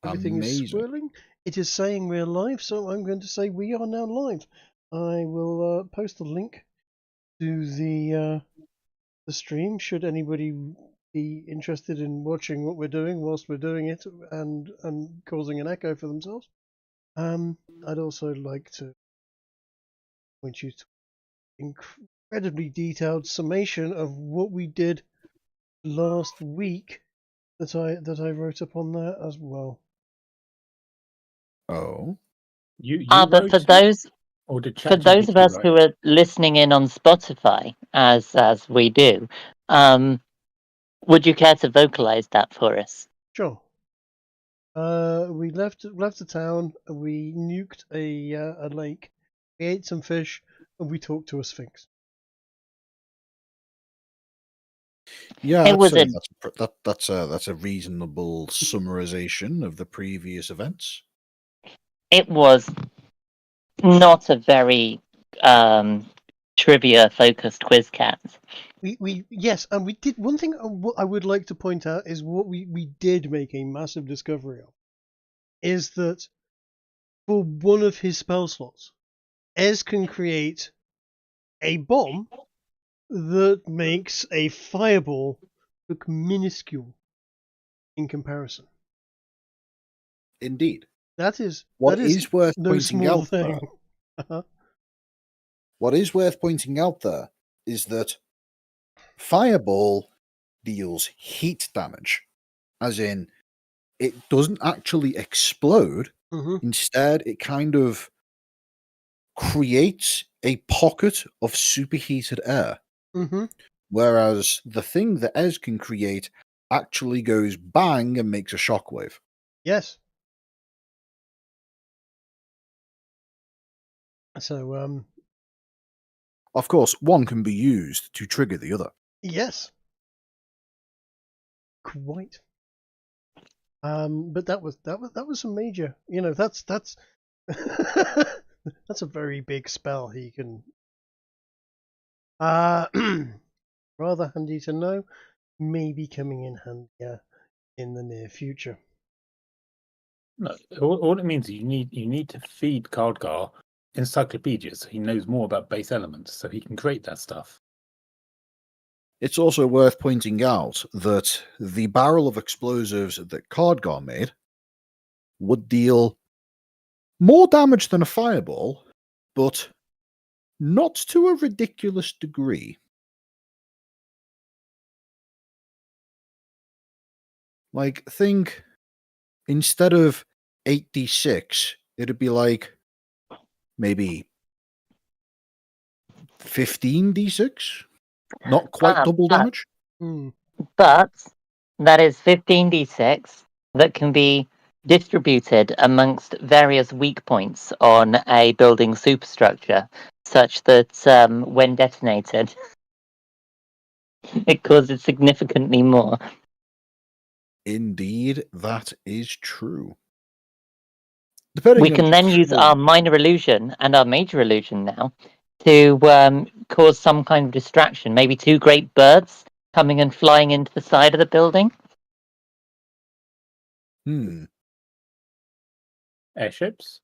Everything is Amazing. swirling. It is saying we're live, so I'm going to say we are now live. I will post a link to the stream. Should anybody be interested in watching what we're doing whilst we're doing it and causing an echo for themselves, I'd also like to point you to incredibly detailed summation of what we did last week that I wrote up on there as well. Oh. You But wrote for it, those or did for those of ChatGPT us write who it? are listening in on Spotify, as we do, would you care to vocalize that for us? Sure. We left the town. We nuked a lake. We ate some fish, and we talked to a sphinx. Yeah, It was that's a reasonable summarization of the previous events. it was not a very trivia focused quiz, cat. We yes, and we did one thing. What I would like to point out is what we did make a massive discovery of is that for one of his spell slots, Ez can create a bomb that makes a fireball look minuscule in comparison. Indeed. That is What is worth no pointing small out thing. there, what is worth pointing out there is that fireball deals heat damage, as in it doesn't actually explode. Instead, it kind of creates a pocket of superheated air. Whereas the thing that Ez can create actually goes bang and makes a shockwave. Yes. So, Of course, one can be used to trigger the other. yes. Quite. But that was some major. You know, that's that's a very big spell he can. Rather handy to know. Maybe coming in handier in the near future. No, all it means is you need to feed Cardgar encyclopedias so he knows more about base elements, so he can create that stuff. It's also worth pointing out that the barrel of explosives that Cardgar made would deal more damage than a fireball, but not to a ridiculous degree. Like, think instead of 8d6, it'd be like maybe 15d6? Not quite double damage? But that is 15d6 that can be distributed amongst various weak points on a building superstructure, such that when detonated, it causes significantly more. Indeed, that is true. We can then use our minor illusion and our major illusion now to cause some kind of distraction. Maybe two great birds coming and flying into the side of the building. Airships?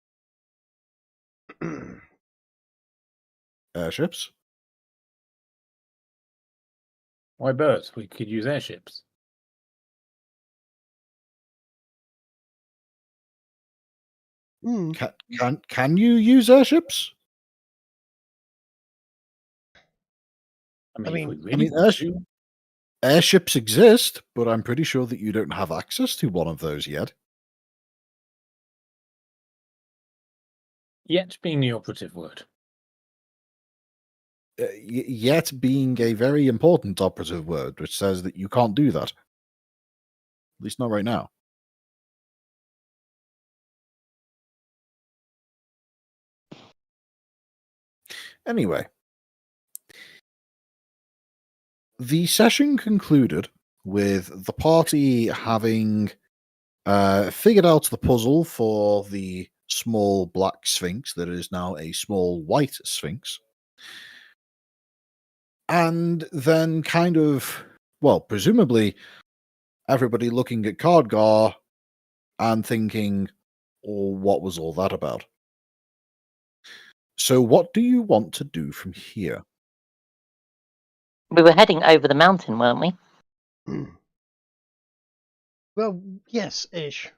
Airships? Why birds? We could use airships. Can you use airships? I mean, airships exist, but I'm pretty sure that you don't have access to one of those yet. Yet being the operative word. Yet being a very important operative word, which says that you can't do that. At least not right now. Anyway, the session concluded with the party having figured out the puzzle for the small black sphinx that is now a small white sphinx. And then kind of, well, presumably everybody looking at Cardgar and thinking, oh, what was all that about? So what do you want to do from here? We were heading over the mountain, weren't we? Well, yes, ish.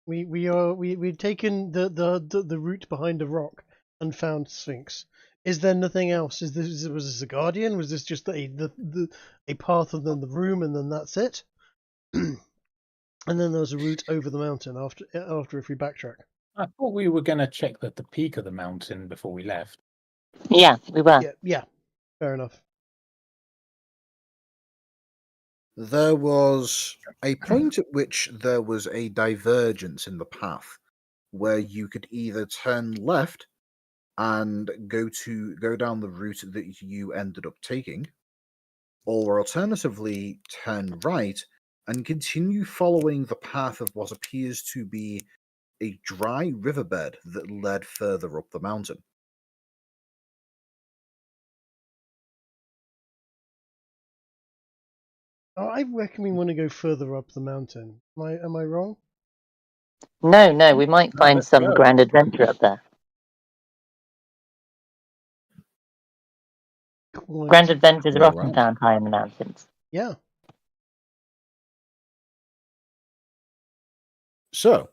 We'd taken the route behind a rock and found Sphinx. Is there nothing else? Was this a guardian? Was this just a path and then the room and then that's it? And then there was a route over the mountain after if we backtrack. I thought we were going to check the peak of the mountain before we left. Yeah, we were. Yeah, fair enough. There was a point at which there was a divergence in the path where you could either turn left and go down the route that you ended up taking, or alternatively turn right and continue following the path of what appears to be a dry riverbed that led further up the mountain. I reckon we want to go further up the mountain. Am I wrong? No, we might No, find let's some go. grand adventure up there. Quite. Grand adventures are Go often around. found high in the mountains. Yeah. So,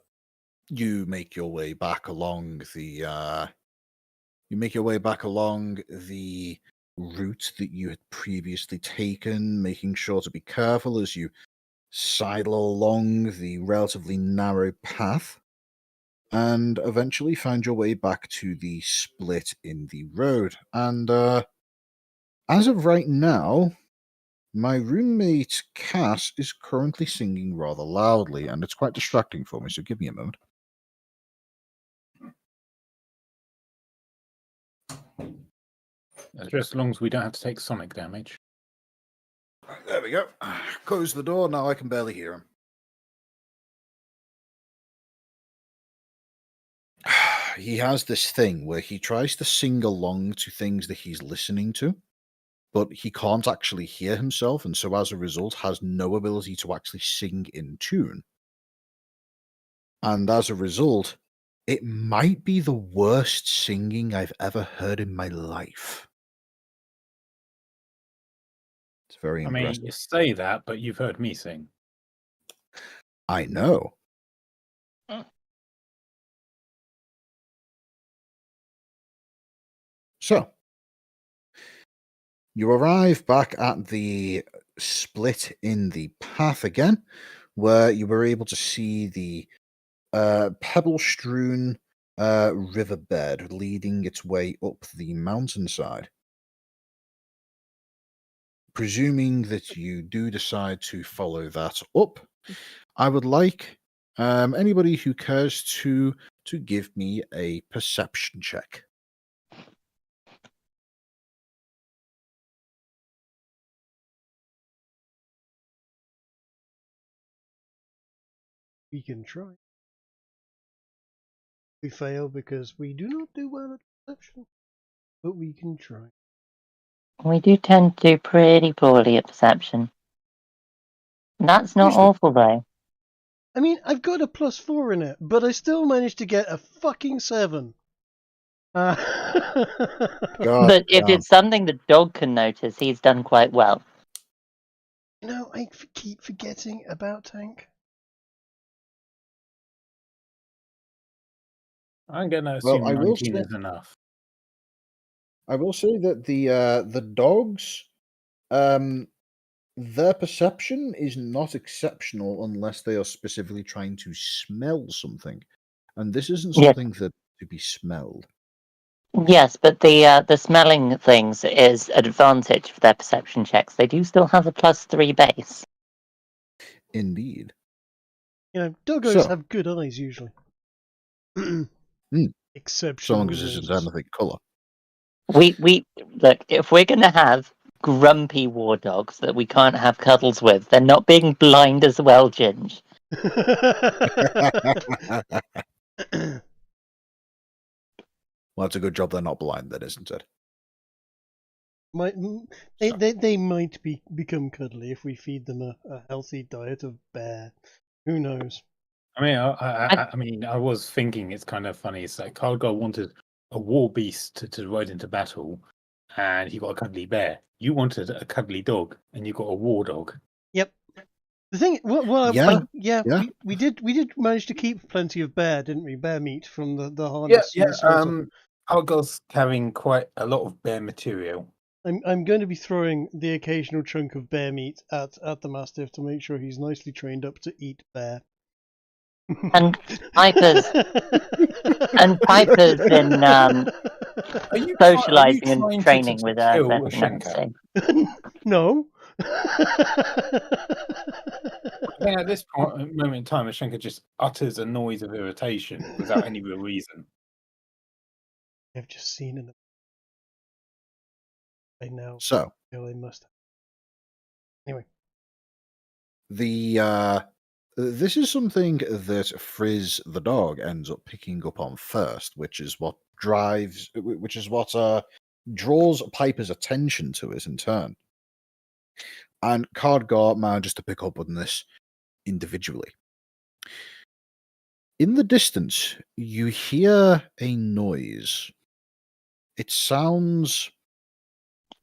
you make your way back along the route that you had previously taken, making sure to be careful as you sidle along the relatively narrow path, and eventually find your way back to the split in the road. And as of right now, my roommate Cass is currently singing rather loudly, and it's quite distracting for me, so give me a moment. Just as long as we don't have to take sonic damage. There we go. Close the door, now I can barely hear him. He has this thing where he tries to sing along to things that he's listening to, but he can't actually hear himself, and so as a result has no ability to actually sing in tune. And as a result, it might be the worst singing I've ever heard in my life. It's very I impressive. mean, you say that, but you've heard me sing. I know. So, you arrive back at the split in the path again, where you were able to see the pebble-strewn riverbed leading its way up the mountainside. Presuming that you do decide to follow that up, I would like anybody who cares to give me a perception check. We can try. We fail because we do not do well at perception, but we can try. We do tend to do pretty poorly at perception. That's not Usually. awful, though. I mean, I've got a +4 in it, but I still managed to get a fucking 7. God But if damn. it's something the dog can notice, he's done quite well. You know, I keep forgetting about Tank. I'm going to Well, assume I will 19 say- is enough. I will say that the dogs, their perception is not exceptional unless they are specifically trying to smell something, and this isn't Yeah. something that to be smelled. Yes, but the smelling things is an advantage for their perception checks. They do still have a +3 base. Indeed. You know, doggos So- have good eyes usually. So Exceptional. long as it isn't anything colour. We look, if we're gonna have grumpy war dogs that we can't have cuddles with, they're not being blind as well, Ginge. Well, it's a good job they're not blind then, isn't it? They might become cuddly if we feed them a healthy diet of bear. Who knows? I mean, I was thinking it's kind of funny. It's like Khadgar wanted a war beast to ride into battle, and he got a cuddly bear. You wanted a cuddly dog, and you got a war dog. Yep. The thing, Yeah. we did manage to keep plenty of bear, didn't we? Bear meat from the Yeah, harness. yeah. And the slaughter. Khadgar's carrying quite a lot of bear material. I'm going to be throwing the occasional chunk of bear meat at the mastiff to make sure he's nicely trained up to eat bear. And Piper's been socializing and training with Beth and everything. No. I think at this moment in time, Ashenka just utters a noise of irritation without any real reason. I've just seen it. I know. So I must. Anyway. This is something that Frizz the dog ends up picking up on first, which is what draws Piper's attention to it in turn. And Khadgar manages to pick up on this individually. In the distance, you hear a noise. It sounds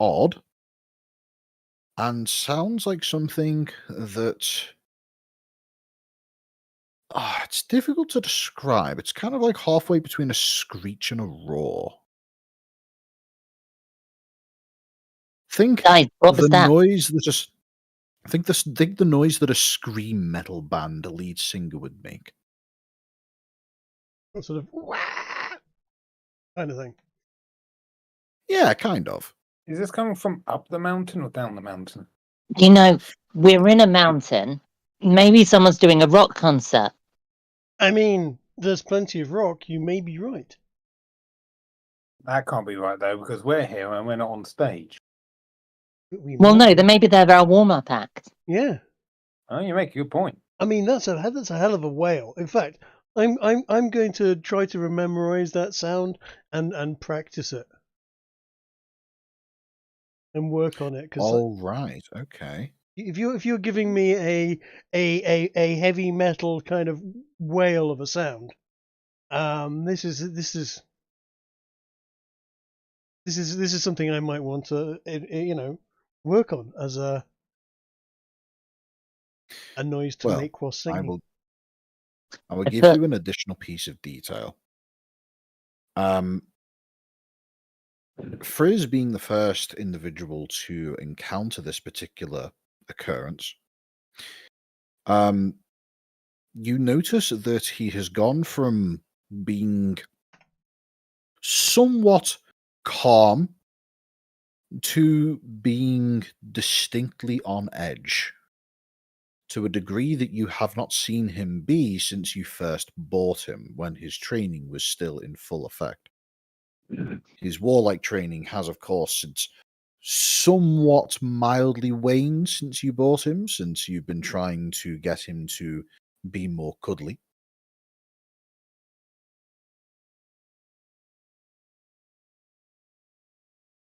odd and sounds like something that it's difficult to describe. It's kind of like halfway between a screech and a roar. Think Guys, what was the that? noise that just think the noise that a scream metal band lead singer would make. Sort of kind of thing. Yeah, kind of. Is this coming from up the mountain or down the mountain? You know, we're in a mountain. Maybe someone's doing a rock concert. I mean, there's plenty of rock. You may be right. That can't be right though, because we're here and we're not on stage. Well, no, then maybe they're our warm-up act. Yeah. Oh, you make a good point. I mean, that's a hell of a wail. In fact, I'm going to try to memorize that sound and practice it and work on it. All right, okay. If you're giving me a heavy metal kind of wail of a sound, this is something I might want to work on as a noise to make while singing. I will give you an additional piece of detail. Frizz being the first individual to encounter this particular occurrence, you notice that he has gone from being somewhat calm to being distinctly on edge, to a degree that you have not seen him be since you first bought him, when his training was still in full effect. His warlike training has, of course, since somewhat mildly waned since you bought him, since you've been trying to get him to be more cuddly.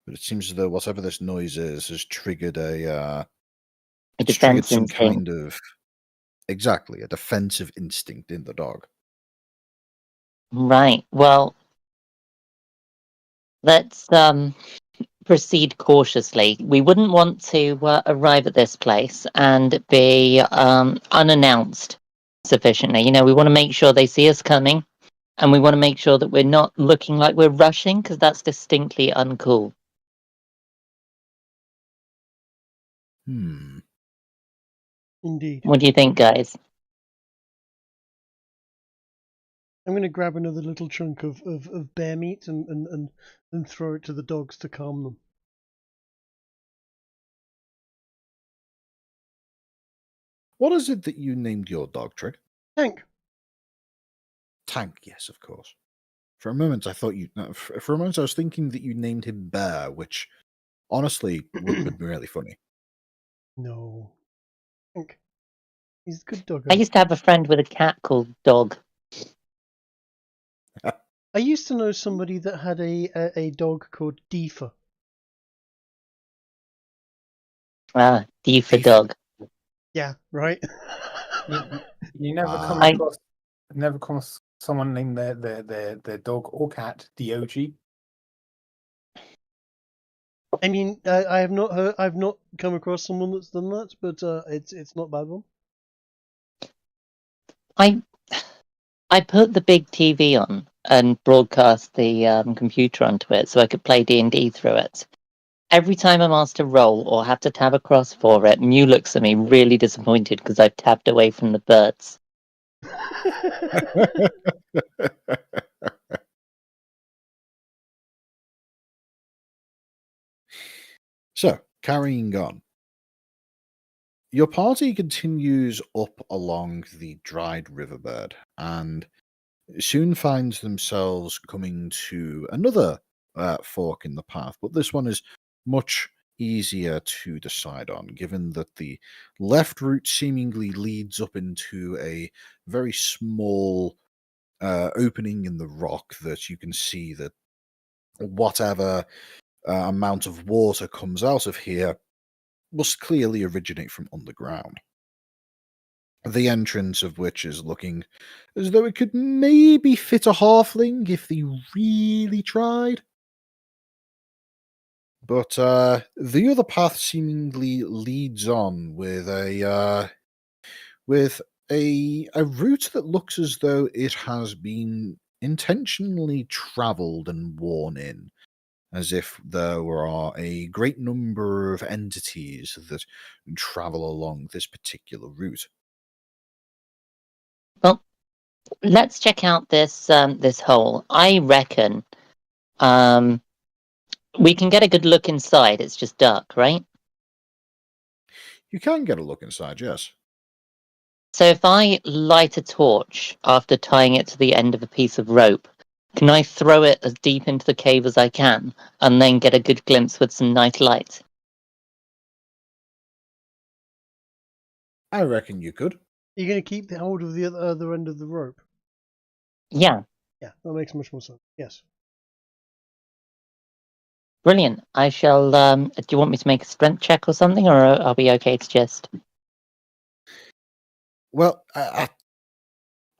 But it seems as though whatever this noise is has triggered a defense some instinct. kind of a defensive instinct in the dog. Right. Well, let's proceed cautiously. We wouldn't want to arrive at this place and be unannounced sufficiently. You know, we want to make sure they see us coming, and we want to make sure that we're not looking like we're rushing, because that's distinctly uncool. Indeed. What do you think, guys? I'm going to grab another little chunk of bear meat and throw it to the dogs to calm them. What is it that you named your dog, Trig? Tank. Tank, yes, of course. For a moment, I thought for a moment, I was thinking that you named him Bear, which honestly would have been really funny. No. Tank. He's a good dog. I used to have a friend with a cat called Dog. I used to know somebody that had a dog called Deefa. D for dog. Yeah, right. You never come I- across someone named their dog or cat Dog. I mean, I have not heard. I've not come across someone that's done that, but it's not a bad one. I put the big TV on and broadcast the computer onto it so I could play D&D through it. Every time I'm asked to roll or have to tab across for it, Mew looks at me really disappointed because I've tabbed away from the birds. So, carrying on. Your party continues up along the dried riverbed and soon finds themselves coming to another fork in the path, but this one is much easier to decide on, given that the left route seemingly leads up into a very small opening in the rock that you can see that whatever amount of water comes out of here must clearly originate from underground. The entrance of which is looking as though it could maybe fit a halfling if they really tried. But the other path seemingly leads on with a route that looks as though it has been intentionally travelled and worn in, as if there are a great number of entities that travel along this particular route. Well, let's check out this hole. I reckon we can get a good look inside. It's just dark, right? You can get a look inside, yes. So if I light a torch after tying it to the end of a piece of rope, can I throw it as deep into the cave as I can and then get a good glimpse with some night light? I reckon you could. You're going to keep the hold of the other end of the rope. Yeah, Yeah, that makes much more sense. Yes. brilliant. I shall. Do you want me to make a strength check or something, or are we okay to just? Well, I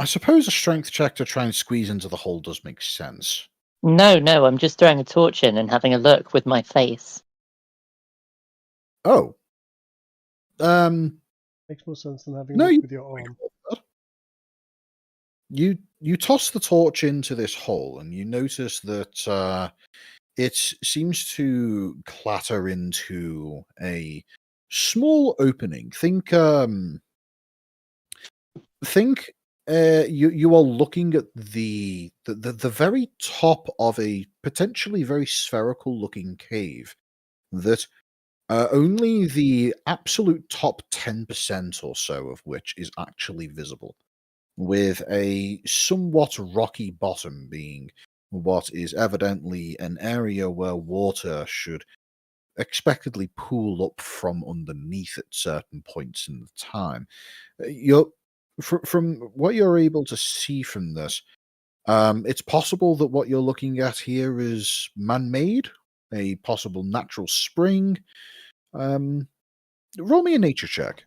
suppose a strength check to try and squeeze into the hole does make sense. No, I'm just throwing a torch in and having a look with my face. Oh. Makes more sense than having No, a look you with your arm. You toss the torch into this hole and you notice that it seems to clatter into a small opening. Think you are looking at the very top of a potentially very spherical looking cave that only the absolute top 10% or so of which is actually visible, with a somewhat rocky bottom being what is evidently an area where water should expectedly pool up from underneath at certain points in the time. You're from what you're able to see from this, it's possible that what you're looking at here is man-made, a possible natural spring. Roll me a nature check.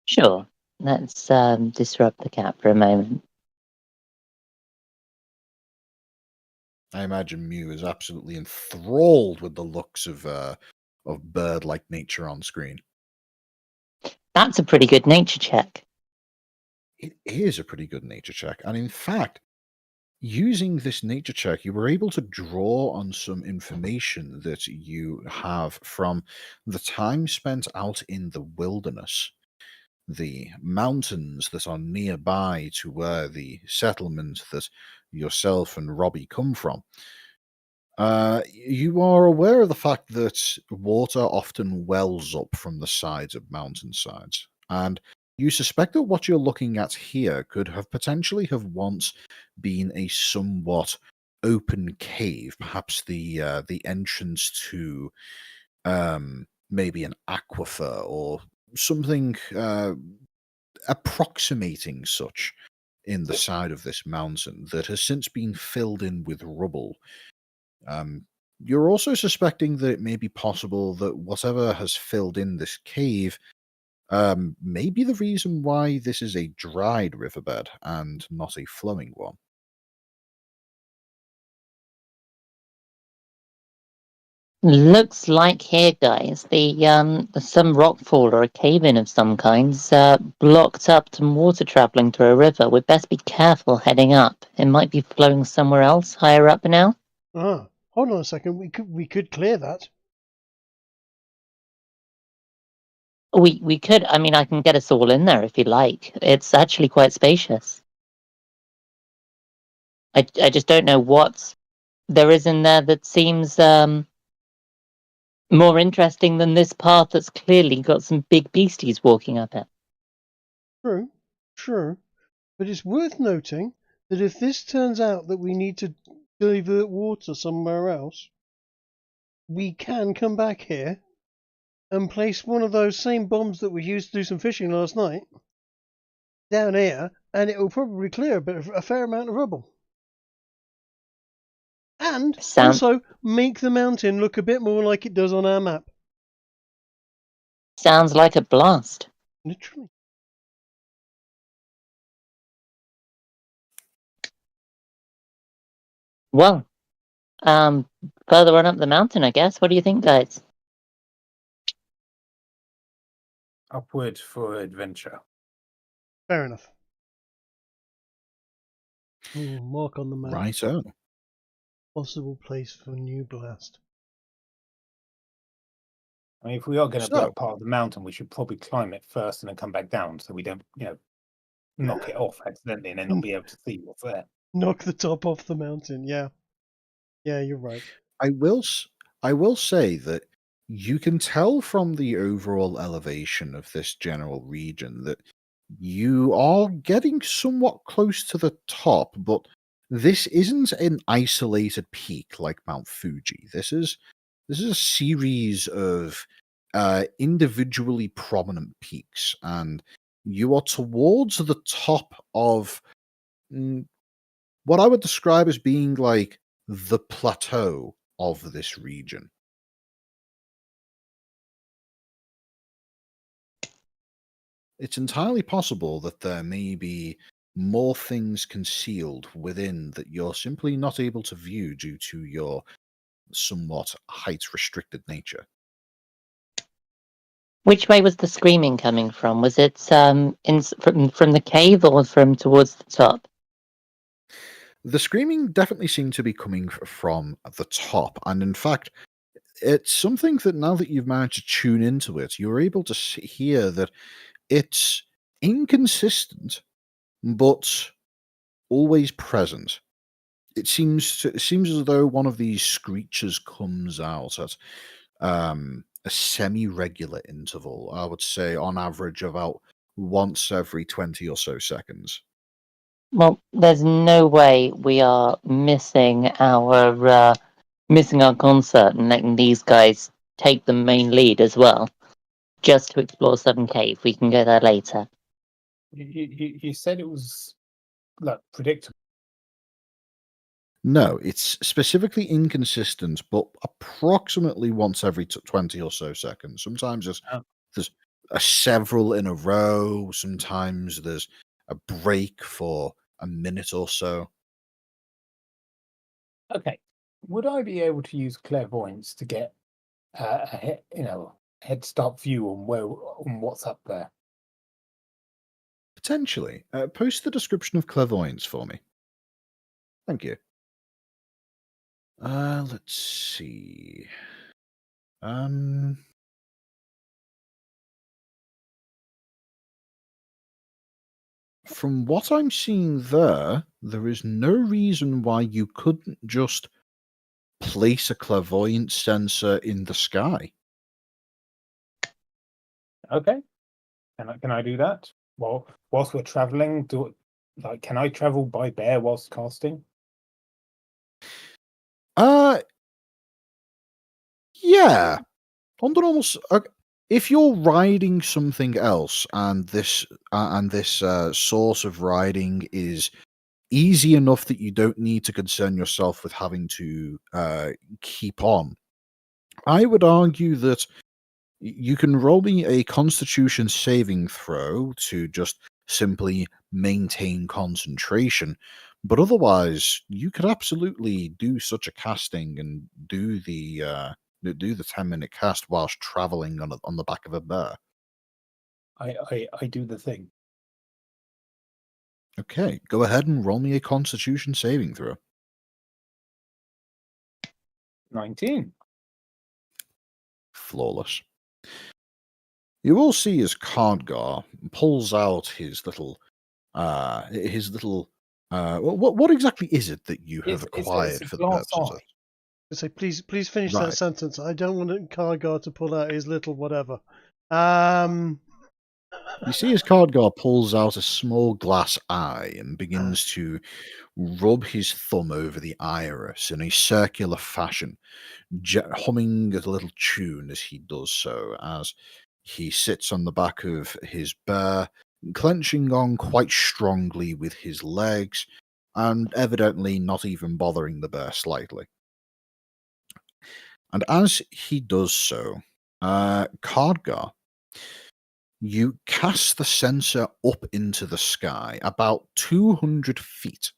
Sure. Let's disrupt the cat for a moment. I imagine Mew is absolutely enthralled with the looks of bird-like nature on screen. That's a pretty good nature check. It is a pretty good nature check, and in fact, using this nature check, you were able to draw on some information that you have from the time spent out in the wilderness, the mountains that are nearby to where the settlement that yourself and Robbie come from. You are aware of the fact that water often wells up from the sides of mountainsides, and you suspect that what you're looking at here could have potentially have once been a somewhat open cave, perhaps the entrance to maybe an aquifer or something approximating such in the side of this mountain that has since been filled in with rubble. You're also suspecting that it may be possible that whatever has filled in this cave Maybe the reason why this is a dried riverbed and not a flowing one. Looks like here, guys, some rockfall or a cave-in of some kinds blocked up some water traveling through a river. We'd best be careful heading up. It might be flowing somewhere else higher up now. Ah, hold on a second. We could clear that. We could. I mean, I can get us all in there if you like. It's actually quite spacious. I just don't know what there is in there that seems more interesting than this path that's clearly got some big beasties walking up it. True. But it's worth noting that if this turns out that we need to divert water somewhere else, we can come back here and place one of those same bombs that we used to do some fishing last night down here, and it will probably clear a fair amount of rubble. And also make the mountain look a bit more like it does on our map. Sounds like a blast. Literally. Well, further on up the mountain, I guess. What do you think, guys? Upward for adventure. Fair enough. Ooh, mark on the map. Righto. Possible place for new blast. I mean, if we are going to block part of the mountain, we should probably climb it first and then come back down, so we don't, knock it off accidentally and then not be able to see what's there. Knock the top off the mountain. Yeah, you're right. I will say that you can tell from the overall elevation of this general region that you are getting somewhat close to the top, but this isn't an isolated peak like Mount Fuji. This is a series of individually prominent peaks, and you are towards the top of what I would describe as being like the plateau of this region. It's entirely possible that there may be more things concealed within that you're simply not able to view due to your somewhat height-restricted nature. Which way was the screaming coming from? Was it from the cave or from towards the top? The screaming definitely seemed to be coming from the top, and in fact, it's something that now that you've managed to tune into it, you're able to hear that it's inconsistent, but always present. It seems as though one of these screeches comes out at a semi-regular interval. I would say on average about once every 20 or so seconds. Well, there's no way we are missing our concert and letting these guys take the main lead as well, just to explore Southern Cave. We can go there later. You said it was like predictable. No, it's specifically inconsistent, but approximately once every 20 or so seconds. Sometimes there's several in a row. Sometimes there's a break for a minute or so. Okay. Would I be able to use clairvoyance to get a head start view on what's up there? Potentially. Post the description of clairvoyance for me. Thank you. Let's see. From what I'm seeing there is no reason why you couldn't just place a clairvoyance sensor in the sky. Okay. Can I do that? Well, whilst we're traveling, can I travel by bear whilst casting? Yeah. Under almost if you're riding something else and this source of riding is easy enough that you don't need to concern yourself with having to keep on, I would argue that You can roll me a Constitution saving throw to just simply maintain concentration, but otherwise, you could absolutely do such a casting and do the 10-minute cast whilst traveling on the back of a bear. I do the thing. Okay, go ahead and roll me a Constitution saving throw. 19. Flawless. You will see as Cardgar pulls out his little what exactly is it that you have acquired It's a for the glass purposes of eye. So please finish Right. that sentence. I don't want Kargar to pull out his little whatever. You see as Cardgar pulls out a small glass eye and begins to rub his thumb over the iris in a circular fashion, humming a little tune as he does so, as he sits on the back of his bear, clenching on quite strongly with his legs, and evidently not even bothering the bear slightly. And as he does so, Cardgar, you cast the sensor up into the sky about 200 feet,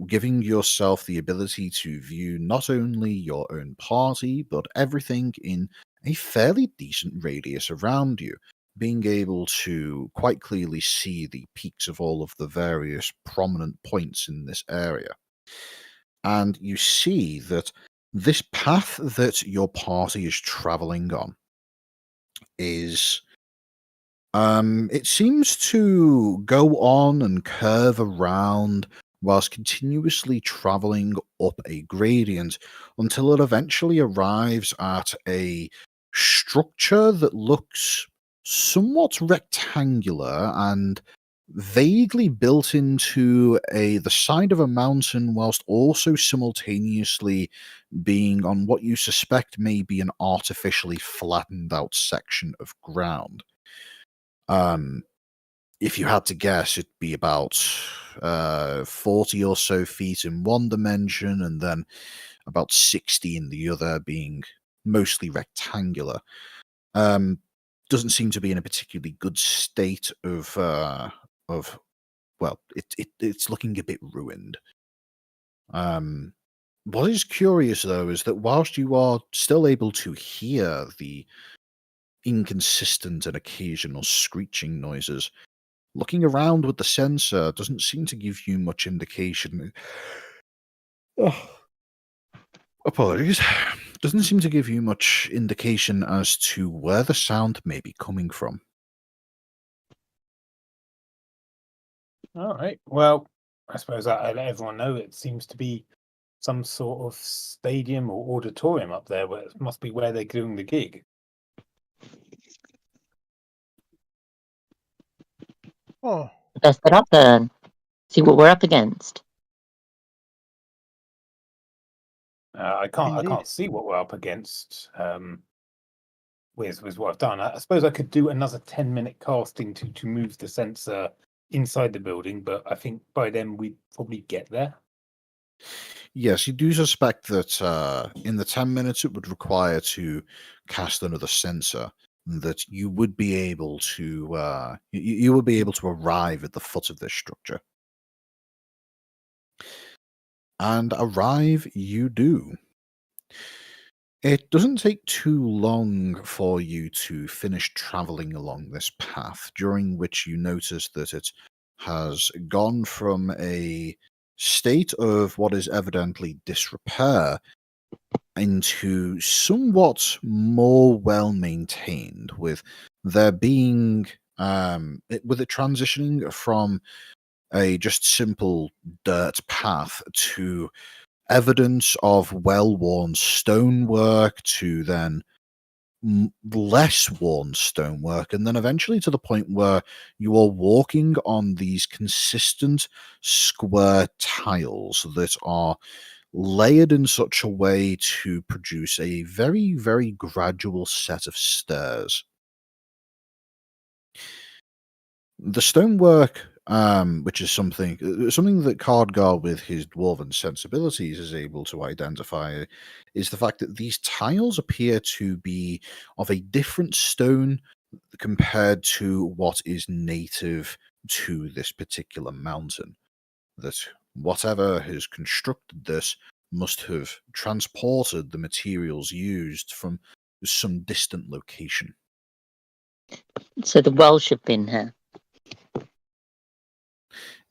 giving yourself the ability to view not only your own party, but everything in a fairly decent radius around you, being able to quite clearly see the peaks of all of the various prominent points in this area. And you see that this path that your party is traveling on is it seems to go on and curve around whilst continuously traveling up a gradient until it eventually arrives at a structure that looks somewhat rectangular and vaguely built into the side of a mountain, whilst also simultaneously being on what you suspect may be an artificially flattened out section of ground. If you had to guess, it'd be about 40 or so feet in one dimension, and then about 60 in the other, being mostly rectangular. Doesn't seem to be in a particularly good state of well, it's looking a bit ruined. What is curious though is that whilst you are still able to hear the inconsistent and occasional screeching noises, looking around with the sensor doesn't seem to give you much indication. Apologies. Doesn't seem to give you much indication as to where the sound may be coming from. All right. Well, I suppose I let everyone know it seems to be some sort of stadium or auditorium up there, where it must be where they're doing the gig. Oh, Let's get up then. See what we're up against. I Indeed. can't see what we're up against. With what I've done, I suppose I could do another 10-minute casting to move the sensor inside the building, but I think by then we'd probably get there. Yes, you do suspect that in the 10 minutes it would require to cast another sensor, that you would be able to you will be able to arrive at the foot of this structure. And arrive you do. It doesn't take too long for you to finish traveling along this path, during which you notice that it has gone from a state of what is evidently disrepair into somewhat more well maintained, with there being with it transitioning from a just simple dirt path to evidence of well-worn stonework, to then less worn stonework, and then eventually to the point where you are walking on these consistent square tiles that are layered in such a way to produce a very, very gradual set of stairs. The stonework which is something that Cardgar, with his dwarven sensibilities, is able to identify, is the fact that these tiles appear to be of a different stone compared to what is native to this particular mountain. That whatever has constructed this must have transported the materials used from some distant location. So the Welsh have been here.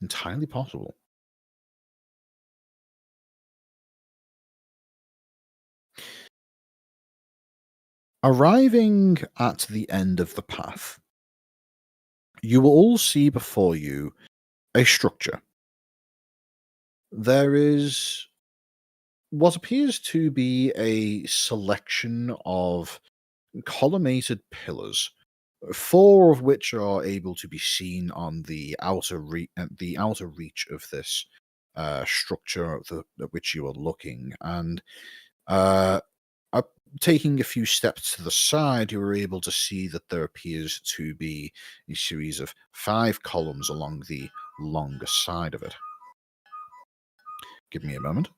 Entirely possible. Arriving at the end of the path, you will all see before you a structure. There is what appears to be a selection of columnated pillars, 4 of which are able to be seen on the outer reach of this structure at which you are looking, and taking a few steps to the side, you are able to see that there appears to be a series of 5 columns along the longer side of it. Give me a moment.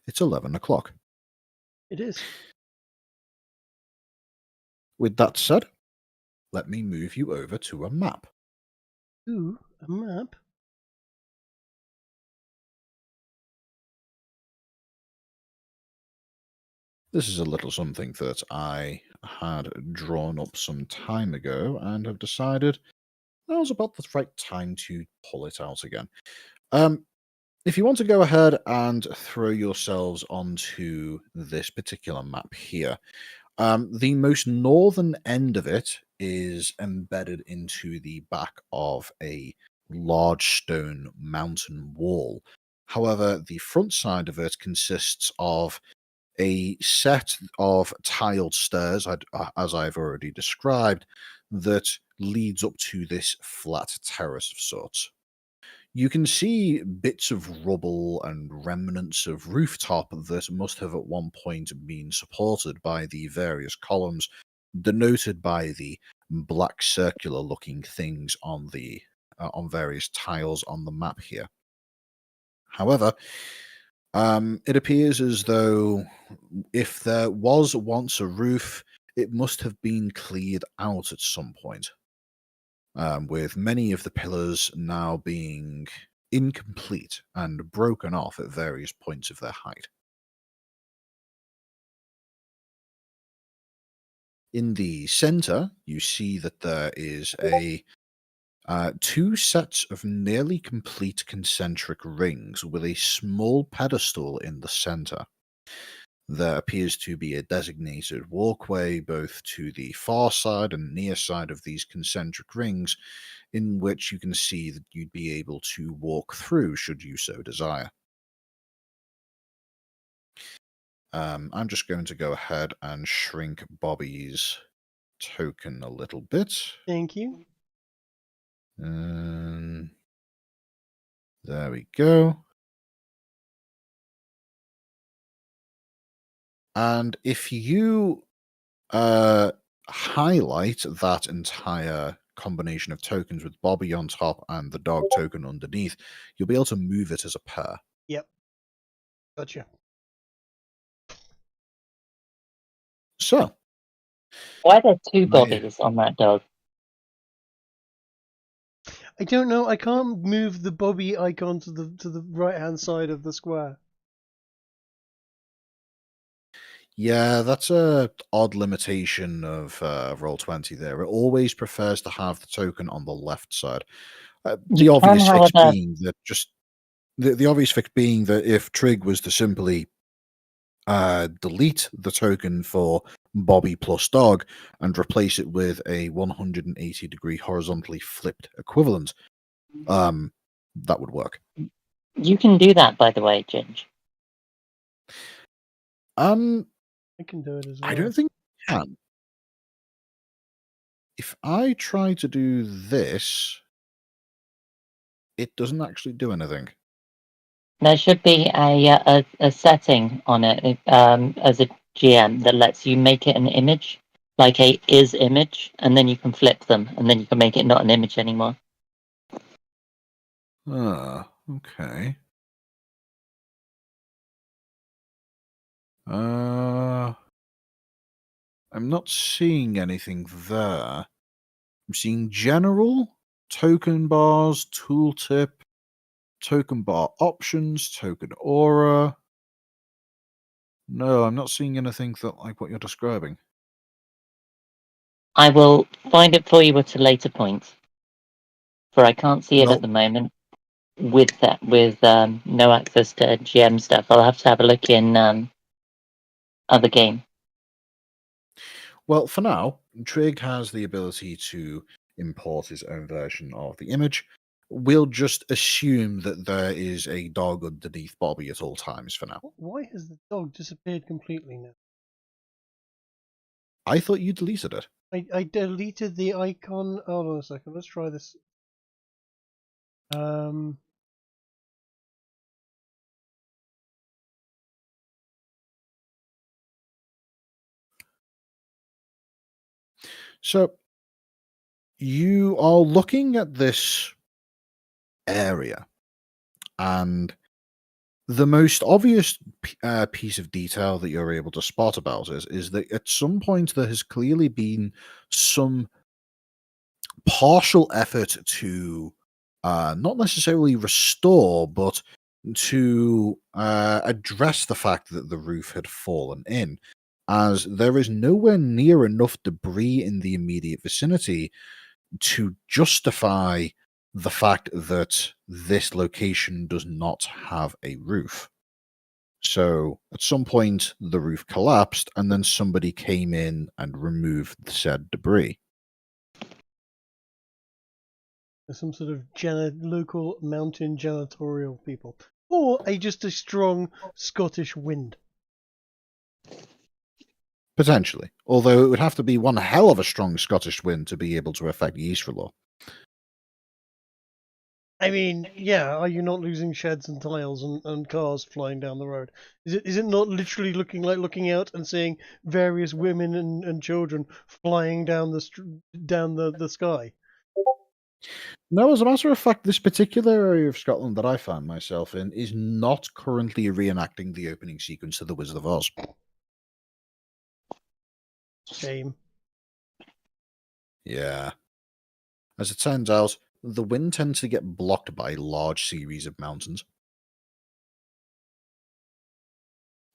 It's 11 o'clock. It is. With that said, let me move you over to a map. Ooh, a map. This is a little something that I had drawn up some time ago and have decided that was about the right time to pull it out again. If you want to go ahead and throw yourselves onto this particular map here, the most northern end of it is embedded into the back of a large stone mountain wall. However, the front side of it consists of a set of tiled stairs, as I've already described, that leads up to this flat terrace of sorts. You can see bits of rubble and remnants of rooftop that must have at one point been supported by the various columns, denoted by the black circular looking things on the on various tiles on the map here. However, it appears as though if there was once a roof, it must have been cleared out at some point, with many of the pillars now being incomplete and broken off at various points of their height. In the center, you see that there is a 2 sets of nearly complete concentric rings with a small pedestal in the center. There appears to be a designated walkway both to the far side and near side of these concentric rings, in which you can see that you'd be able to walk through should you so desire. I'm just going to go ahead and shrink Bobby's token a little bit. Thank you. There we go. And if you highlight that entire combination of tokens with Bobby on top and the dog token underneath, you'll be able to move it as a pair. Yep. Gotcha. So, Why are there 2 May- bodies on that dog? I don't know. I can't move the Bobby icon to the right hand side of the square. yeah, that's a odd limitation of Roll20 there. It always prefers to have the token on the left side. The You obvious can, fix however- being that the obvious fix being that if Trig was to simply delete the token for Bobby plus dog and replace it with a 180-degree horizontally flipped equivalent, that would work. You can do that, by the way, Ginge. I can do it as well. I don't think you can. If I try to do this, it doesn't actually do anything. There should be a setting on it as a GM that lets you make it an image like a is image, and then you can flip them, and then you can make it not an image anymore. Okay. I'm not seeing anything there. I'm seeing general, token bars, tooltip, token bar options, token aura. No, I'm not seeing anything that like what you're describing. I will find it for you at a later point, for I can't see it No. at the moment. With no access to GM stuff, I'll have to have a look in other game. Well, for now, Trig has the ability to import his own version of the image. We'll just assume that there is a dog underneath Bobby at all times for now. Why has the dog disappeared completely now? I thought you deleted it. I deleted the icon. Hold on a second. Let's try this. So you are looking at this area, and the most obvious piece of detail that you're able to spot about it is that at some point there has clearly been some partial effort to not necessarily restore, but to address the fact that the roof had fallen in, as there is nowhere near enough debris in the immediate vicinity to justify the fact that this location does not have a roof. So at some point, the roof collapsed, and then somebody came in and removed the said debris. There's some sort of local mountain janitorial people, or just a strong Scottish wind. Potentially, although it would have to be one hell of a strong Scottish wind to be able to affect Yeastra law. I mean, yeah, are you not losing sheds and tiles and cars flying down the road? Is it not literally looking out and seeing various women and children flying down the sky? No, as a matter of fact, this particular area of Scotland that I find myself in is not currently reenacting the opening sequence of The Wizard of Oz. Shame. Yeah. As it turns out, the wind tends to get blocked by a large series of mountains.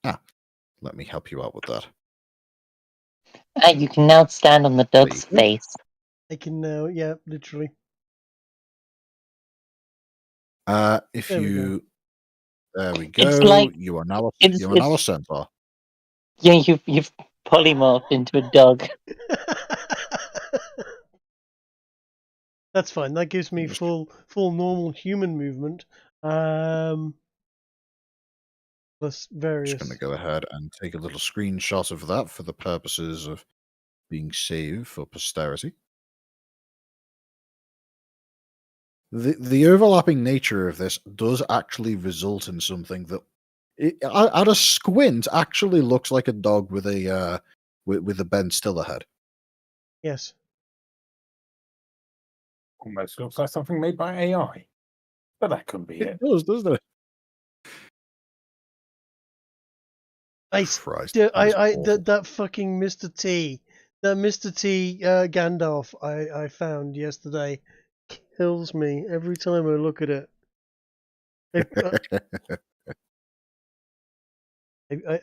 Let me help you out with that. You can now stand on the dog's There you go. face. I can now, yeah, literally. If There we you, there we It's go. like You are now it's a centaur. yeah, you've polymorphed into a dog. That's fine. That gives me Just- full normal human movement. Plus various. Just going to go ahead and take a little screenshot of that for the purposes of being saved for posterity. The overlapping nature of this does actually result in something that, at a squint, actually looks like a dog with a Ben Stiller head. Yes. Almost looks like something made by AI, but that couldn't be It it. does, doesn't it? Christ, That fucking Mr. T, that Mr. T Gandalf I found yesterday kills me every time I look at it.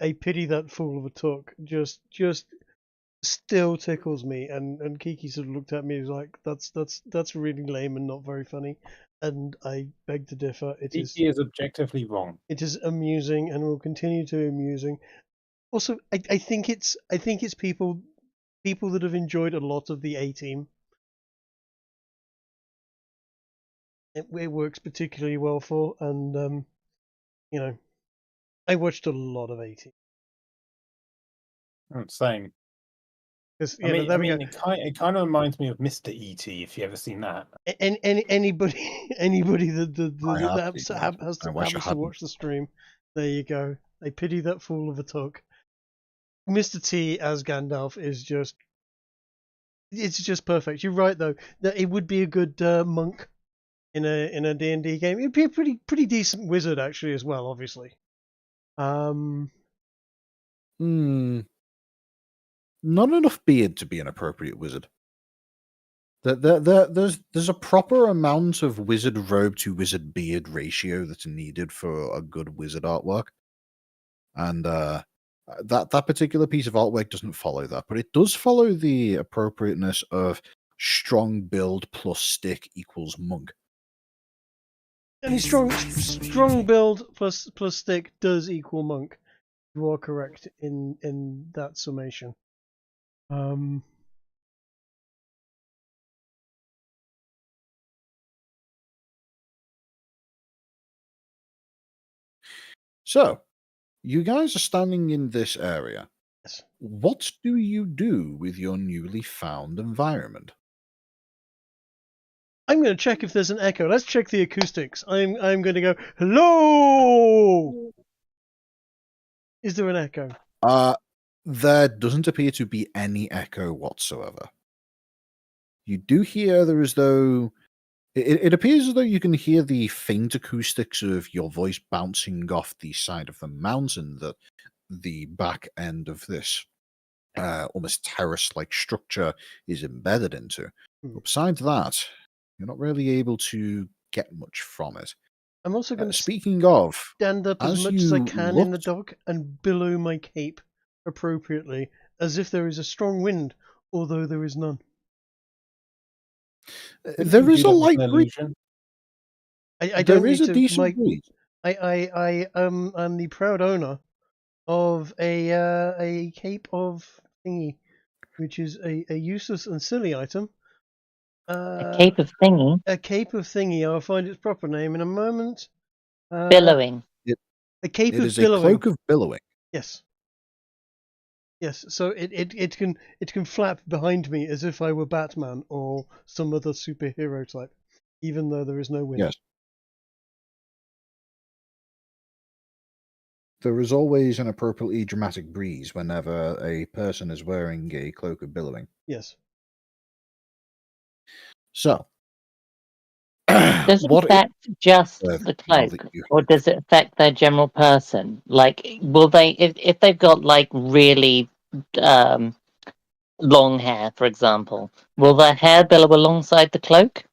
I pity that fool of a took. Just still tickles me. And Kiki sort of looked at me and was like, that's really lame and not very funny. And I beg to differ. Kiki is objectively wrong. It is amusing and will continue to be amusing. Also, I think it's people that have enjoyed a lot of the A-Team. It works particularly well for, and I watched a lot of A-Team. Same. It kind of reminds me of Mr. E.T. if you ever seen that. Anybody that happens to watch the stream, there you go. I pity that fool of a took. Mr. T as Gandalf is just It's just perfect. You're right though. That it would be a good monk in a D&D game. It'd be a pretty decent wizard actually as well. Obviously. Not enough beard to be an appropriate wizard. There's a proper amount of wizard robe to wizard beard ratio that's needed for a good wizard artwork, and that particular piece of artwork doesn't follow that, but it does follow the appropriateness of strong build plus stick equals monk. And strong build plus stick does equal monk. You are correct in that summation. So, you guys are standing in this area. Yes. What do you do with your newly found environment? I'm going to check if there's an echo. Let's check the acoustics. I'm going to go, hello! Is there an echo? There doesn't appear to be any echo whatsoever. You do hear there as though it appears as though you can hear the faint acoustics of your voice bouncing off the side of the mountain that the back end of this almost terrace-like structure is embedded into. But besides that, you're not really able to get much from it. I'm also going to Speaking of, stand up as much as I can in the dock and billow my cape appropriately, as if there is a strong wind, although there is none. There is a light breeze. I don't there is need a to. decent breeze. I'm the proud owner of a cape of thingy, which is a useless and silly item. A cape of thingy. A cape of thingy. I'll find its proper name in a moment. Billowing. A cape It of is billowing. a cloak of billowing. Yes. Yes. So it can flap behind me as if I were Batman or some other superhero type, even though there is no wind. Yes. There is always an appropriately dramatic breeze whenever a person is wearing a cloak of billowing. Yes. So, does it affect just the cloak, or does it affect their general person? Like, will they, if they've got like really long hair, for example, will their hair billow alongside the cloak,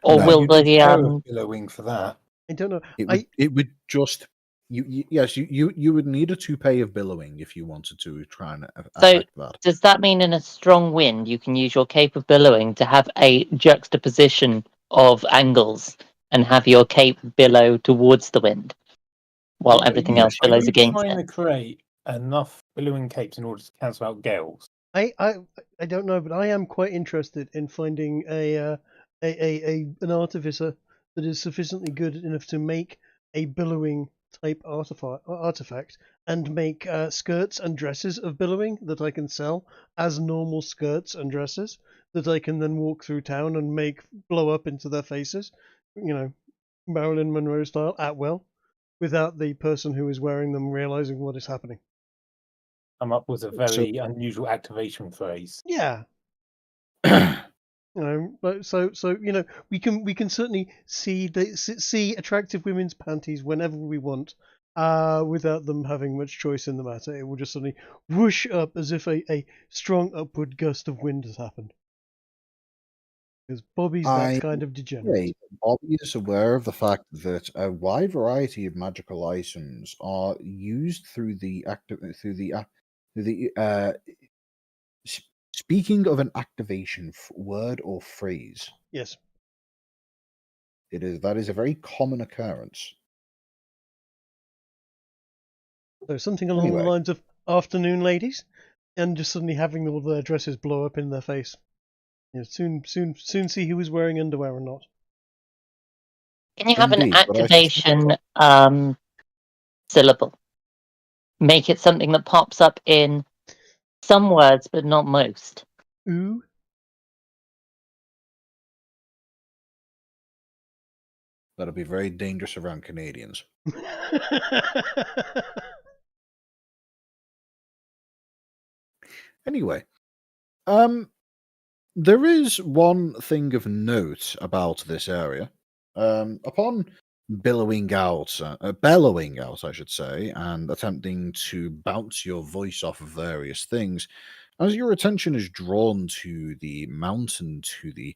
or No. will the billowing for that? I don't know. It would just you would need a toupee of billowing if you wanted to try and affect that. Does that mean in a strong wind you can use your cape of billowing to have a juxtaposition of angles and have your cape billow towards the wind while everything else billows against trying it? to create enough billowing capes in order to cancel out gales? I don't know, but I am quite interested in finding an artificer that is sufficiently good enough to make a billowing type artifact and make skirts and dresses of billowing that I can sell as normal skirts and dresses that I can then walk through town and make blow up into their faces, Marilyn Monroe style at will, without the person who is wearing them realizing what is happening. Come up with a very unusual activation phrase. Yeah. But so we can certainly see attractive women's panties whenever we want, without them having much choice in the matter. It will just suddenly whoosh up as if a strong upward gust of wind has happened. Because Bobby's that kind of degenerate. Bobby is aware of the fact that a wide variety of magical items are used through the speaking of an activation word or phrase. Yes. That is a very common occurrence. So something along the lines of afternoon ladies, and just suddenly having all their dresses blow up in their face. Soon see who is wearing underwear or not. Can you have an activation syllable? Make it something that pops up in some words, but not most. Ooh. That'll be very dangerous around Canadians. Anyway, There is one thing of note about this area. Upon bellowing out, I should say, and attempting to bounce your voice off of various things, as your attention is drawn to the mountain to the,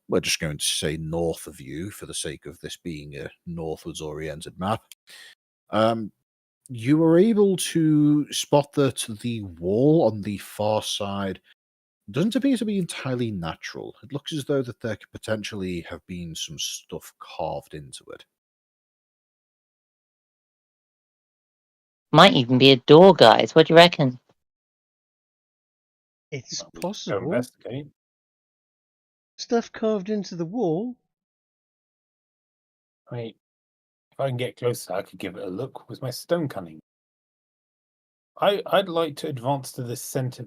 we're just going to say north of you for the sake of this being a northwards oriented map. You are able to spot that the wall on the far side doesn't appear to be entirely natural. It looks as though that there could potentially have been some stuff carved into it. Might even be a door, guys. What do you reckon? It's Go possible. investigate. Stuff carved into the wall. I mean, if I can get closer, I could give it a look with my stone cunning. I'd like to advance to this center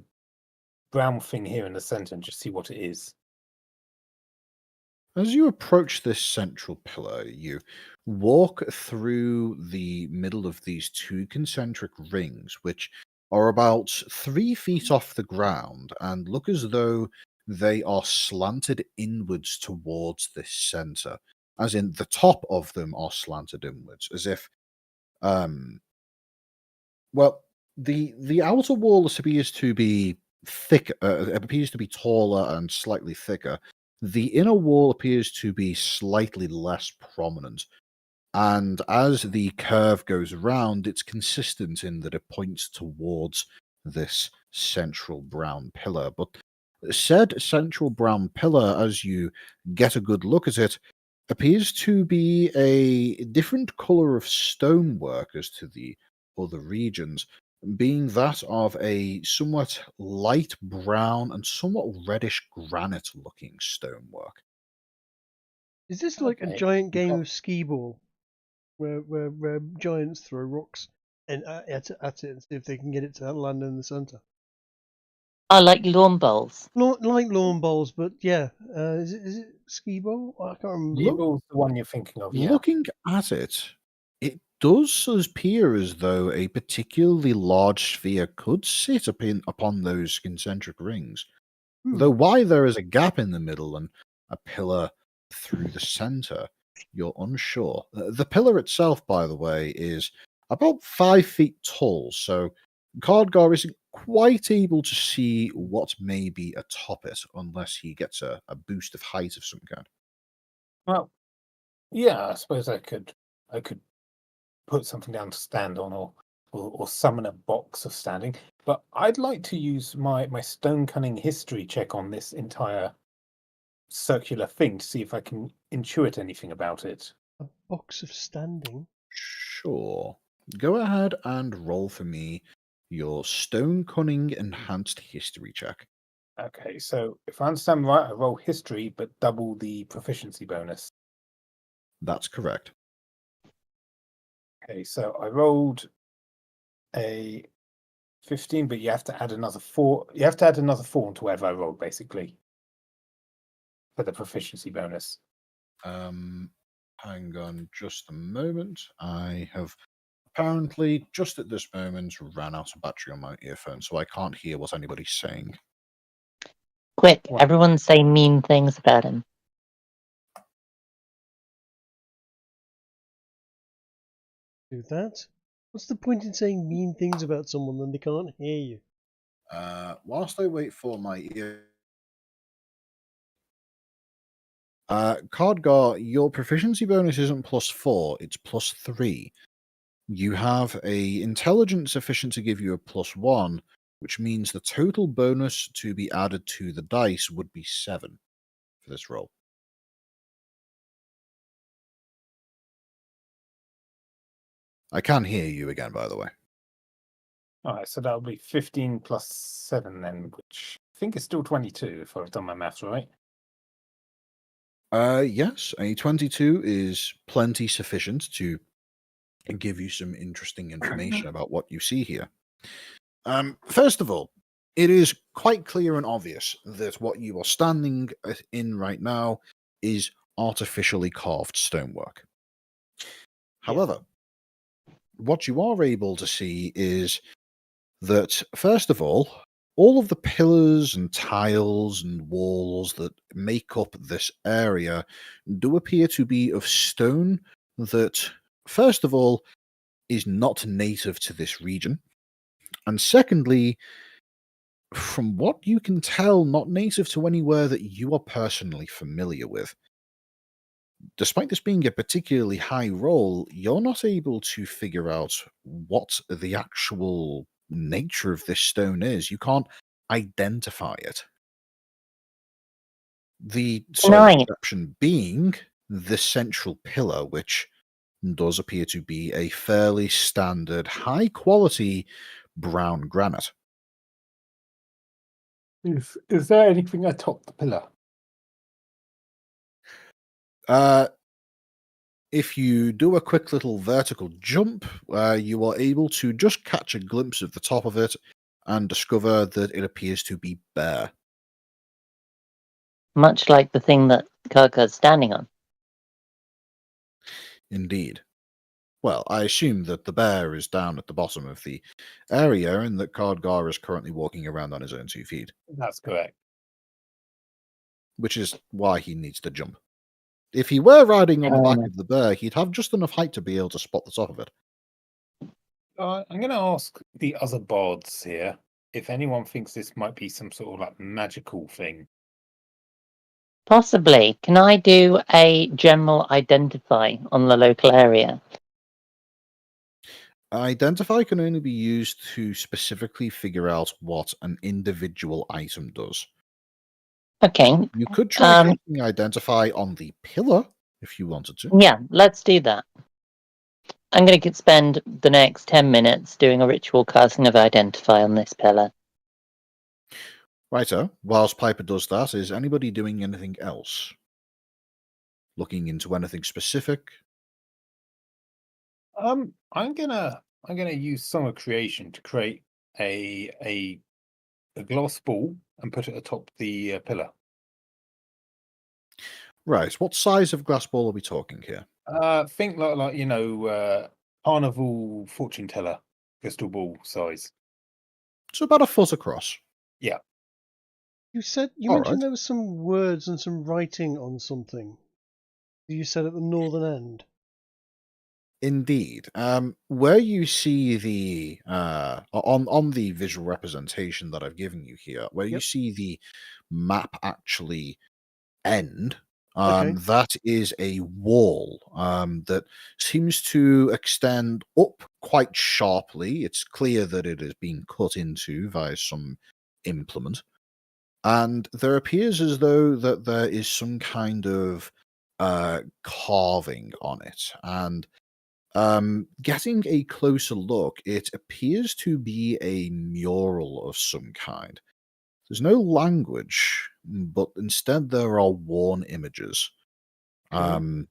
brown thing here in the center and just see what it is. As you approach this central pillar, you walk through the middle of these two concentric rings, which are about 3 feet off the ground and look as though they are slanted inwards towards this center. As in, the top of them are slanted inwards, as if, well, the outer wall appears to be thick, appears to be taller and slightly thicker. The inner wall appears to be slightly less prominent, and as the curve goes around, it's consistent in that it points towards this central brown pillar. But said central brown pillar, as you get a good look at it, appears to be a different color of stonework as to the other regions, being that of a somewhat light brown and somewhat reddish granite looking stonework. Is this like a Okay. giant game of skee ball, where giants throw rocks and at it and see if they can get it to land in the center? I like lawn bowls. Like lawn bowls, but yeah. Is it skee ball? I can't remember. Evil's the one you're thinking of, yeah. Looking at it, it does appear as though a particularly large sphere could sit upon those concentric rings. Though why there is a gap in the middle and a pillar through the center, you're unsure. The pillar itself, by the way, is about 5 feet tall, so Cardgar isn't quite able to see what may be atop it unless he gets a boost of height of some kind. Well, yeah, I suppose I could put something down to stand on or summon a box of standing. But I'd like to use my stone cunning history check on this entire circular thing to see if I can intuit anything about it. A box of standing. Sure. Go ahead and roll for me your Stone Cunning Enhanced History check. Okay, so if I understand right, I roll history but double the proficiency bonus. That's correct. Okay, so I rolled a 15, but you have to add another 4. You have to add another 4 onto whatever I rolled, basically, for the proficiency bonus. Hang on just a moment. I have apparently, just at this moment, ran out of battery on my earphone, so I can't hear what anybody's saying. Quick, What? everyone say mean things about him. Do that. What's the point in saying mean things about someone when they can't hear you? Whilst I wait for my ear... Cardgar, your proficiency bonus isn't +4, it's +3. You have a intelligence sufficient to give you a +1, which means the total bonus to be added to the dice would be 7 for this roll. I can hear you again, by the way. All right, so that'll be 15 plus 7 then, which I think is still 22 if I've done my maths right. Yes, a 22 is plenty sufficient to give you some interesting information about what you see here. First of all, it is quite clear and obvious that what you are standing in right now is artificially carved stonework. However, what you are able to see is that, first of all, all of the pillars and tiles and walls that make up this area do appear to be of stone that, first of all, is not native to this region, and secondly, from what you can tell, not native to anywhere that you are personally familiar with. Despite this being a particularly high roll, you're not able to figure out what the actual nature of this stone is. You can't identify it. The sole Nice. exception being the central pillar, which does appear to be a fairly standard, high quality brown granite. Is there anything atop the pillar? If you do a quick little vertical jump, you are able to just catch a glimpse of the top of it and discover that it appears to be bare. Much like the thing that Kirka's standing on. Indeed. Well, I assume that the bear is down at the bottom of the area and that Cardgar is currently walking around on his own 2 feet, That's correct. which is why he needs to jump. If he were riding on the back Um, of the bear, he'd have just enough height to be able to spot the top of it. I'm going to ask the other bards here if anyone thinks this might be some sort of like magical thing. Possibly. Can I do a general identify on the local area? Identify can only be used to specifically figure out what an individual item does. Okay. You could try Um, casting Identify on the pillar if you wanted to. Yeah, let's do that. I'm going to spend the next 10 minutes doing a ritual casting of identify on this pillar. Righto. Whilst Piper does that, is anybody doing anything else? Looking into anything specific? I'm gonna use Song of Creation to create a glass ball and put it atop the pillar. Right. What size of glass ball are we talking here? Think like carnival fortune teller crystal ball size. So about a foot across. Yeah. You All mentioned right. there was some words and some writing on something. You said at the northern end. Indeed. Where you see the on the visual representation that I've given you here, where you Yep. see the map actually end, Okay. that is a wall that seems to extend up quite sharply. It's clear that it is being cut into via some implement, and there appears as though that there is some kind of carving on it, and getting a closer look, it appears to be a mural of some kind. There's no language, but instead there are worn images. Okay.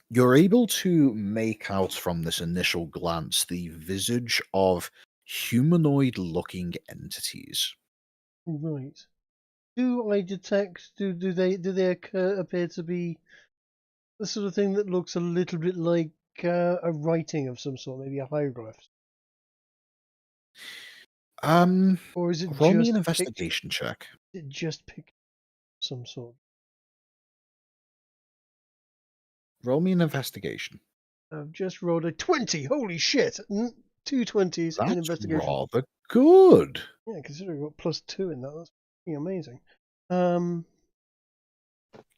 You're able to make out from this initial glance the visage of humanoid-looking entities. Right. Do I detect? Do they appear to be the sort of thing that looks a little bit like a writing of some sort, maybe a hieroglyph, Um, or is it roll me an just investigation check. It just picked some sort? Roll me an investigation. I've just rolled a 20. Holy shit! 2 20s in That's investigation. rather good. Yeah, considering I got +2 in that, that's pretty amazing.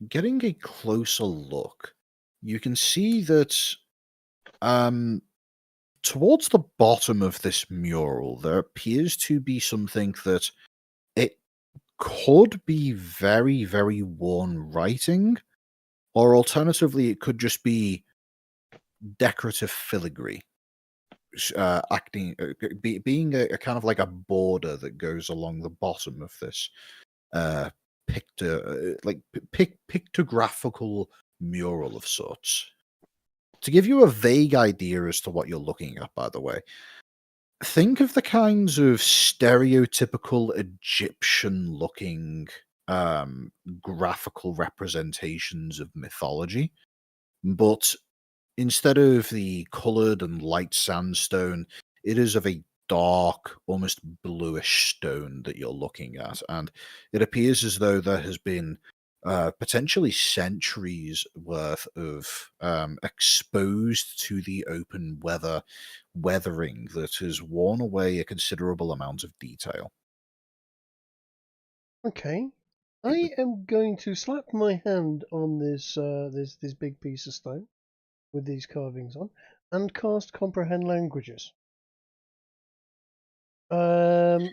Getting a closer look, you can see that towards the bottom of this mural, there appears to be something that it could be very, very worn writing, or alternatively, it could just be decorative filigree, being a kind of like a border that goes along the bottom of this pictographical mural of sorts. To give you a vague idea as to what you're looking at, by the way, think of the kinds of stereotypical Egyptian-looking graphical representations of mythology, but instead of the colored and light sandstone, it is of a dark, almost bluish stone that you're looking at, and it appears as though there has been potentially centuries worth of exposed to the open weathering that has worn away a considerable amount of detail. Okay. I am going to slap my hand on this this big piece of stone with these carvings on and cast comprehend languages. Okay.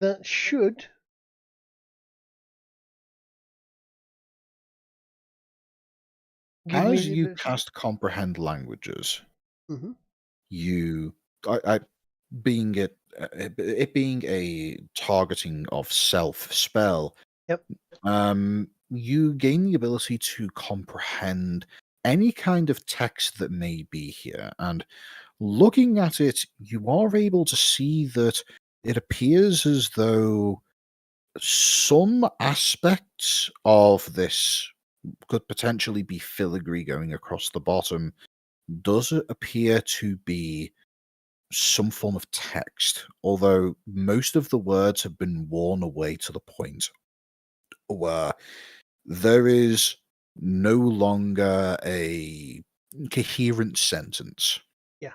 That should give As me you the. cast comprehend languages, Mhm. you, being it being a targeting of self spell, Yep. you gain the ability to comprehend any kind of text that may be here, and looking at it, you are able to see that it appears as though some aspects of this could potentially be filigree going across the bottom. Does it appear to be some form of text, although most of the words have been worn away to the point where there is no longer a coherent sentence. Yeah.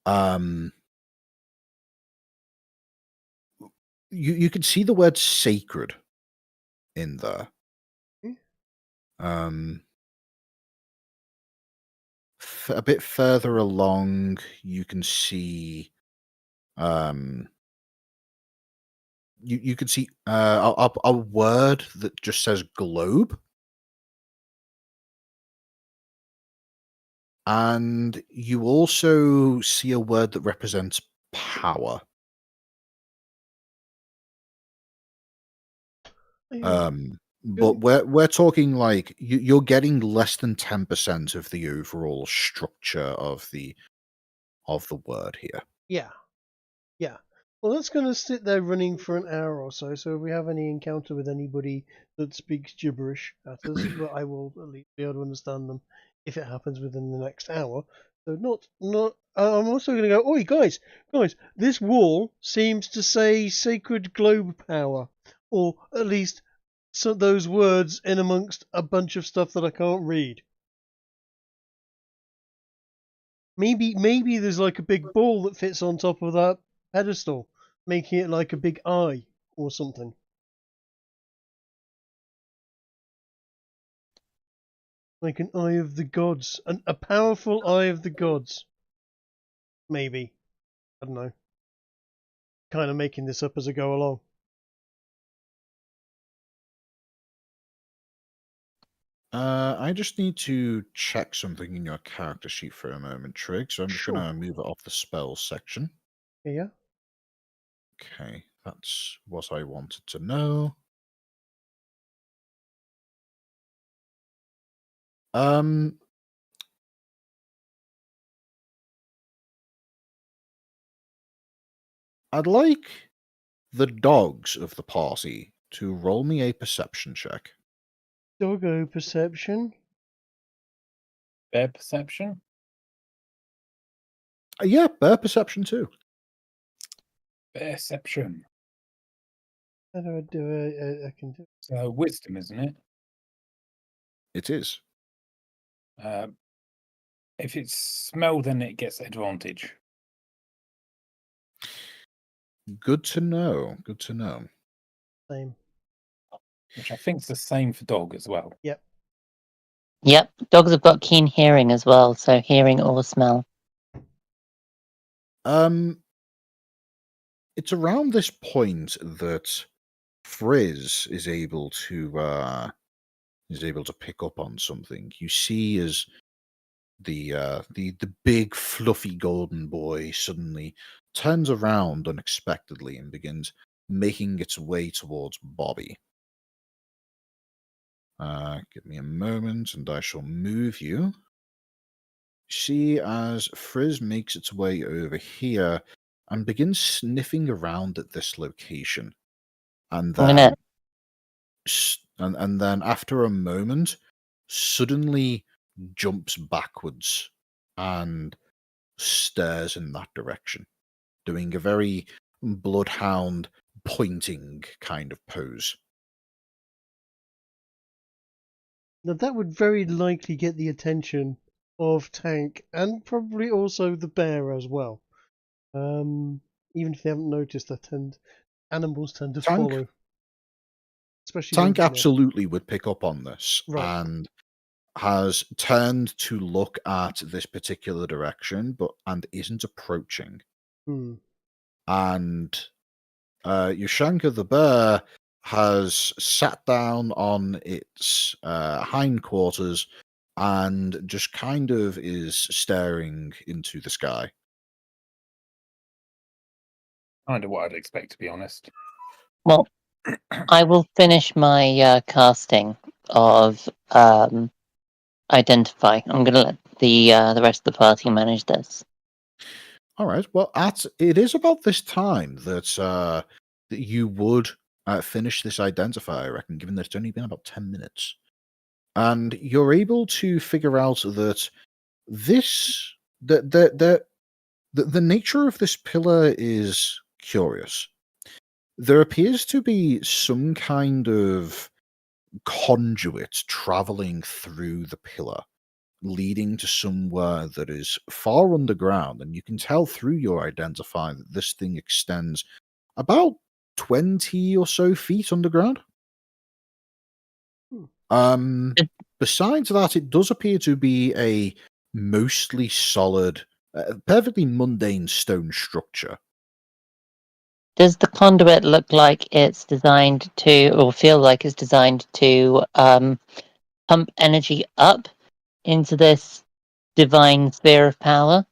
Um, you can see the word sacred in there. Hmm. Um, a bit further along, you can see you can see a word that just says globe, and you also see a word that represents power. But Good. we're talking like you're getting less than 10% of the overall structure of the word here. Yeah. Yeah. Well, that's going to sit there running for an hour or so. So if we have any encounter with anybody that speaks gibberish at us, well, I will at least be able to understand them if it happens within the next hour. So not. I'm also going to go. Oi, guys! This wall seems to say "sacred globe power," or at least some those words in amongst a bunch of stuff that I can't read. Maybe there's like a big ball that fits on top of that pedestal, making it like a big eye or something. Like an eye of the gods. A powerful eye of the gods. Maybe. I don't know. Kind of making this up as I go along. I just need to check something in your character sheet for a moment, Trig. So I'm just going Sure. to move it off the spells section. Yeah. Okay, that's what I wanted to know. Um, I'd like the dogs of the party to roll me a perception check. Doggo perception. Their perception. Yeah, bear perception too. Perception. How do I do it? I can do. So wisdom, isn't it? It is. If it's smell, then it gets advantage. Good to know. Good to know. Same. Which I think is the same for dog as well. Yep. Yep, dogs have got keen hearing as well, so hearing or smell. It's around this point that Frizz is able to pick up on something. You see as the big fluffy golden boy suddenly turns around unexpectedly and begins making its way towards Bobby. Give me a moment and I shall move you. See as Frizz makes its way over here and begins sniffing around at this location. And I'm then gonna and then after a moment suddenly jumps backwards and stares in that direction, doing a very bloodhound pointing kind of pose. Now that would very likely get the attention of Tank and probably also the bear as well. Even if they haven't noticed, animals tend to follow. Especially Tank when, absolutely would pick up on this Right. and has turned to look at this particular direction, and isn't approaching. And Yashanka the bear has sat down on its hindquarters and just kind of is staring into the sky. Kind of what I'd expect, to be honest. Well, I will finish my casting of identify. I'm going to let the rest of the party manage this. All right. Well, it is about this time that you would finish this identify, I reckon, given that it's only been about 10 minutes. And you're able to figure out that the nature of this pillar is curious. There appears to be some kind of conduit traveling through the pillar, leading to somewhere that is far underground, and you can tell through your identify that this thing extends about 20 or so feet underground. Besides that, it does appear to be a mostly solid, perfectly mundane stone structure. Does the conduit look like it's designed to, or feel like it's designed to, pump energy up into this divine sphere of power,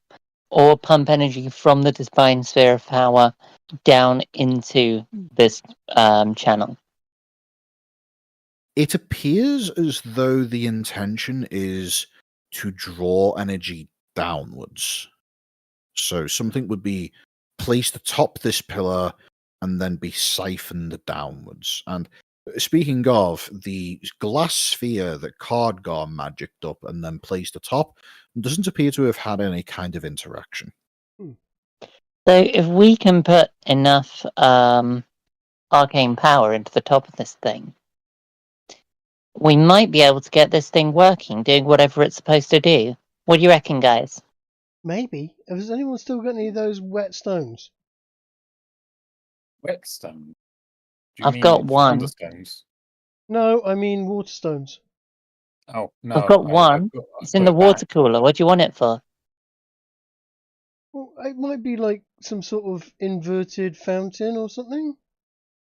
or pump energy from the divine sphere of power down into this channel? It appears as though the intention is to draw energy downwards. So something would be placed atop this pillar and then be siphoned downwards. And speaking of, the glass sphere that Cardgar magicked up and then placed atop doesn't appear to have had any kind of interaction. So if we can put enough arcane power into the top of this thing, we might be able to get this thing working, doing whatever it's supposed to do. What do you reckon, guys? Maybe. Has anyone still got any of those wet stones? Whetstone? Do you I've mean got one. thunderstones? No, I mean water stones. Oh, no. I've got one. It's in the water cooler. What do you want it for? Well, it might be like some sort of inverted fountain or something.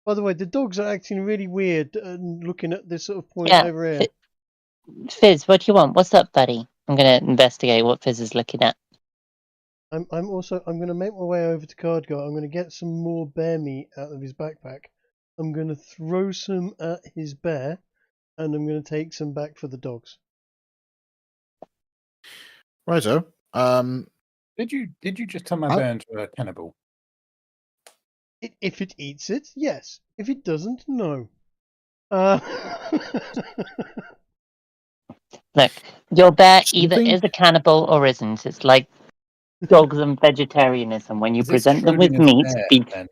By the way, the dogs are acting really weird and looking at this sort of point over here. Fizz, what do you want? What's up, buddy? I'm going to investigate what Fizz is looking at. I'm going to make my way over to Cardgar. I'm going to get some more bear meat out of his backpack. I'm going to throw some at his bear, and I'm going to take some back for the dogs. Righto. Did you just turn my bear into a cannibal? If it eats it, yes. If it doesn't, no. Look, your bear either is a cannibal or isn't. It's like dogs and vegetarianism. When you present them with meat,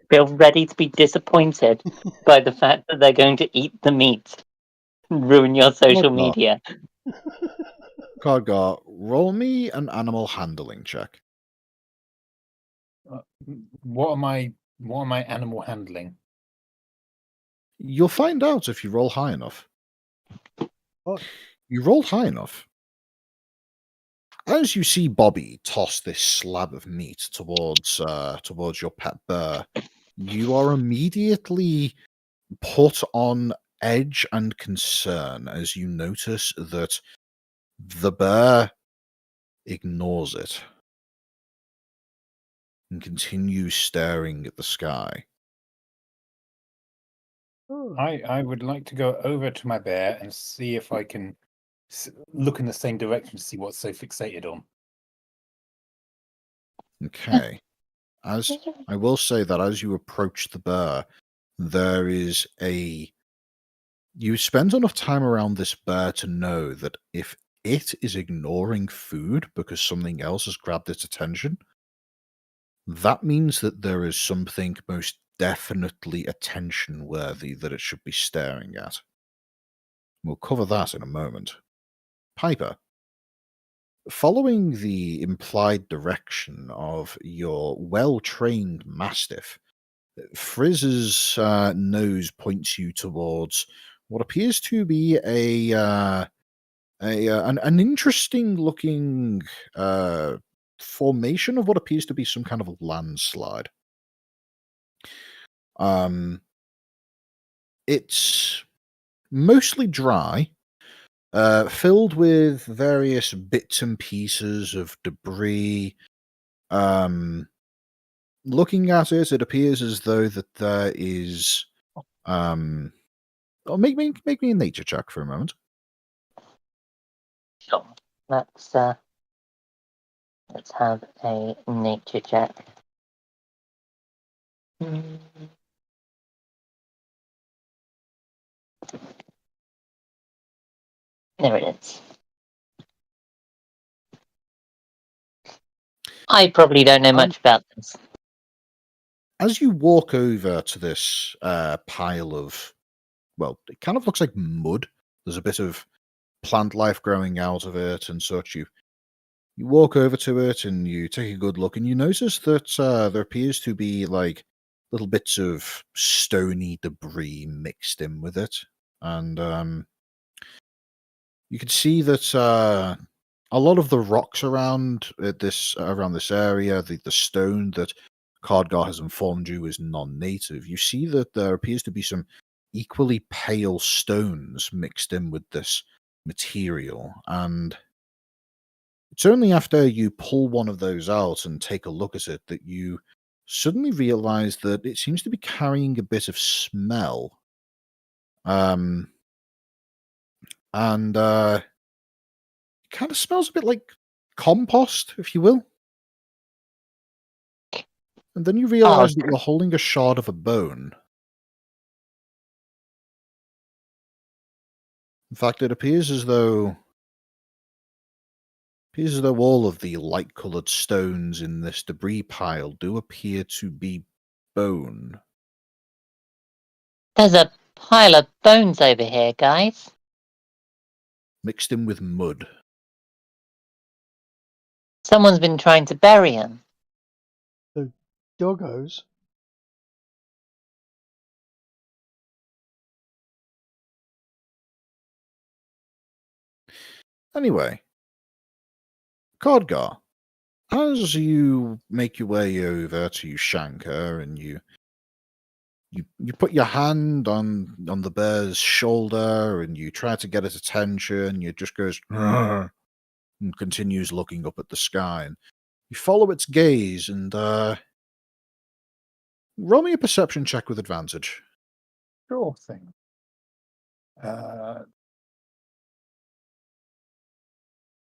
feel ready to be disappointed by the fact that they're going to eat the meat. Ruin your social media. Cardgar, roll me an animal handling check. What am I animal handling? You'll find out if you roll high enough. What? You roll high enough. As you see Bobby toss this slab of meat towards your pet bear, you are immediately put on edge and concern as you notice that the bear ignores it and continues staring at the sky. I would like to go over to my bear and see if I can look in the same direction to see what's so fixated on. Okay. As I will say that as you approach the bear, there is you spend enough time around this bear to know that if it is ignoring food because something else has grabbed its attention, that means that there is something most definitely attention-worthy that it should be staring at. We'll cover that in a moment. Piper, following the implied direction of your well-trained mastiff, Frizz's nose points you towards what appears to be an interesting-looking formation of what appears to be some kind of a landslide. It's mostly dry, filled with various bits and pieces of debris. Looking at it, it appears as though that there is. Make me a nature check for a moment. Sure. Let's have a nature check. There it is. I probably don't know much about this. As you walk over to this pile of, well, it kind of looks like mud. There's a bit of plant life growing out of it and such. You walk over to it and you take a good look, and you notice that there appears to be like little bits of stony debris mixed in with it, and you can see that a lot of the rocks around this area, the stone that Cardgar has informed you is non-native. You see that there appears to be some equally pale stones mixed in with this material, and it's only after you pull one of those out and take a look at it that you suddenly realize that it seems to be carrying a bit of smell. And it kind of smells a bit like compost, if you will. And then you realize that you're holding a shard of a bone. In fact, it appears as though all of the light-coloured stones in this debris pile do appear to be bone. There's a pile of bones over here, guys. Mixed in with mud. Someone's been trying to bury him. So, doggos. Anyway, Cardgar, as you make your way over to Shankar and you put your hand on the bear's shoulder and you try to get its attention, it just goes and continues looking up at the sky. And you follow its gaze and roll me a perception check with advantage. Sure thing.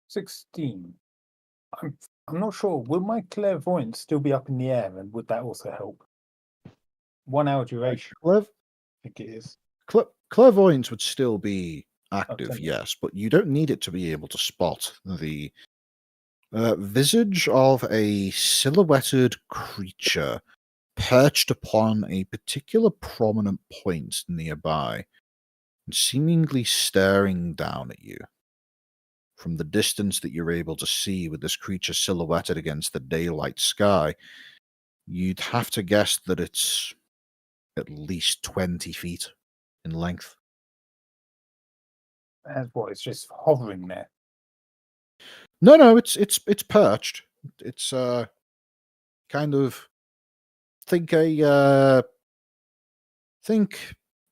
16. I'm not sure. Will my clairvoyance still be up in the air, and would that also help? 1 hour duration. I think it is. Clairvoyance would still be active, Okay. yes, but you don't need it to be able to spot the visage of a silhouetted creature perched upon a particular prominent point nearby and seemingly staring down at you. From the distance that you're able to see with this creature silhouetted against the daylight sky, you'd have to guess that it's at least 20 feet in length. And what? It's just hovering there. No, it's perched. It's kind of think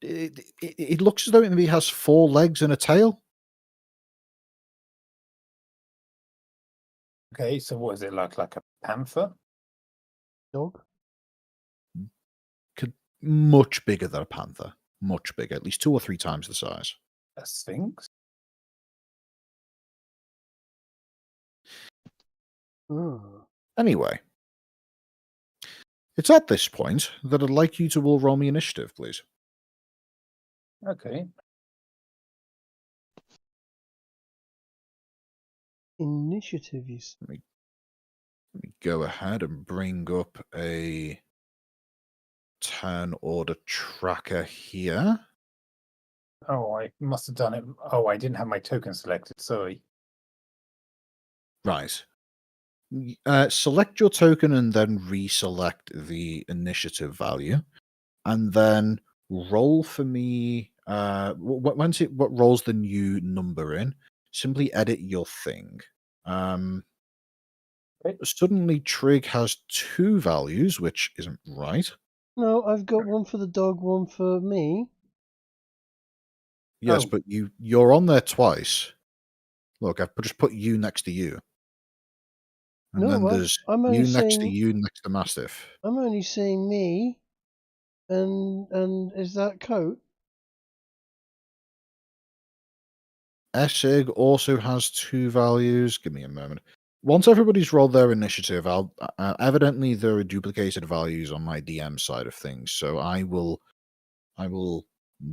it looks as though it maybe has 4 legs and a tail. Okay, so what is it like a panther? Dog? Much bigger than a panther. Much bigger, at least 2 or 3 times the size. A sphinx? Anyway, it's at this point that I'd like you to all roll me initiative, please. Okay. Initiative, you Let me go ahead and bring up a turn order tracker here. Oh, I must have done it. Oh, I didn't have my token selected. Sorry. Right. Select your token and then reselect the initiative value, and then roll for me. Once it what rolls the new number in, simply edit your thing. Okay. Suddenly, Trig has 2 values, which isn't right. No, I've got one for the dog, one for me. Yes, Oh. but you're on there twice. Look, I've just put you next to you. And No, then there's I'm only you next to saying you next to Mastiff. I'm only saying me, and is that coat? Essig also has 2 values. Give me a moment. Once everybody's rolled their initiative, I'll evidently there are duplicated values on my DM side of things, so I will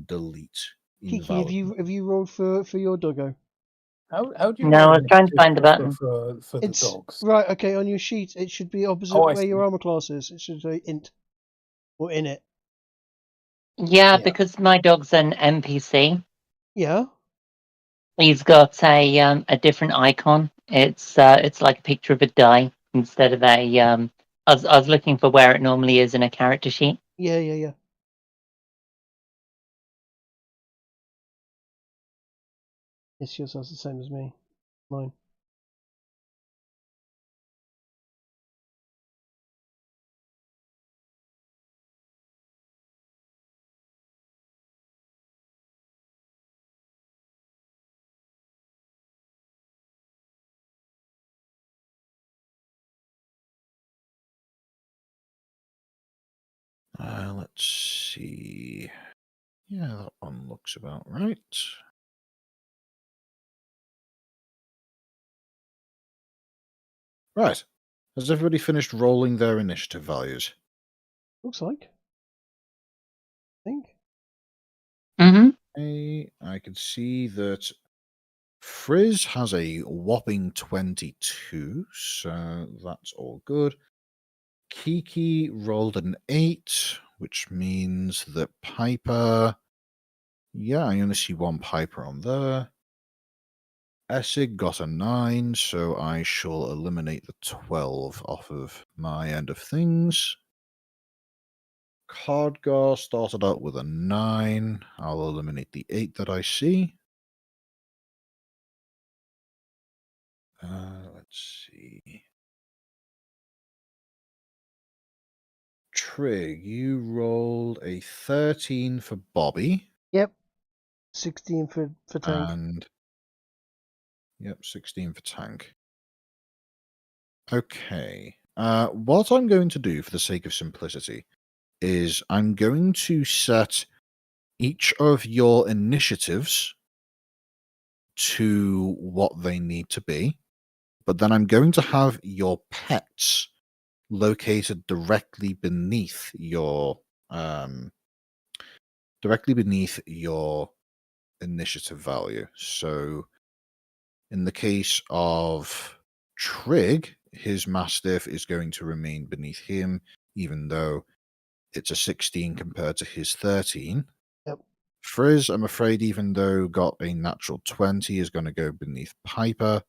delete Kiki, invalid. have you rolled for your doggo? How do you No, roll I was trying to initiative find the button. for the It's dogs? right. Okay, on your sheet it should be opposite Oh, I where see. your armor class is. It should say int or in it. Yeah, Yeah. because my dog's an NPC. Yeah. He's got a different icon. It's like a picture of a die instead of a I was looking for where it normally is in a character sheet. Yeah. Yes, yours is the same as me. Mine. Let's see. Yeah, that one looks about right. Right. Has everybody finished rolling their initiative values? Looks like. I think. Mm-hmm. I can see that Frizz has a whopping 22, so that's all good. Kiki rolled an 8, which means that Piper. Yeah, I only see one Piper on there. Essig got a 9, so I shall eliminate the 12 off of my end of things. Cardgar started out with a 9. I'll eliminate the 8 that I see. Let's see. Trig, you rolled a 13 for Bobby. Yep. 16 for tank. And yep, 16 for tank. Okay. What I'm going to do for the sake of simplicity is I'm going to set each of your initiatives to what they need to be, but then I'm going to have your pets located directly beneath your initiative value. So in the case of Trig, his Mastiff is going to remain beneath him, even though it's a 16 compared to his 13. Yep. Frizz, I'm afraid, even though got a natural 20, is going to go beneath Piper.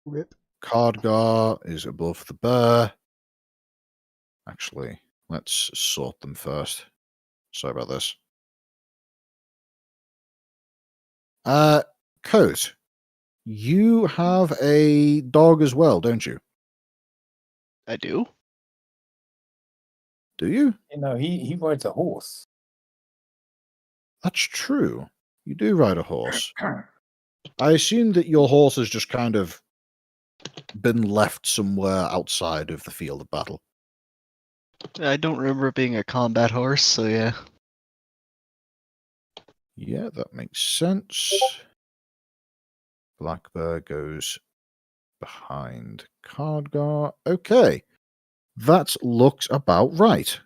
Rip. Cardgar is above the bear. Actually, let's sort them first. Sorry about this. Coat, you have a dog as well, don't you? I do. Do you? You know, he rides a horse. That's true. You do ride a horse. I assume that your horse has just kind of been left somewhere outside of the field of battle. I don't remember it being a combat horse, so yeah. Yeah, that makes sense. Black Bear goes behind Cardgar. Okay. That looks about right.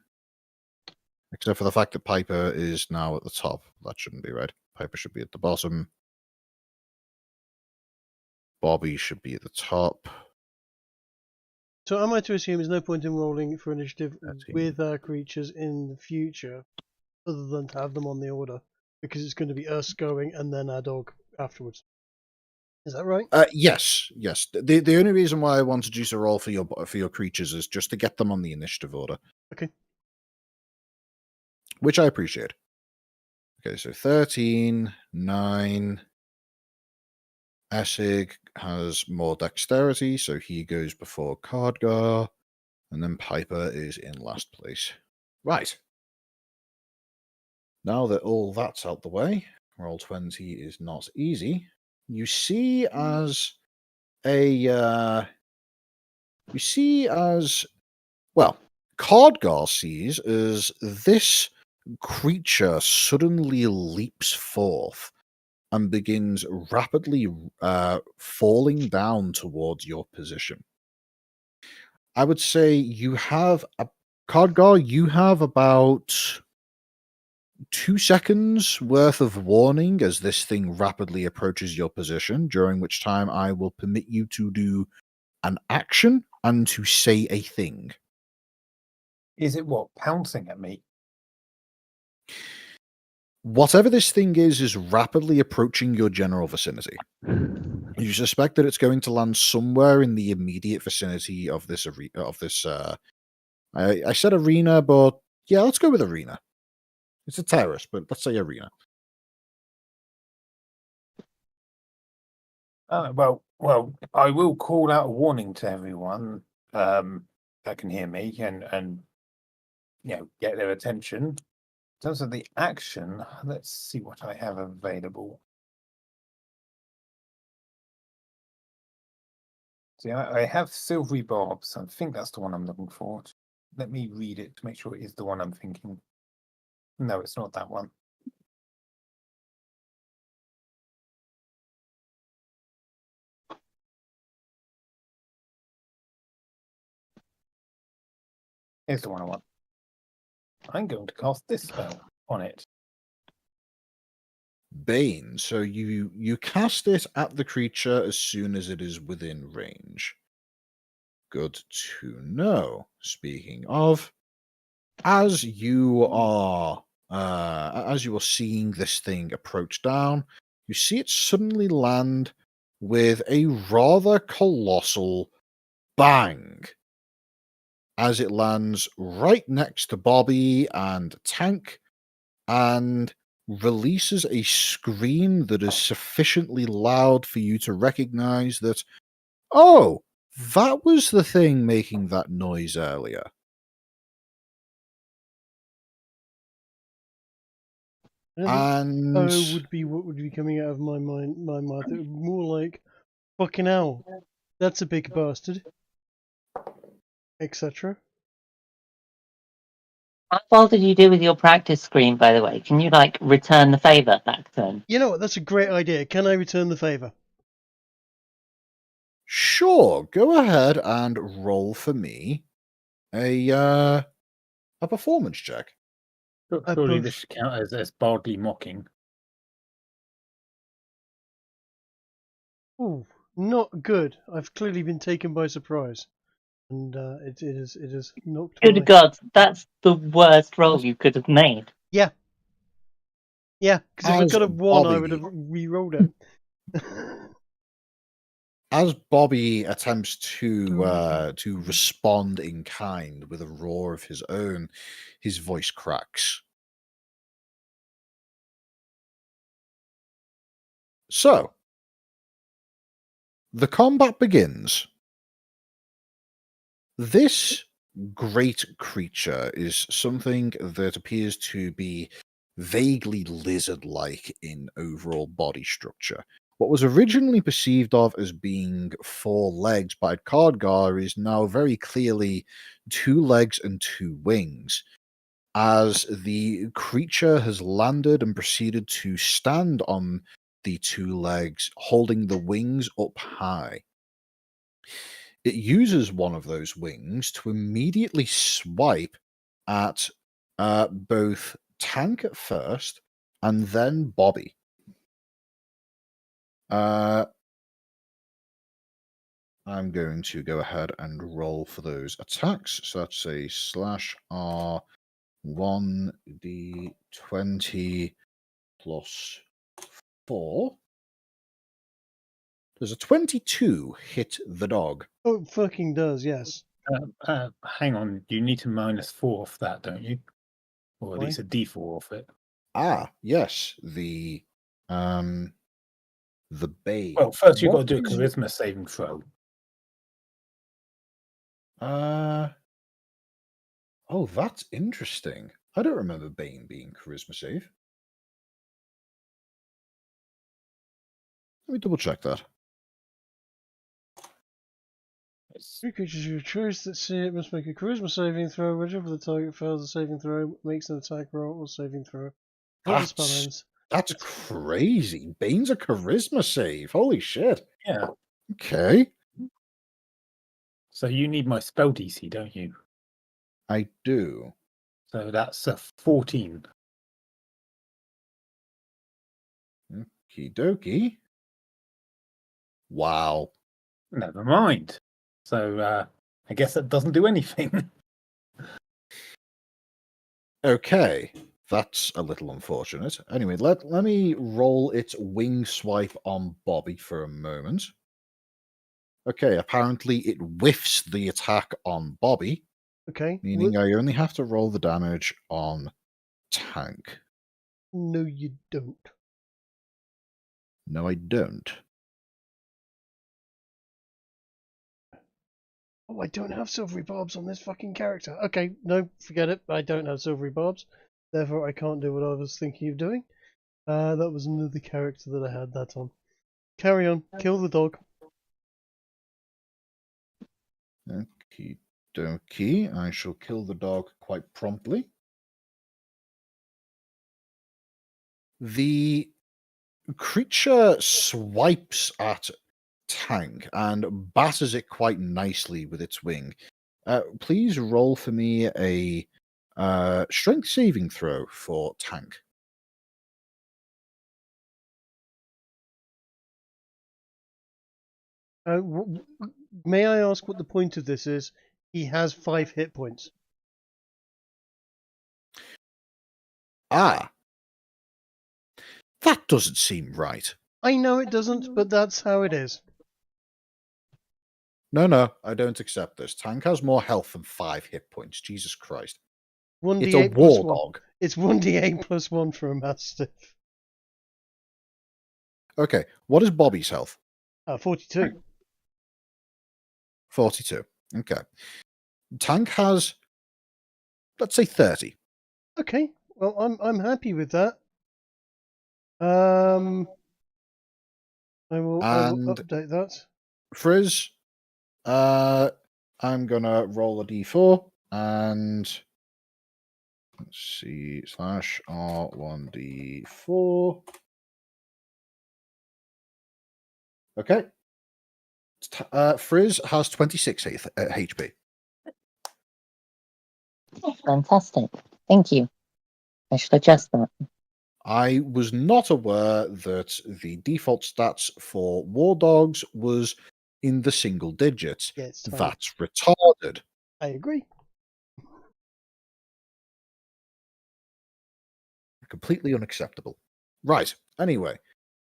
Except for the fact that Piper is now at the top. That shouldn't be right. Piper should be at the bottom. Bobby should be at the top. So am I to assume there's no point in rolling for initiative 13. with our creatures in the future, other than to have them on the order, because it's going to be us going and then our dog afterwards. Is that right? Yes. The only reason why I wanted you to roll for your creatures is just to get them on the initiative order. Okay. Which I appreciate. Okay, so 13, 9. Essig has more dexterity, so he goes before Cardgar, and then Piper is in last place. Right. Now that all that's out the way, roll 20 is not easy. You see as Cardgar sees as this creature suddenly leaps forth and begins rapidly falling down towards your position. I would say you have Cardgar, you have about 2 seconds worth of warning as this thing rapidly approaches your position, during which time I will permit you to do an action and to say a thing. Is it what? Pouncing at me? Whatever this thing is rapidly approaching your general vicinity. You suspect that it's going to land somewhere in the immediate vicinity of this I said arena, but yeah, let's go with arena. It's a terrace, but let's say arena. Well, I will call out a warning to everyone that can hear me and get their attention. In terms of the action, let's see what I have available. See, I have silvery barbs. I think that's the one I'm looking for. Let me read it to make sure it is the one I'm thinking. No, it's not that one. Here's the one I want. I'm going to cast this spell on it. Bane. So you cast it at the creature as soon as it is within range. Good to know. Speaking of, as you are seeing this thing approach down, you see it suddenly land with a rather colossal bang as it lands right next to Bobby and Tank and releases a scream that is sufficiently loud for you to recognize that, oh, that was the thing making that noise earlier. And would be what would be coming out of my mouth. It would be more like, fucking hell, that's a big bastard, etc. How well did you do with your practice screen, by the way? Can you return the favor back to him? You know what? That's a great idea. Can I return the favor? sure, go ahead and roll for me a performance check. Surely this should count as bardly mocking. Ooh, not good. I've clearly been taken by surprise, and it is knocked. Good God, that's the worst roll you could have made. Yeah, because if I As got a 1, I would Bobby- have re-rolled it. As Bobby attempts to respond in kind with a roar of his own, his voice cracks. So, the combat begins. This great creature is something that appears to be vaguely lizard-like in overall body structure. What was originally perceived of as being 4 legs by Cardgar is now very clearly 2 legs and 2 wings, as the creature has landed and proceeded to stand on the 2 legs, holding the wings up high. It uses one of those wings to immediately swipe at both Tank at first and then Bobby. I'm going to go ahead and roll for those attacks. So that's a /R 1d20 plus 4. Does a 22 hit the dog? Oh, it fucking does, yes. Hang on, you need to -4 off that, don't you? Or at Why? least a D4 off it. Ah, yes, the bane. Well, first you've got What to do a is- charisma saving throw. Oh, that's interesting. I don't remember Bane being charisma save. Let me double check that. Three creatures of your choice that see it must make a charisma saving throw. Whichever the target fails the saving throw makes an attack roll or saving throw. Until the spell ends. That's crazy. Bane's a charisma save. Holy shit. Yeah. Okay. So you need my spell DC, don't you? I do. So that's a 14. Okie dokie. Wow. Never mind. So I guess that doesn't do anything. Okay. That's a little unfortunate. Anyway, let me roll its wing swipe on Bobby for a moment. Okay, apparently it whiffs the attack on Bobby, Okay. meaning I only have to roll the damage on Tank. No, you don't. No, I don't. Oh, I don't have silvery barbs on this fucking character. Okay, no, forget it. I don't have silvery barbs. Therefore, I can't do what I was thinking of doing. That was another character that I had that on. Carry on. Kill the dog. Okie dokie. I shall kill the dog quite promptly. The creature swipes at Tank and batters it quite nicely with its wing. Please roll for me a strength saving throw for Tank. May I ask what the point of this is? He has 5 hit points. Ah, that doesn't seem right. I know it doesn't, but that's how it is. No, I don't accept this. Tank has more health than 5 hit points. Jesus Christ. 1d8 It's a plus war 1. dog. It's 1d8 plus 1 for a mastiff. Okay, what is Bobby's health? 42. 42. Okay. Tank has, let's say, 30. Okay, well, I'm happy with that. I will And update that. Frizz, I'm gonna roll a d4 and let's see, /R1d4. Okay. Frizz has 26 HP. Fantastic. Thank you. I should adjust that. I was not aware that the default stats for war dogs was in the single digits. Yeah, it's tiny. That's retarded. I agree. Completely unacceptable. Right. Anyway,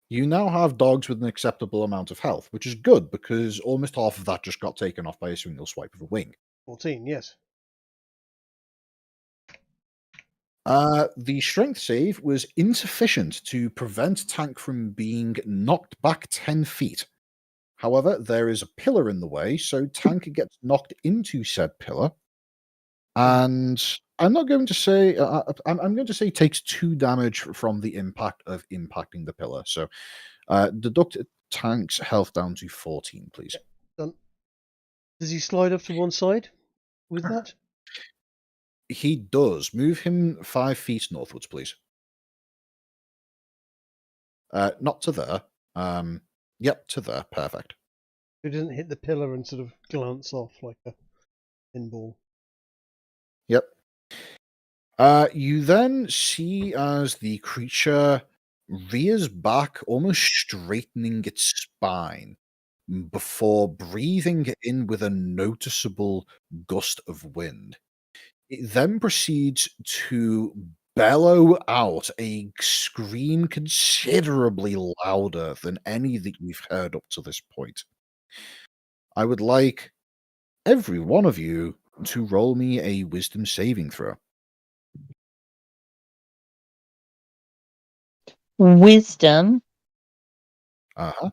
you now have dogs with an acceptable amount of health, which is good because almost half of that just got taken off by a single swipe of a wing. 14, yes. The strength save was insufficient to prevent Tank from being knocked back 10 feet. However, there is a pillar in the way, so Tank gets knocked into said pillar. And I'm not going to say, I'm going to say takes 2 damage from the impact of impacting the pillar. So deduct Tank's health down to 14, please. Done. Does he slide off to one side with that? He does. Move him 5 feet northwards, please. Not to there. Yep, to there. Perfect. He doesn't hit the pillar and sort of glance off like a pinball. Yep. You then see as the creature rears back, almost straightening its spine, before breathing in with a noticeable gust of wind. It then proceeds to bellow out a scream considerably louder than any that you've heard up to this point. I would like every one of you to roll me a wisdom saving throw. Wisdom. Uh-huh.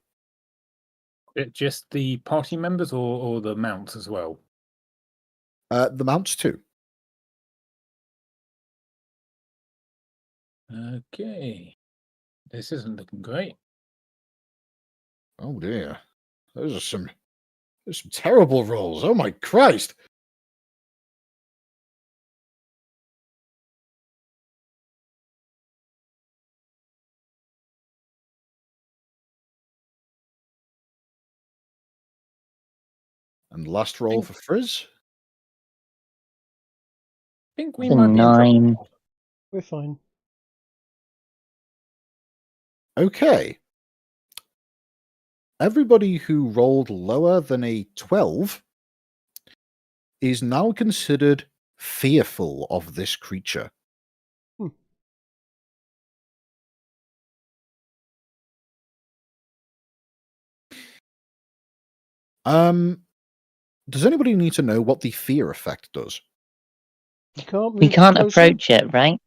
Just the party members or the mounts as well? The mounts too. Okay. This isn't looking great. Oh dear. There's some terrible rolls. Oh my Christ. And last roll for Frizz. I think we The might be in 9. trouble. We're fine. Okay. Everybody who rolled lower than a 12 is now considered fearful of this creature. Hmm. Does anybody need to know what the fear effect does? You can't We move can't closer? approach it, right?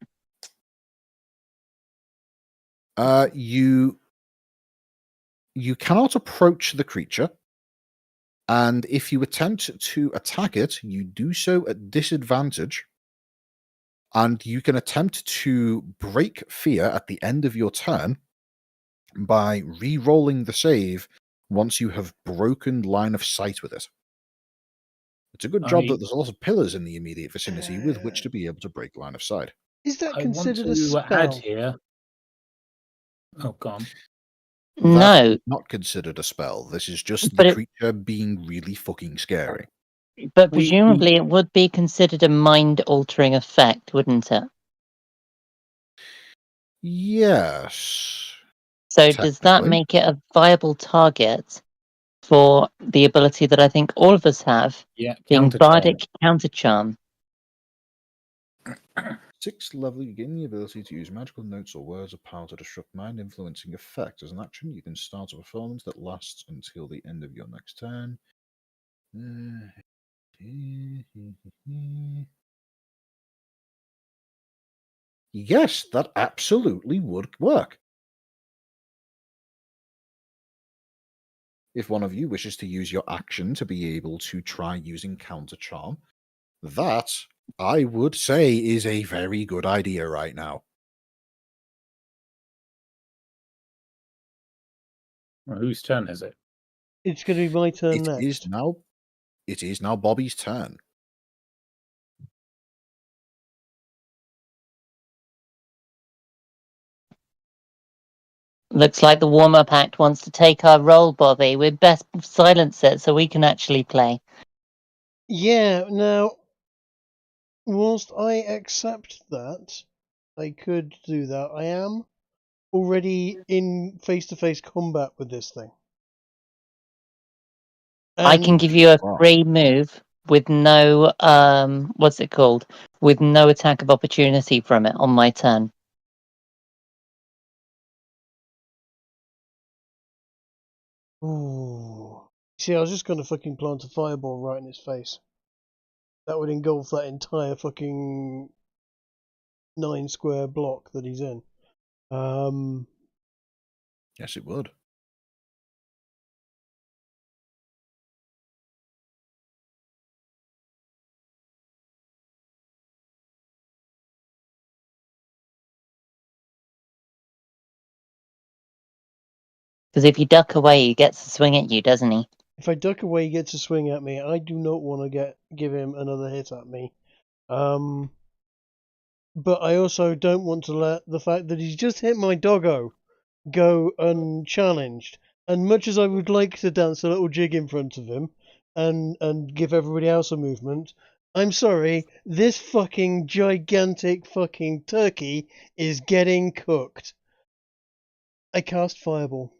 You cannot approach the creature, and if you attempt to attack it, you do so at disadvantage, and you can attempt to break fear at the end of your turn by re-rolling the save once you have broken line of sight with it. It's a good job that there's a lot of pillars in the immediate vicinity with which to be able to break line of sight. Is that I want considered a to add spell? here. Oh, gone. That No, is not considered a spell. This is just But the it- creature being really fucking scary. but We- presumably it would be considered a mind-altering effect, wouldn't it? Yes. So does that Technically. make it a viable target for the ability that I think all of us have, Yeah, being counter charm. bardic counter charm? 6th level, you gain the ability to use magical notes or words of power to disrupt mind-influencing effect. As an action, you can start a performance that lasts until the end of your next turn. Yes, that absolutely would work. If one of you wishes to use your action to be able to try using counter charm, that, I would say, is a very good idea right now. Well, whose turn is it? It's going to be my turn next. It is now Bobby's turn. Looks like the warm-up act wants to take our role, Bobby. We'd best silence it so we can actually play. Yeah, now, whilst I accept that, I could do that. I am already in face-to-face combat with this thing. I can give you a Wow. free move with no what's it called? With no attack of opportunity from it on my turn. Ooh. See, I was just going to fucking plant a fireball right in his face. That would engulf that entire fucking 9 square block that he's in. Yes, it would. Because if you duck away, he gets to swing at you, doesn't he? If I duck away, he gets a swing at me. I do not want to give him another hit at me. But I also don't want to let the fact that he's just hit my doggo go unchallenged. And much as I would like to dance a little jig in front of him and give everybody else a movement, I'm sorry, this fucking gigantic fucking turkey is getting cooked. I cast Fireball.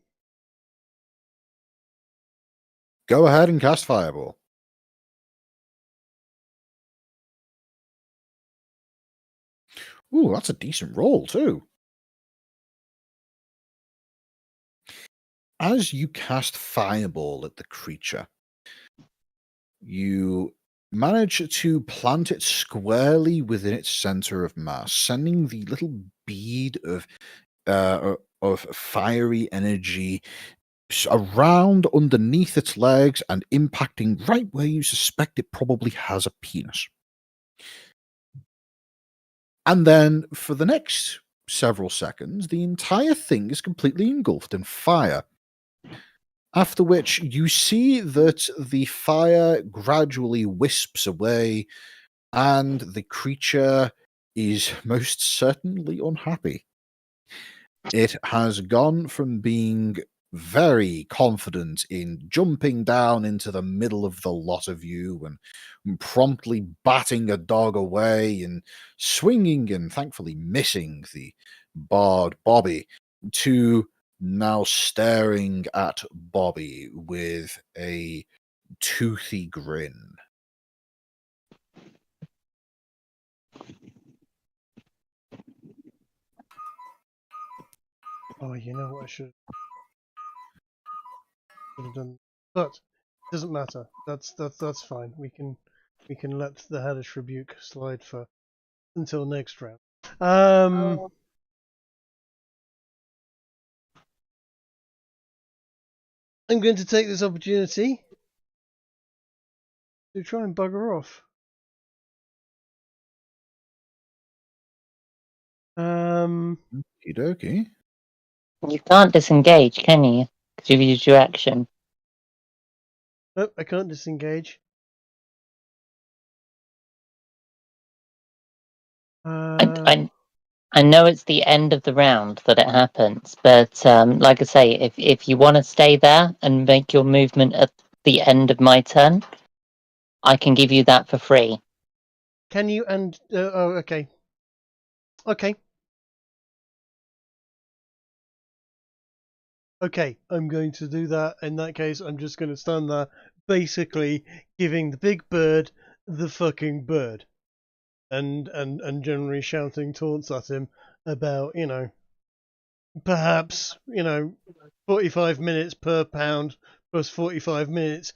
Go ahead and cast Fireball. Ooh, that's a decent roll, too. As you cast Fireball at the creature, you manage to plant it squarely within its center of mass, sending the little bead of fiery energy around underneath its legs and impacting right where you suspect it probably has a penis. And then for the next several seconds, the entire thing is completely engulfed in fire. After which you see that the fire gradually wisps away and the creature is most certainly unhappy. It has gone from being very confident in jumping down into the middle of the lot of you and promptly batting a dog away and swinging and thankfully missing the bard Bobby, to now staring at Bobby with a toothy grin. Oh, you know what I should have done, but it doesn't matter. That's fine. We can let the hellish rebuke slide for until next round. I'm going to take this opportunity to try and bugger off. Okie dokie. You can't disengage, can you? Because you've used your action. Nope, I can't disengage. I know it's the end of the round that it happens, but like I say, if you want to stay there and make your movement at the end of my turn, I can give you that for free. Can you? And oh, okay. Okay. Okay, I'm going to do that. In that case, I'm just going to stand there, basically giving the big bird the fucking bird, and generally shouting taunts at him about, perhaps, 45 minutes per pound plus 45 minutes,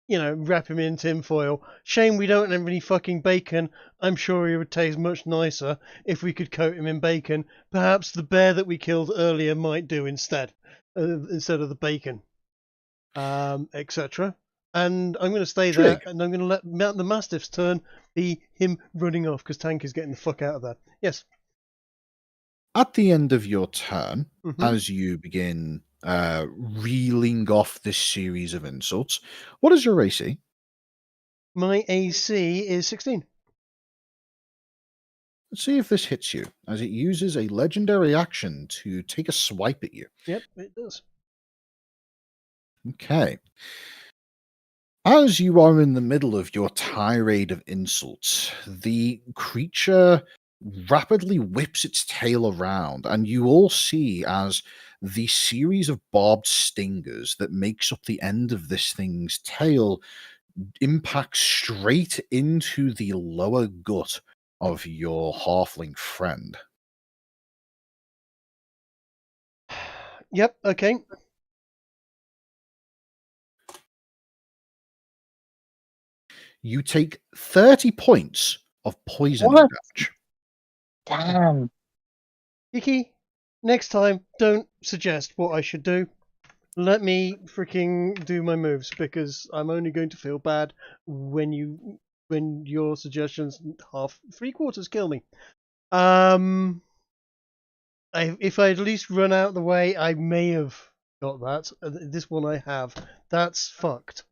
wrap him in tinfoil. Shame we don't have any fucking bacon. I'm sure he would taste much nicer if we could coat him in bacon. Perhaps the bear that we killed earlier might do instead of the bacon, etc. And I'm going to stay there, and I'm going to let the Mastiff's turn be him running off, because Tank is getting the fuck out of there. Yes. At the end of your turn, as you begin reeling off this series of insults, what is your AC? My AC is 16. Let's see if this hits you, as it uses a legendary action to take a swipe at you. Yep, it does. Okay. As you are in the middle of your tirade of insults, the creature rapidly whips its tail around, and you all see as the series of barbed stingers that makes up the end of this thing's tail impacts straight into the lower gut of your halfling friend. Yep, okay. You take 30 points of poisoning What? damage. Damn. Kiki, next time, don't suggest what I should do. Let me freaking do my moves, because I'm only going to feel bad when your suggestions three quarters kill me. If I at least run out of the way, I may have got that. This one I have. That's fucked.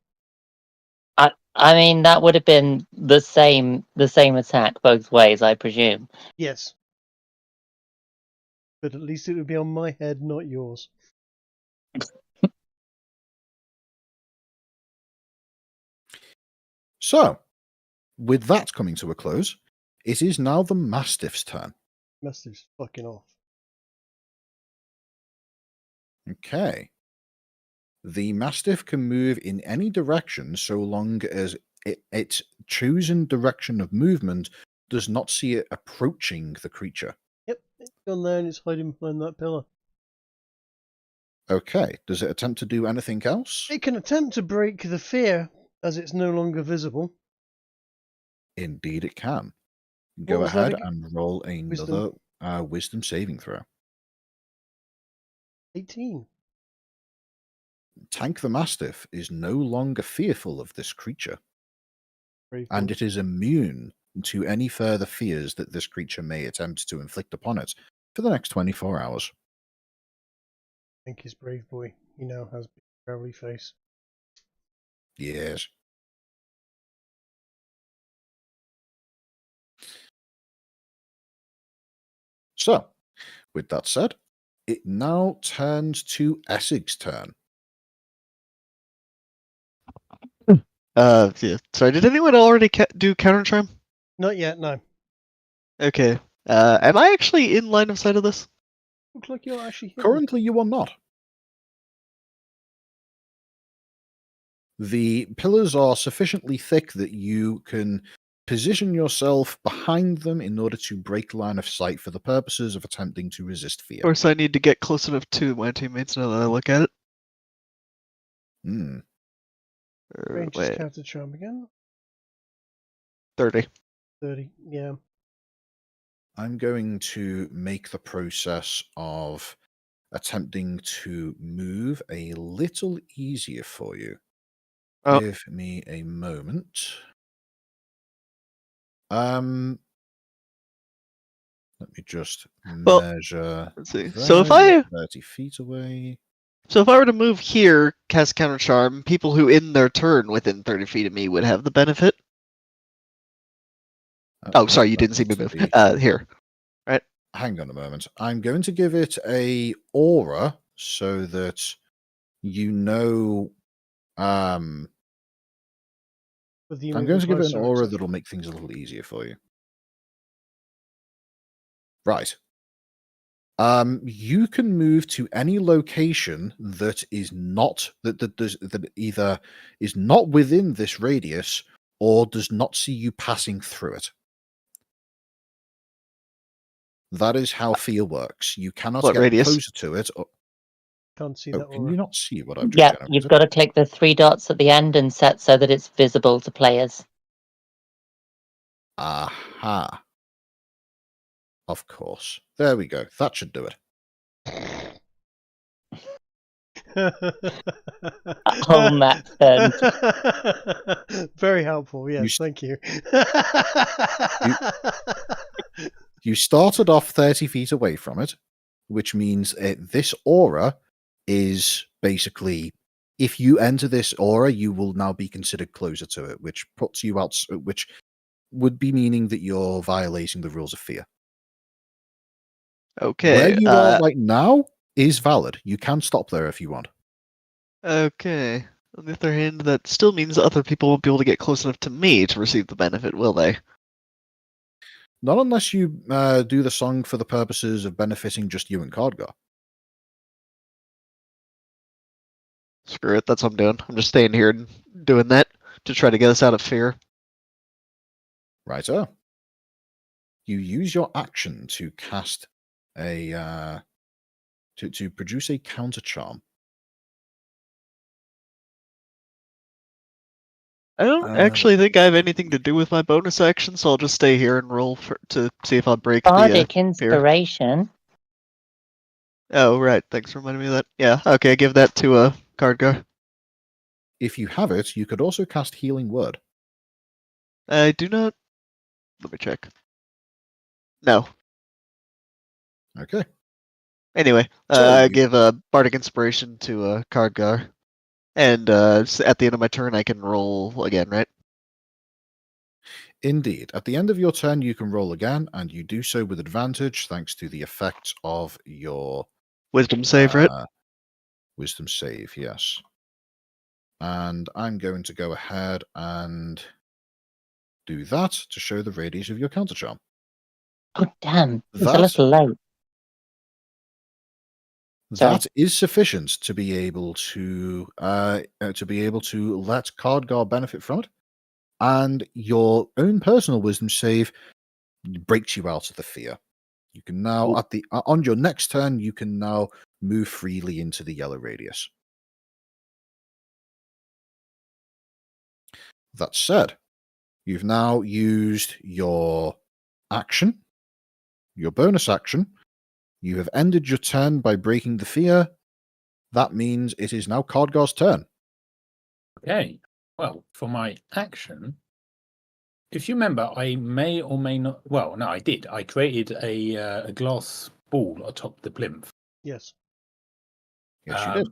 I mean, that would have been the same attack both ways, I presume. Yes. But at least it would be on my head, not yours. So, with that coming to a close, it is now the Mastiff's turn. Mastiff's fucking off. Okay. The Mastiff can move in any direction so long as its chosen direction of movement does not see it approaching the creature. Yep, it's gone there and it's hiding behind that pillar. Okay, does it attempt to do anything else? It can attempt to break the fear as it's no longer visible. Indeed it can. What Go was that ahead again? and roll another Wisdom. wisdom saving throw. 18. Tank the Mastiff is no longer fearful of this creature, Brave and boy. it is immune to any further fears that this creature may attempt to inflict upon it for the next 24 hours. Thank his brave boy. He now has a growly face. Yes. So, with that said, it now turns to Essig's turn. Yeah. Sorry, did anyone already do counter charm? Not yet, no. Okay. Am I actually in line of sight of this? Looks like you're actually hidden. Currently, you are not. The pillars are sufficiently thick that you can position yourself behind them in order to break line of sight for the purposes of attempting to resist fear. Of course, I need to get close enough to my teammates now that I look at it. Hmm. Range is Wait, counter charm again. 30. 30, yeah. I'm going to make the process of attempting to move a little easier for you. Oh. Give me a moment. Let me just Well, measure. let's see. There, So if you're I 30 feet away. were to move here, cast counter charm, people who in their turn within 30 feet of me would have the benefit. Oh, sorry, you That didn't see me needs to move. be- Here. Right. Hang on a moment. I'm going to give it a aura so that you know. I'm With the going to give it an closer, aura etc. that'll make things a little easier for you. Right. You can move to any location that is not that either is not within this radius or does not see you passing through it. That is how fear works. You cannot What get radius? closer to it. Can't see Oh, that can aura. you not see what I've just Yeah, generated? you've got to click the 3 dots at the end and set so that it's visible to players. Aha. Of course. There we go. That should do it. Whole map turned. Very helpful, yes, thank you. You started off 30 feet away from it, which means this aura is basically, if you enter this aura, you will now be considered closer to it, which puts you out, which would be meaning that you're violating the rules of fear. Okay. Where you are right now is valid. You can stop there if you want. Okay. On the other hand, that still means that other people won't be able to get close enough to me to receive the benefit, will they? Not unless you do the song for the purposes of benefiting just you and Cardgar. Screw it, that's what I'm doing. I'm just staying here and doing that to try to get us out of fear. Righto. You use your action to cast a to produce a counter charm. I don't actually think I have anything to do with my bonus action, so I'll just stay here and roll to see if I'll break Bardic the fear. inspiration. Oh, right. Thanks for reminding me of that. Yeah, okay, give that to a card guy. If you have it, you could also cast Healing Word. I do not. Let me check. No. Okay. Anyway, I give a Bardic Inspiration to a card guy. And at the end of my turn, I can roll again, right? Indeed. At the end of your turn, you can roll again, and you do so with advantage thanks to the effect of your Wisdom save, right? Wisdom save, yes. And I'm going to go ahead and do that to show the radius of your counter charm. Oh, damn. It's a That little late. Sorry. That is sufficient to be able to let Cardgar benefit from it, and your own personal wisdom save breaks you out of the fear. You can now on your next turn you can now move freely into the yellow radius. That said, you've now used your action, your bonus action. You have ended your turn by breaking the fear. That means it is now Cardgar's turn. Okay. Well, for my action, if you remember, I may or may not. Well, no, I did. I created a glass ball atop the plinth. Yes. Yes, you did.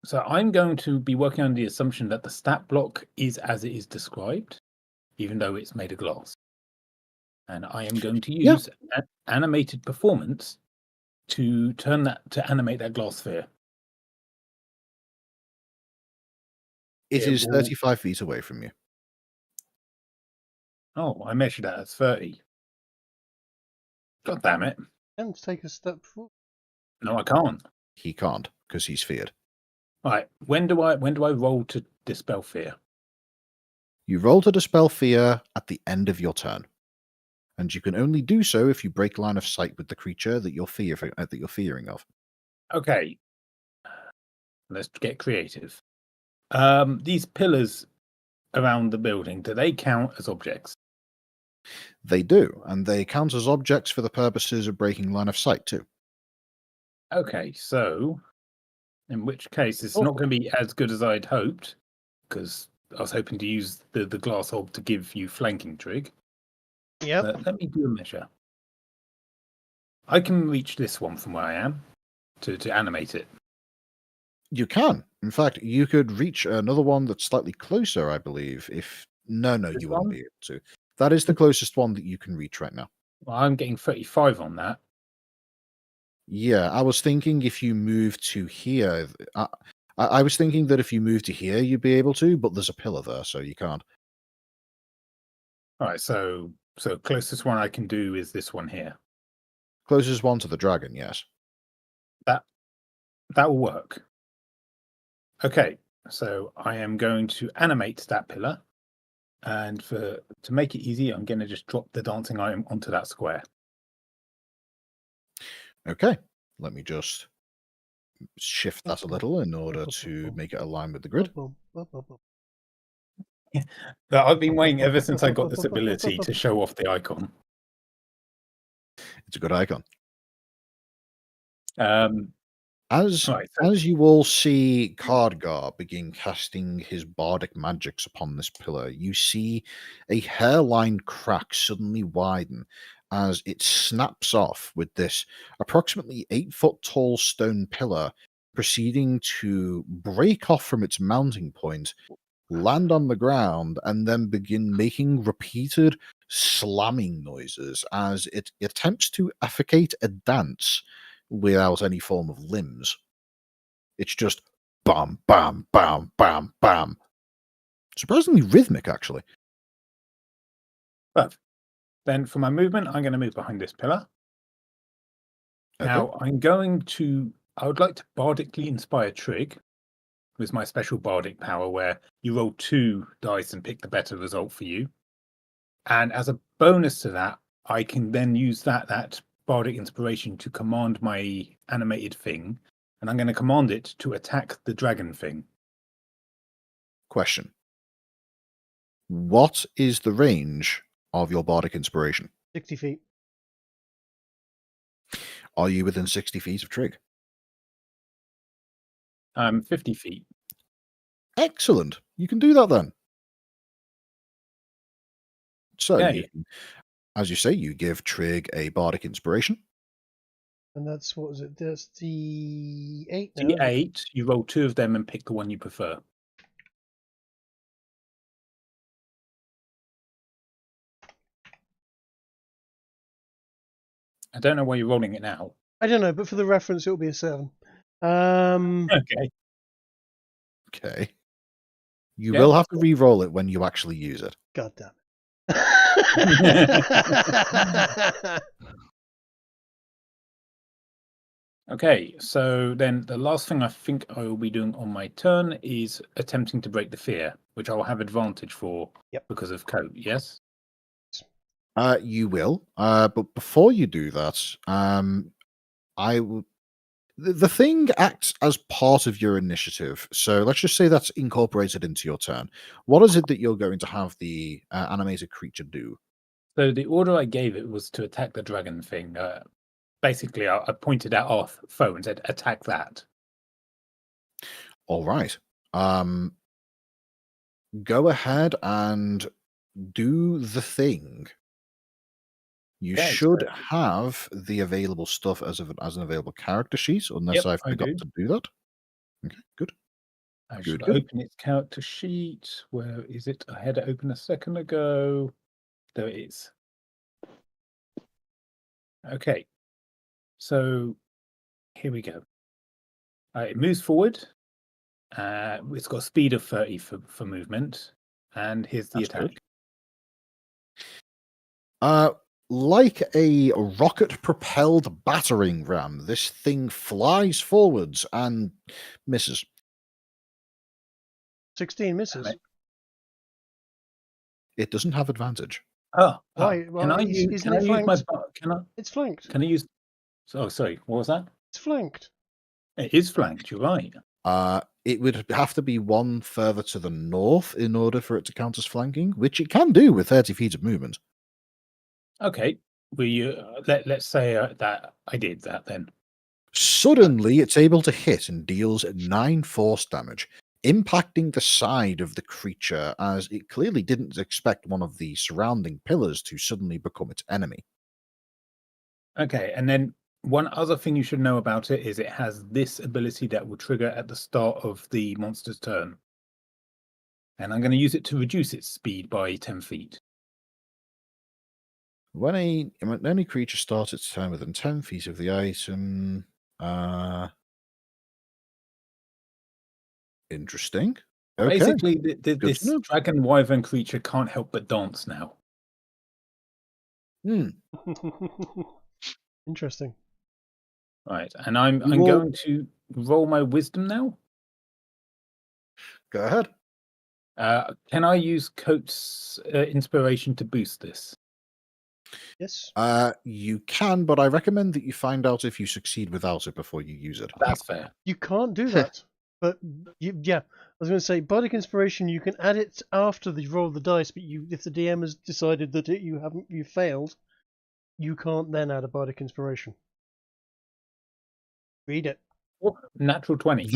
So I'm going to be working on the assumption that the stat block is as it is described, even though it's made of glass. And I am going to use animated performance to turn that to animate that glass sphere. It It is will- 35 feet away from you. Oh, I measured that as 30. God damn it. And take a step forward. No, I can't. He can't because he's feared. Right. When do I roll to dispel fear? You roll to dispel fear at the end of your turn, and you can only do so if you break line of sight with the creature that you're fearing of. Okay. Let's get creative. These pillars around the building, do they count as objects? They do, and they count as objects for the purposes of breaking line of sight too. Okay, so in which case it's not going to be as good as I'd hoped, because I was hoping to use the glass orb to give you flanking trig. Yep. But let me do a measure. I can reach this one from where I am to animate it. You can. In fact, you could reach another one that's slightly closer, I believe. No, This you wouldn't one? be able to. That is the closest one that you can reach right now. Well, I'm getting 35 on that. Yeah, I was thinking if you move to here, I was thinking that if you move to here, you'd be able to, but there's a pillar there, so you can't. All right, so closest one I can do is this one here. Closest one to the dragon, yes. That will work. Okay, so I am going to animate that pillar, and to make it easy, I'm going to just drop the dancing item onto that square. Okay, let me just shift that a little in order to make it align with the grid. I've been waiting ever since I got this ability to show off the icon. It's a good icon. Right, As you all see Cardgar begin casting his bardic magics upon this pillar, you see a hairline crack suddenly widen as it snaps off with this approximately 8-foot tall stone pillar proceeding to break off from its mounting point, land on the ground, and then begin making repeated slamming noises as it attempts to effecate a dance without any form of limbs. It's just bam, bam, bam, bam, bam. Surprisingly rhythmic, actually. but then for my movement, I'm going to move behind this pillar. Okay. Now, I would like to bardically inspire Trig with my special bardic power where you roll 2 dice and pick the better result for you. And as a bonus to that, I can then use that bardic inspiration to command my animated thing, and I'm going to command it to attack the dragon thing. Question. What is the range of your bardic inspiration? 60 feet. Are you within 60 feet of Trig? 50 feet. Excellent. You can do that then. So, Yay. as you say, you give Trig a bardic inspiration. And that's, what was it? That's the 8 now. isn't it? D8, you roll 2 of them and pick the one you prefer. I don't know why you're rolling it now. I don't know, but for the reference, it'll be a 7. Okay. Okay. You Yeah. will have to re-roll it when you actually use it. God damn it. Okay, so then the last thing I think I will be doing on my turn is attempting to break the fear, which I will have advantage for because of coat, yes? You will. But before you do that, I will. The thing acts as part of your initiative. So let's just say that's incorporated into your turn. What is it that you're going to have the animated creature do? So the order I gave it was to attack the dragon thing. Basically, I pointed at our foe and said, attack that. All right. Go ahead and do the thing. You Okay, should so- have the available stuff as an available character sheet, unless I forgot to do that. Okay, good. I Good, should good. open its character sheet. Where is it? I had it open a second ago. There it is. Okay. So here we go. It moves forward. It's got a speed of 30 for movement. And here's the That's attack. good. Like a rocket-propelled battering ram, this thing flies forwards and misses. 16 misses. It doesn't have advantage. Oh, Why? Can I use? Isn't Can I it use my? flanked? Can I? It's flanked. Can I use? Oh, sorry. What was that? It's flanked. It is flanked. You're right. It would have to be one further to the north in order for it to count as flanking, which it can do with 30 feet of movement. Okay. Let's say that I did that then. Suddenly, it's able to hit and deals 9 force damage, impacting the side of the creature as it clearly didn't expect one of the surrounding pillars to suddenly become its enemy. Okay, and then one other thing you should know about it is it has this ability that will trigger at the start of the monster's turn. And I'm going to use it to reduce its speed by 10 feet. When any creature starts its turn within 10 feet of the item, interesting. Okay. Basically, this know. dragon wyvern creature can't help but dance now. Interesting. Right, and I'm going to roll my wisdom now. Go ahead. Can I use Coat's inspiration to boost this? Yes. You can, but I recommend that you find out if you succeed without it before you use it. That's fair. You can't do that. But yeah, I was going to say bardic inspiration. You can add it after the roll of the dice, but if the DM has decided that you failed, you can't then add a bardic inspiration. Read it. Natural 20.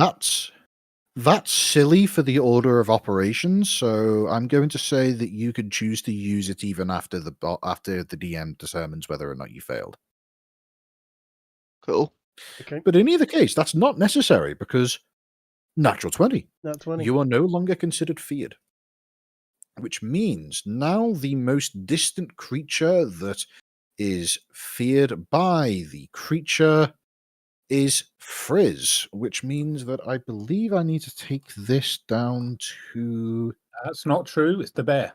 That's silly for the order of operations. So I'm going to say that you could choose to use it even after the DM determines whether or not you failed. Cool. Okay. But in either case, that's not necessary because natural 20. Nat 20. You are no longer considered feared. Which means now the most distant creature that is feared by the creature is Frizz, which means that I believe I need to take this down to... That's not true. It's the bear.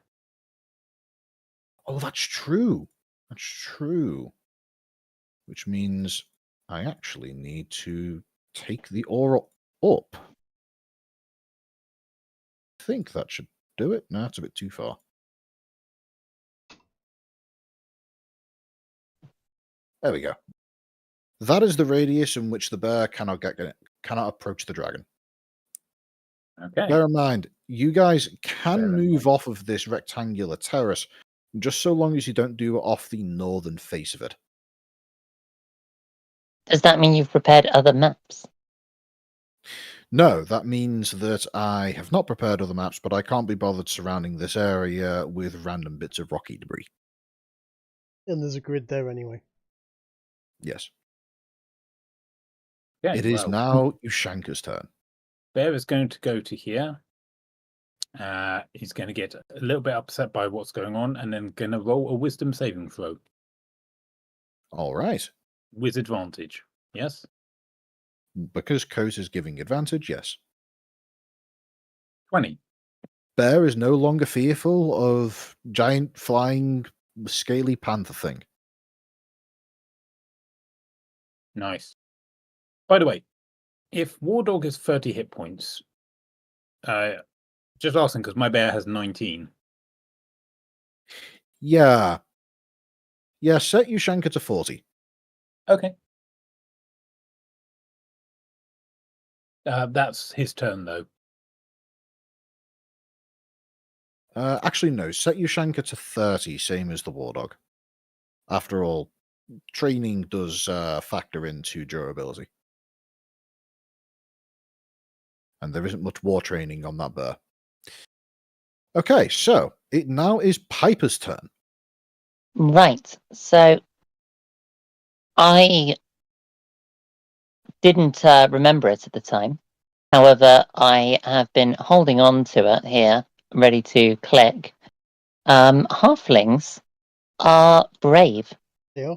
Oh, that's true. That's true. Which means I actually need to take the aura up. I think that should do it. No, it's a bit too far. There we go. That is the radius in which the bear cannot approach the dragon. Okay. Bear in mind, you guys can move off of this rectangular terrace, just so long as you don't do it off the northern face of it. Does that mean you've prepared other maps? No, that means that I have not prepared other maps, but I can't be bothered surrounding this area with random bits of rocky debris. And there's a grid there anyway. Yes. Okay, It is now Ushanka's turn. Bear is going to go to here. He's going to get a little bit upset by what's going on and then going to roll a wisdom saving throw. All right. With advantage. Yes? Because Coat is giving advantage, yes. 20. Bear is no longer fearful of giant flying scaly panther thing. Nice. By the way, if War Dog is 30 hit points, just asking because my bear has 19. Yeah. Yeah, set Ushanka to 40. Okay. That's his turn, though. Actually, no. Set Ushanka to 30, same as the War Dog. After all, training does factor into durability. And there isn't much war training on that bear. Okay, so it now is Piper's turn. Right. So I didn't remember it at the time. However, I have been holding on to it here, ready to click. Halflings are brave, Yeah.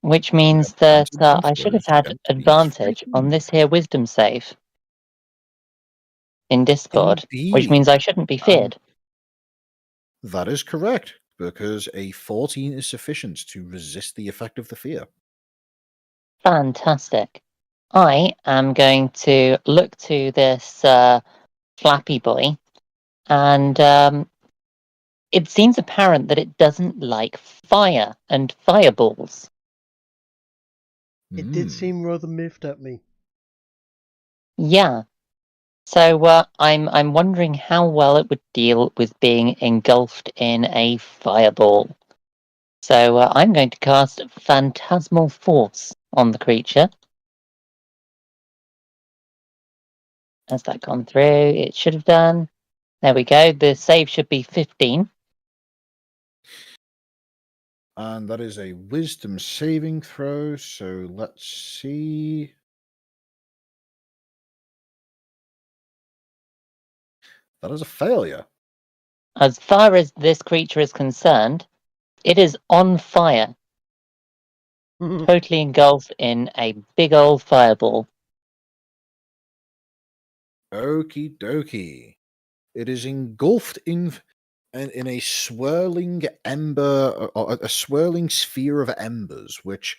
which means that I should have had advantage on Indeed. this here wisdom save in Discord, which means I shouldn't be feared. That is correct, because a 14 is sufficient to resist the effect of the fear. Fantastic. I am going to look to this flappy boy, and it seems apparent that it doesn't like fire and fireballs. It did seem rather miffed at me. Yeah. So I'm wondering how well it would deal with being engulfed in a fireball. So I'm going to cast Phantasmal Force on the creature. Has that gone through? It should have done. There we go. The save should be 15. And that is a wisdom saving throw, so let's see. That is a failure. As far as this creature is concerned, it is on fire, totally engulfed in a big old fireball. Okie dokie. It is engulfed in a swirling ember, or a swirling sphere of embers, which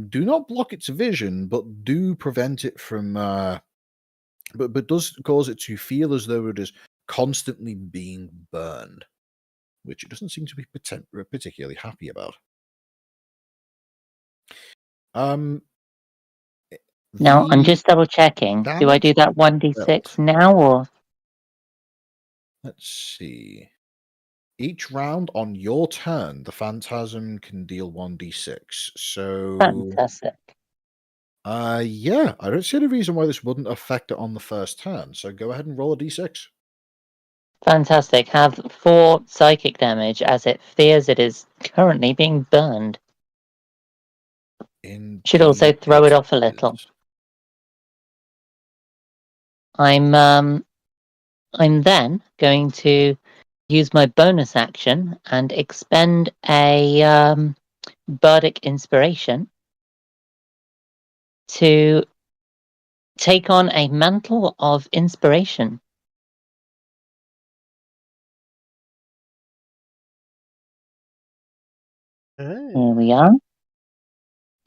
do not block its vision, but do prevent it from, but does cause it to feel as though it is constantly being burned, which it doesn't seem to be particularly happy about. Now, I'm just double checking. Do I do that 1d6 now, or? Let's see. Each round on your turn, the phantasm can deal 1d6. So, Fantastic. yeah, I don't see any reason why this wouldn't affect it on the first turn. So go ahead and roll a d6. Fantastic. Have 4 psychic damage as it fears it is currently being burned. Should also throw it off a little. I'm then going to use my bonus action and expend a bardic inspiration to take on a mantle of inspiration. Oh. Here we are.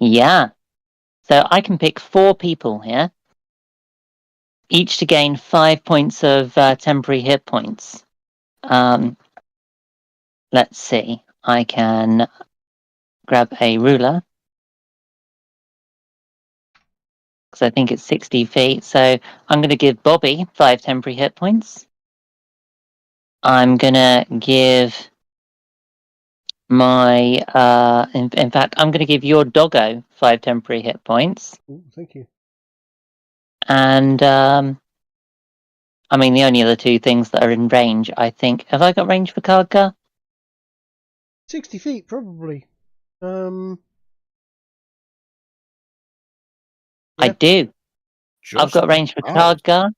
Yeah. So I can pick 4 people here, each to gain 5 points of temporary hit points. Let's see. I can grab a ruler, because I think it's 60 feet. So I'm going to give Bobby 5 temporary hit points. I'm going to give my... in fact, I'm going to give your doggo 5 temporary hit points. Ooh, thank you. And, I mean, the only other 2 things that are in range, I think... Have I got range for Khadgar? 60 feet, probably. Yeah. I do. I've got range for Khadgar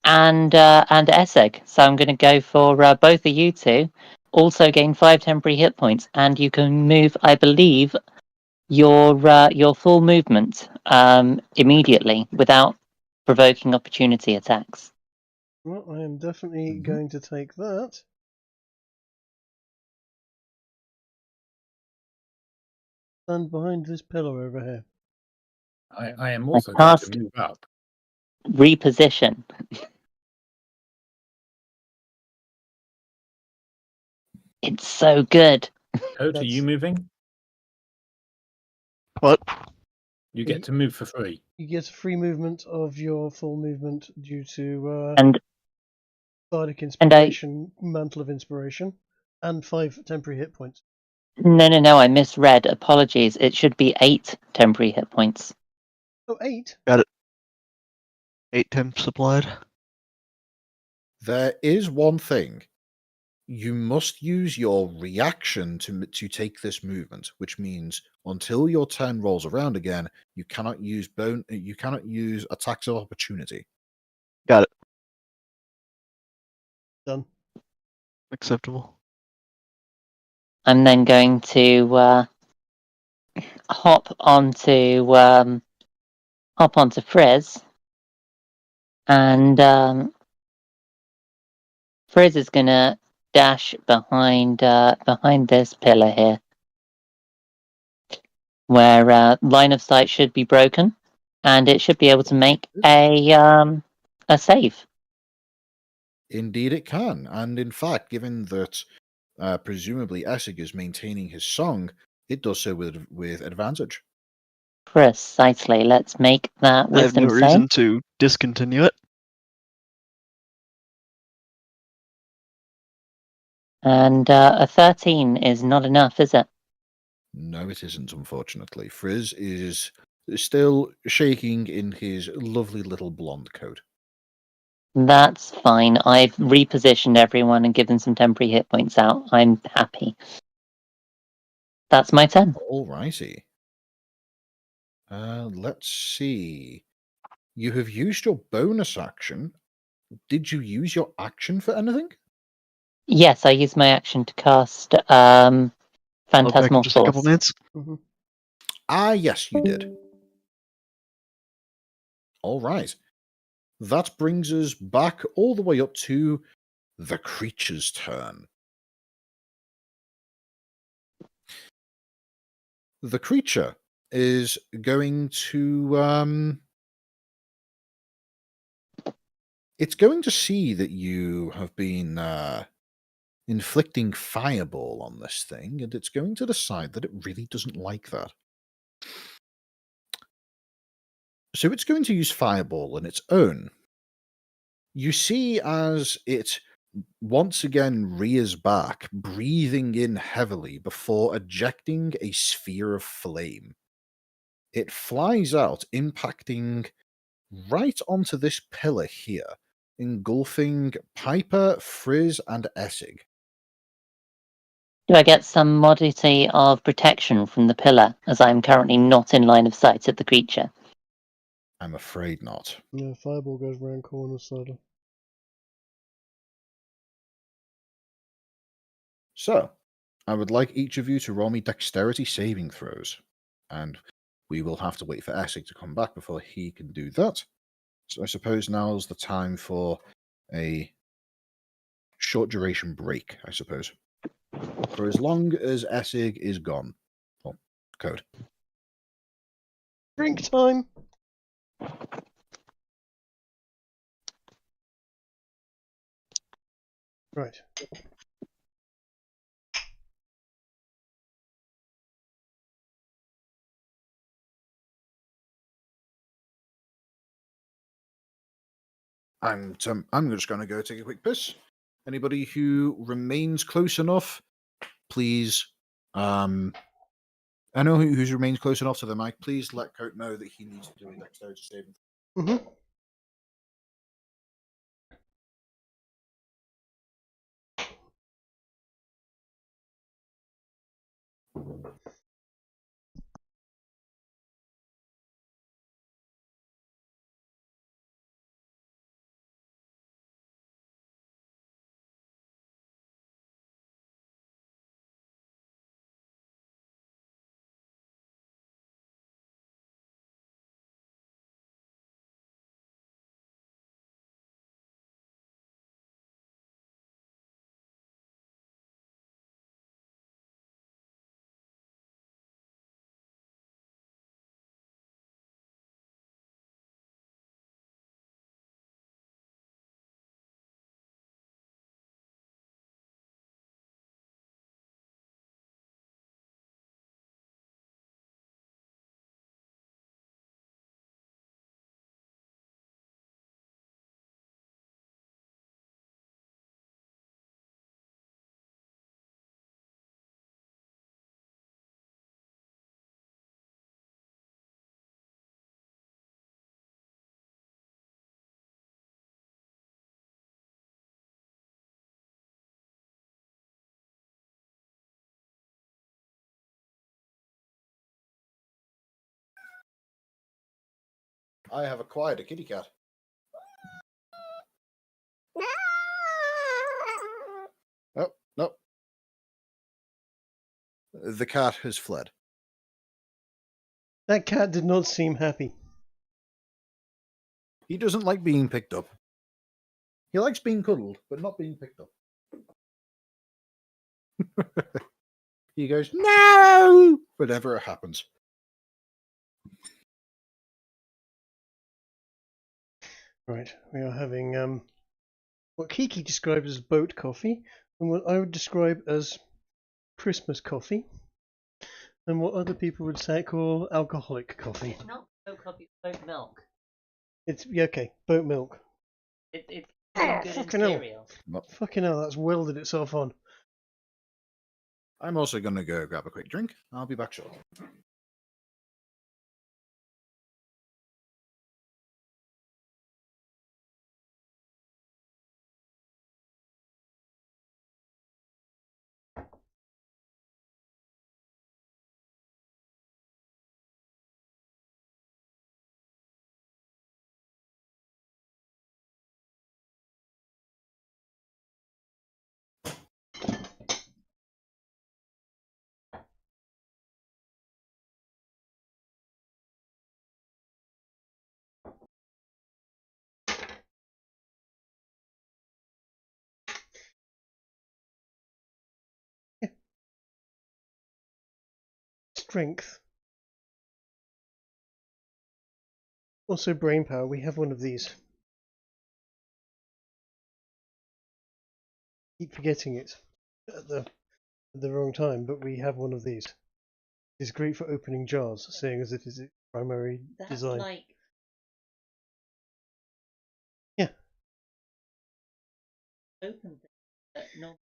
and Esseg, so I'm going to go for both of you two. Also gain 5 temporary hit points, and you can move, I believe, your full movement immediately without provoking opportunity attacks. Well, I am definitely going to take that. Stand behind this pillar over here. I am I also going to cast move up. reposition. It's so good. Coach, are you moving? What? You get to move for free. You get a free movement of your full movement due to And Bardic and I Inspiration, Mantle of Inspiration, and 5 temporary hit points. no, I misread. Apologies. It should be 8 temporary hit points. Oh, 8? Got it. 8 temps supplied. There is one thing. You must use your reaction to take this movement, which means until your turn rolls around again, you cannot use attacks of opportunity. Got it. Done. Acceptable. I'm then going to hop onto Frizz, and Frizz is gonna dash behind this pillar here, where line of sight should be broken, and it should be able to make a save. Indeed, it can, and in fact, given that presumably Essig is maintaining his song, it does so with advantage. Precisely. Let's make that I have no wisdom save. reason to discontinue it. And a 13 is not enough, is it? No, it isn't, unfortunately. Frizz is still shaking in his lovely little blonde coat. That's fine. I've repositioned everyone and given some temporary hit points out. I'm happy. That's my turn. Alrighty. Let's see. You have used your bonus action. Did you use your action for anything? Yes, I used my action to cast I'll be back in Phantasmal just a couple Force. minutes. Mm-hmm. Ah, yes, you did. All right. That brings us back all the way up to the creature's turn. The creature is going to it's going to see that you have been inflicting fireball on this thing, and it's going to decide that it really doesn't like that. So it's going to use fireball on its own. You see as it once again rears back, breathing in heavily before ejecting a sphere of flame. It flies out, impacting right onto this pillar here, engulfing Piper, Frizz, and Essig. Do I get some modicum of protection from the pillar, as I am currently not in line of sight of the creature? I'm afraid not. Yeah, fireball goes round corners, sadly. So, I would like each of you to roll me dexterity saving throws. And we will have to wait for Essig to come back before he can do that. So I suppose now's the time for a short duration break, I suppose. For as long as Essig is gone. Oh, code. Drink time! Right. I'm just going to go take a quick piss. Anybody who remains close enough, please. I know who's remains close enough to the mic. Please let Coat know that he needs to do a dexterity saving. Mm-hmm. I have acquired a kitty cat. Oh, no. The cat has fled. That cat did not seem happy. He doesn't like being picked up. He likes being cuddled, but not being picked up. He goes, no! Whenever it happens. Right, we are having what Kiki described as boat coffee, and what I would describe as Christmas coffee, and what other people would say call alcoholic coffee. Not boat coffee, boat milk. It's okay, boat milk. It's Oh, good in fucking hell. cereal. Fucking hell, that's welded itself on. I'm also going to go grab a quick drink. I'll be back shortly. Strength. Also brain power, we have one of these. Keep forgetting it at the wrong time, but we have one of these. It's great for opening jars, seeing as it is its primary That's design. like Yeah. open thing. No.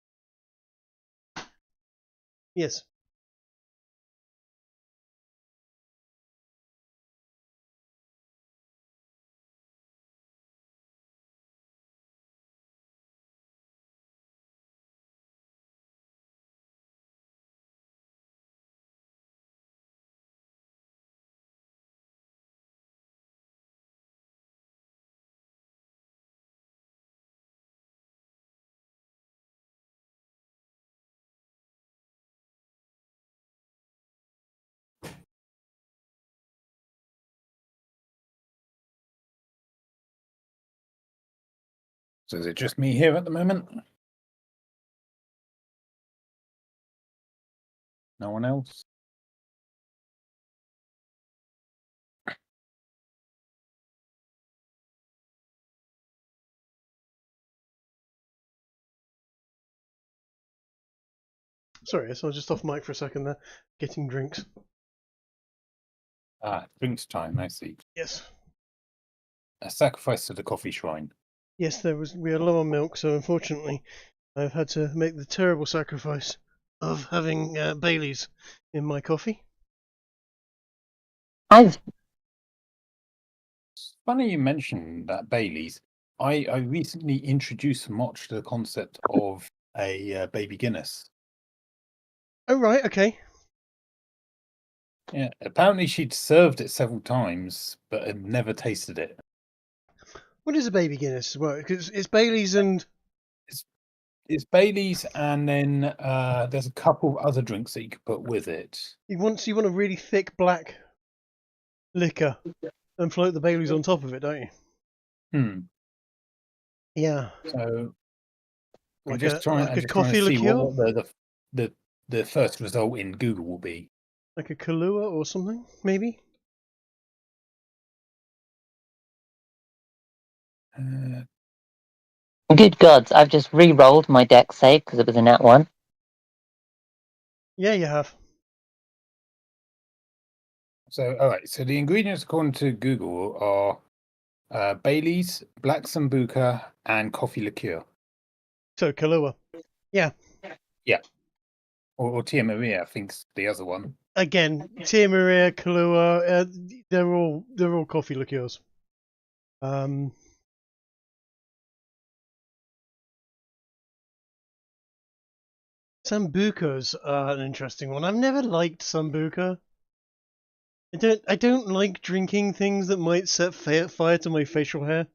Yes. So is it just me here at the moment? No one else? Sorry, so I was just off mic for a second there, getting drinks. Ah, drinks time, I see. Yes. A sacrifice to the coffee shrine. Yes, we are low on milk, so unfortunately I've had to make the terrible sacrifice of having Bailey's in my coffee. I've It's funny you mentioned that Bailey's. I recently introduced Motch to the concept of a baby Guinness. Oh right, okay. Yeah, apparently she'd served it several times, but had never tasted it. What is a baby Guinness? Well, because it's Bailey's and It's Bailey's, and then there's a couple of other drinks that you could put with it. you want a really thick black liquor and float the Bailey's on top of it, don't you? Hmm. Yeah. So I'm Like just trying a to coffee see liqueur? what the first result in Google will be. Like a Kahlua or something, maybe? good gods. I've just re-rolled my deck save because it was a nat one. Yeah, you have. So all right. So the ingredients according to Google are Bailey's, Black Sambuca, and coffee liqueur. So Kahlua. Yeah. Yeah. Or Tia Maria, I think's the other one. Again, Tia Maria, Kahlua, they're all coffee liqueurs. Sambuca's an interesting one. I've never liked Sambuca. I don't like drinking things that might set fire to my facial hair.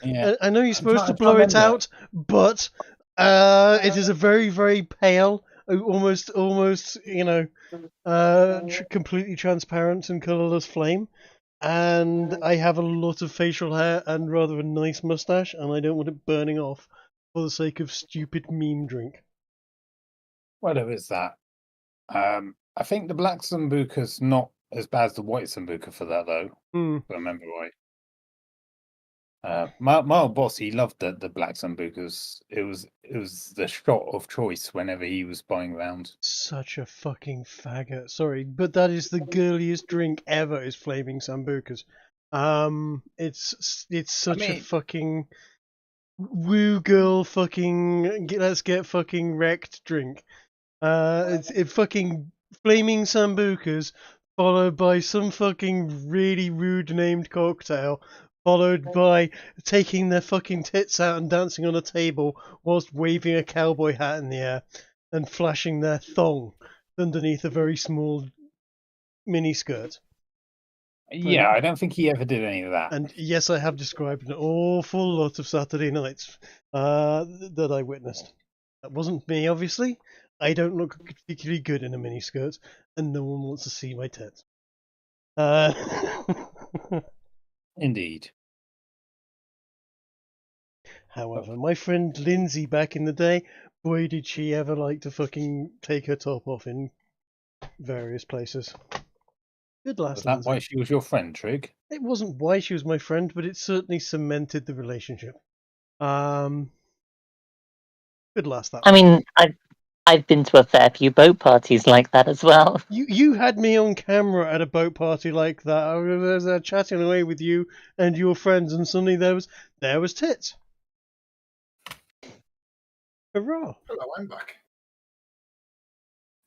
Yeah. I know you're supposed to I'm trying blow to it remember. out, but it is a very, very pale, almost, completely transparent and colorless flame. And I have a lot of facial hair and rather a nice mustache, and I don't want it burning off for the sake of stupid meme drink. Well, there is that. I think the black Sambuca's not as bad as the white Sambuca for that, though. Hmm. If I remember right. My old boss, he loved the black Sambucas. It was the shot of choice whenever he was buying round. Such a fucking faggot. Sorry, but that is the girliest drink ever. Is flaming sambucas. It's such a mean- fucking woo girl fucking let's get fucking wrecked drink. It fucking flaming sambucas followed by some fucking really rude named cocktail, followed by taking their fucking tits out and dancing on a table whilst waving a cowboy hat in the air and flashing their thong underneath a very small mini skirt. Yeah, I don't think he ever did any of that. And yes, I have described an awful lot of Saturday nights that I witnessed. That wasn't me, obviously. I don't look particularly good in a miniskirt, and no one wants to see my tits. Indeed. However, my friend Lindsay back in the day, boy, did she ever like to fucking take her top off in various places. Good lass, Was that Lindsay. why she was your friend, Trig? It wasn't why she was my friend, but it certainly cemented the relationship. Good lass, that. I mean, I've been to a fair few boat parties like that as well. You had me on camera at a boat party like that. I was chatting away with you and your friends, and suddenly there was tits. Hurrah! Hello, I'm back.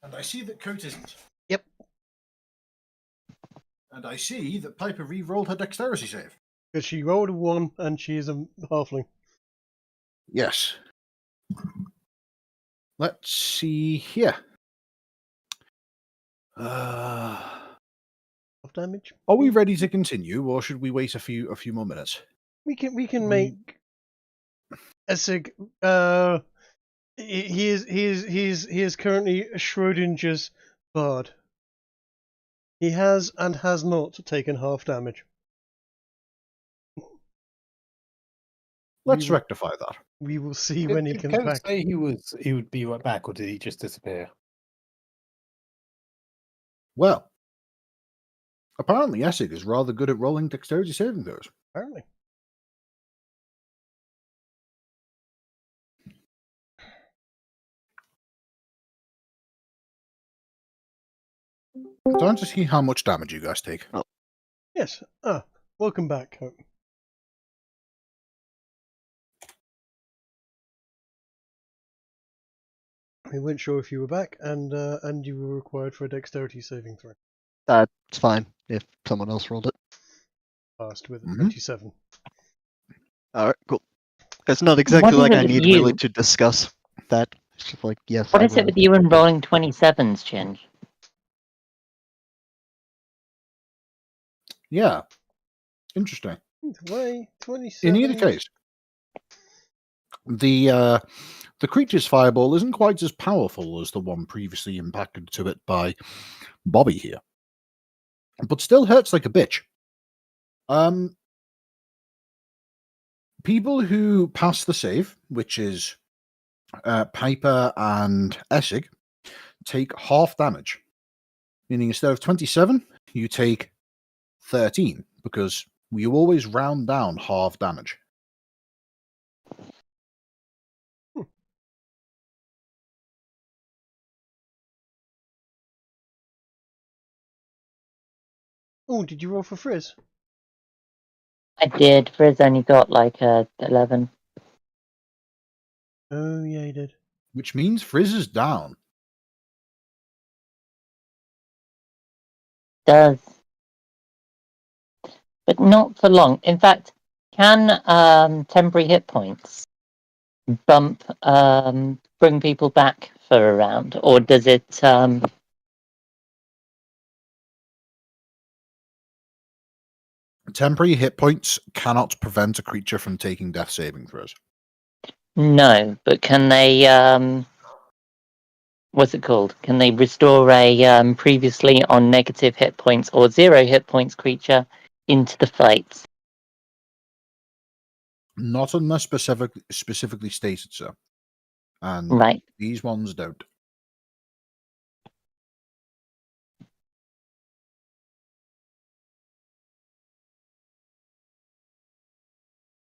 And I see that Coat isn't. Yep. And I see that Piper re-rolled her dexterity save. Because she rolled a 1 and she is a halfling. Yes. Let's see here. Half damage. Are we ready to continue, or should we wait a few more minutes? We can make Essig. He is currently Schrodinger's bard. He has and has not taken half damage. Let's rectify that. We will see when he Did comes Coates back. say he would be right back, or did he just disappear? Well, apparently Essig is rather good at rolling dexterity saving throws. Apparently. Time to see how much damage you guys take. Yes. Welcome back. We weren't sure if you were back, and you were required for a dexterity saving throw. That's fine if someone else rolled it. Passed with a Mhm. 27. All right, cool. It's not exactly is like it I with need you? really to discuss that. It's just like, yes. What I is it will. with you and rolling 27s, Chin? Yeah. Interesting. Why 27? In either case, the creature's fireball isn't quite as powerful as the one previously impacted to it by Bobby here, but still hurts like a bitch. People who pass the save, which is Piper and Essig, take half damage, meaning instead of 27, you take 13, because you always round down half damage. Oh, did you roll for Frizz? I did. Frizz only got like a 11. Oh, yeah, he did. Which means Frizz is down. Does. But not for long. In fact, can temporary hit points bump bring people back for a round, or does it Temporary hit points cannot prevent a creature from taking death saving throws. No, but can they? What's it called? Can they restore a previously on negative hit points or 0 hit points creature into the fight? Not unless specifically stated so. And Right. these ones don't.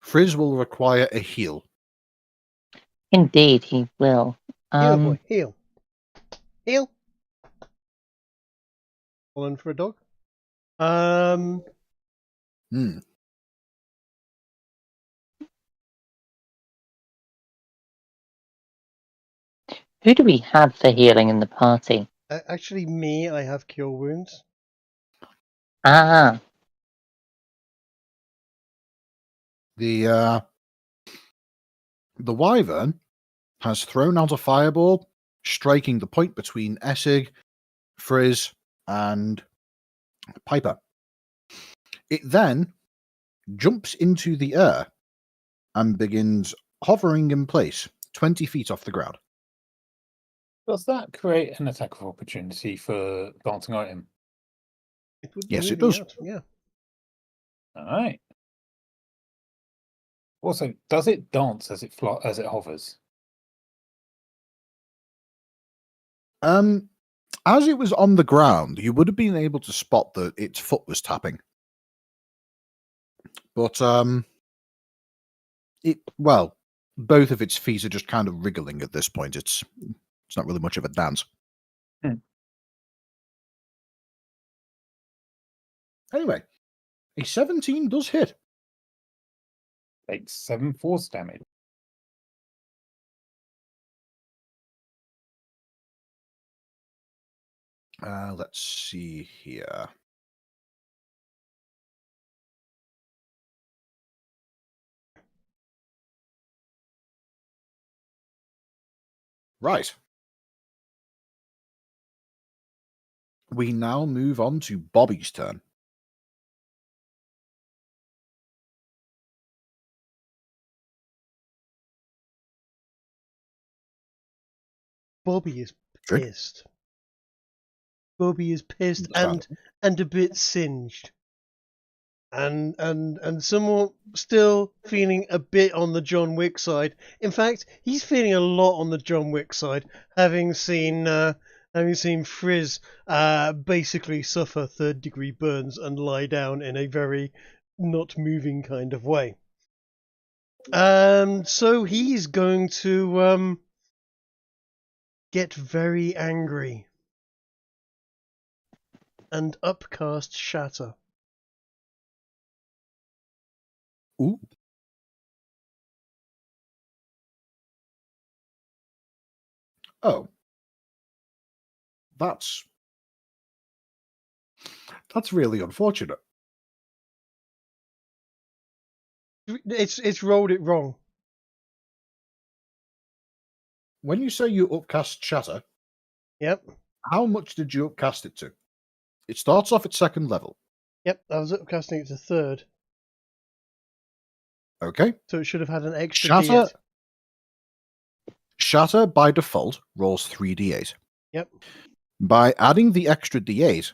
Frizz will require a heal. Indeed, he will. Heal, boy, heal. Heal. Calling for a dog. Hmm. Who do we have for healing in the party? Actually, me. I have cure wounds. Ah, The Wyvern has thrown out a fireball, striking the point between Essig, Frizz, and Piper. It then jumps into the air and begins hovering in place, 20 feet off the ground. Does that create an attack of opportunity for dancing item? It would be Yes, it moving does. out. Yeah. All right. Also, does it dance as it hovers? As it was on the ground, you would have been able to spot that its foot was tapping. But both of its feet are just kind of wriggling at this point. It's not really much of a dance. Anyway, a 17 does hit. Takes 7 force damage. Let's see here. Right. We now move on to Bobby's turn. Bobby is Trick. pissed. Bobby is pissed Understand. and a bit singed. And somewhat still feeling a bit on the John Wick side. In fact, he's feeling a lot on the John Wick side, having seen Frizz basically suffer third-degree burns and lie down in a very not moving kind of way. So he's going to get very angry and upcast Shatter. Ooh. Oh. That's really unfortunate. It's rolled it wrong. When you say you upcast Shatter, Yep. how much did you upcast it to? It starts off at second level. Yep, I was upcasting it to third. Okay. So it should have had an extra Shatter. D8. Shatter by default rolls 3d8. Yep. By adding the extra d8,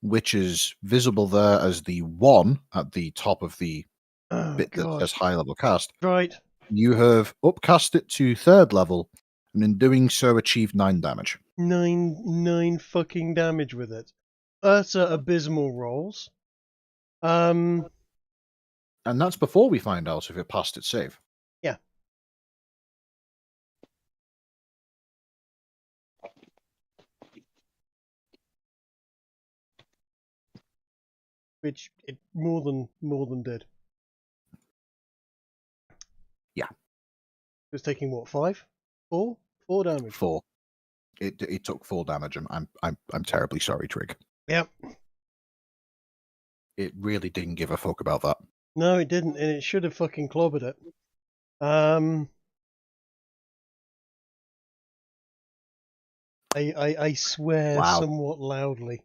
which is visible there as the 1 at the top of the bit that says high level cast, Right. you have upcast it to third level, and in doing so achieved 9 damage. Nine fucking damage with it. Utter abysmal rolls. And that's before we find out if it passed its save. Yeah. Which it more than did. Yeah. It was taking what, 5? 4? 4 damage. 4. It took 4 damage, and I'm terribly sorry, Trig. Yep. It really didn't give a fuck about that. No, it didn't, and it should have fucking clobbered it. I swear somewhat loudly.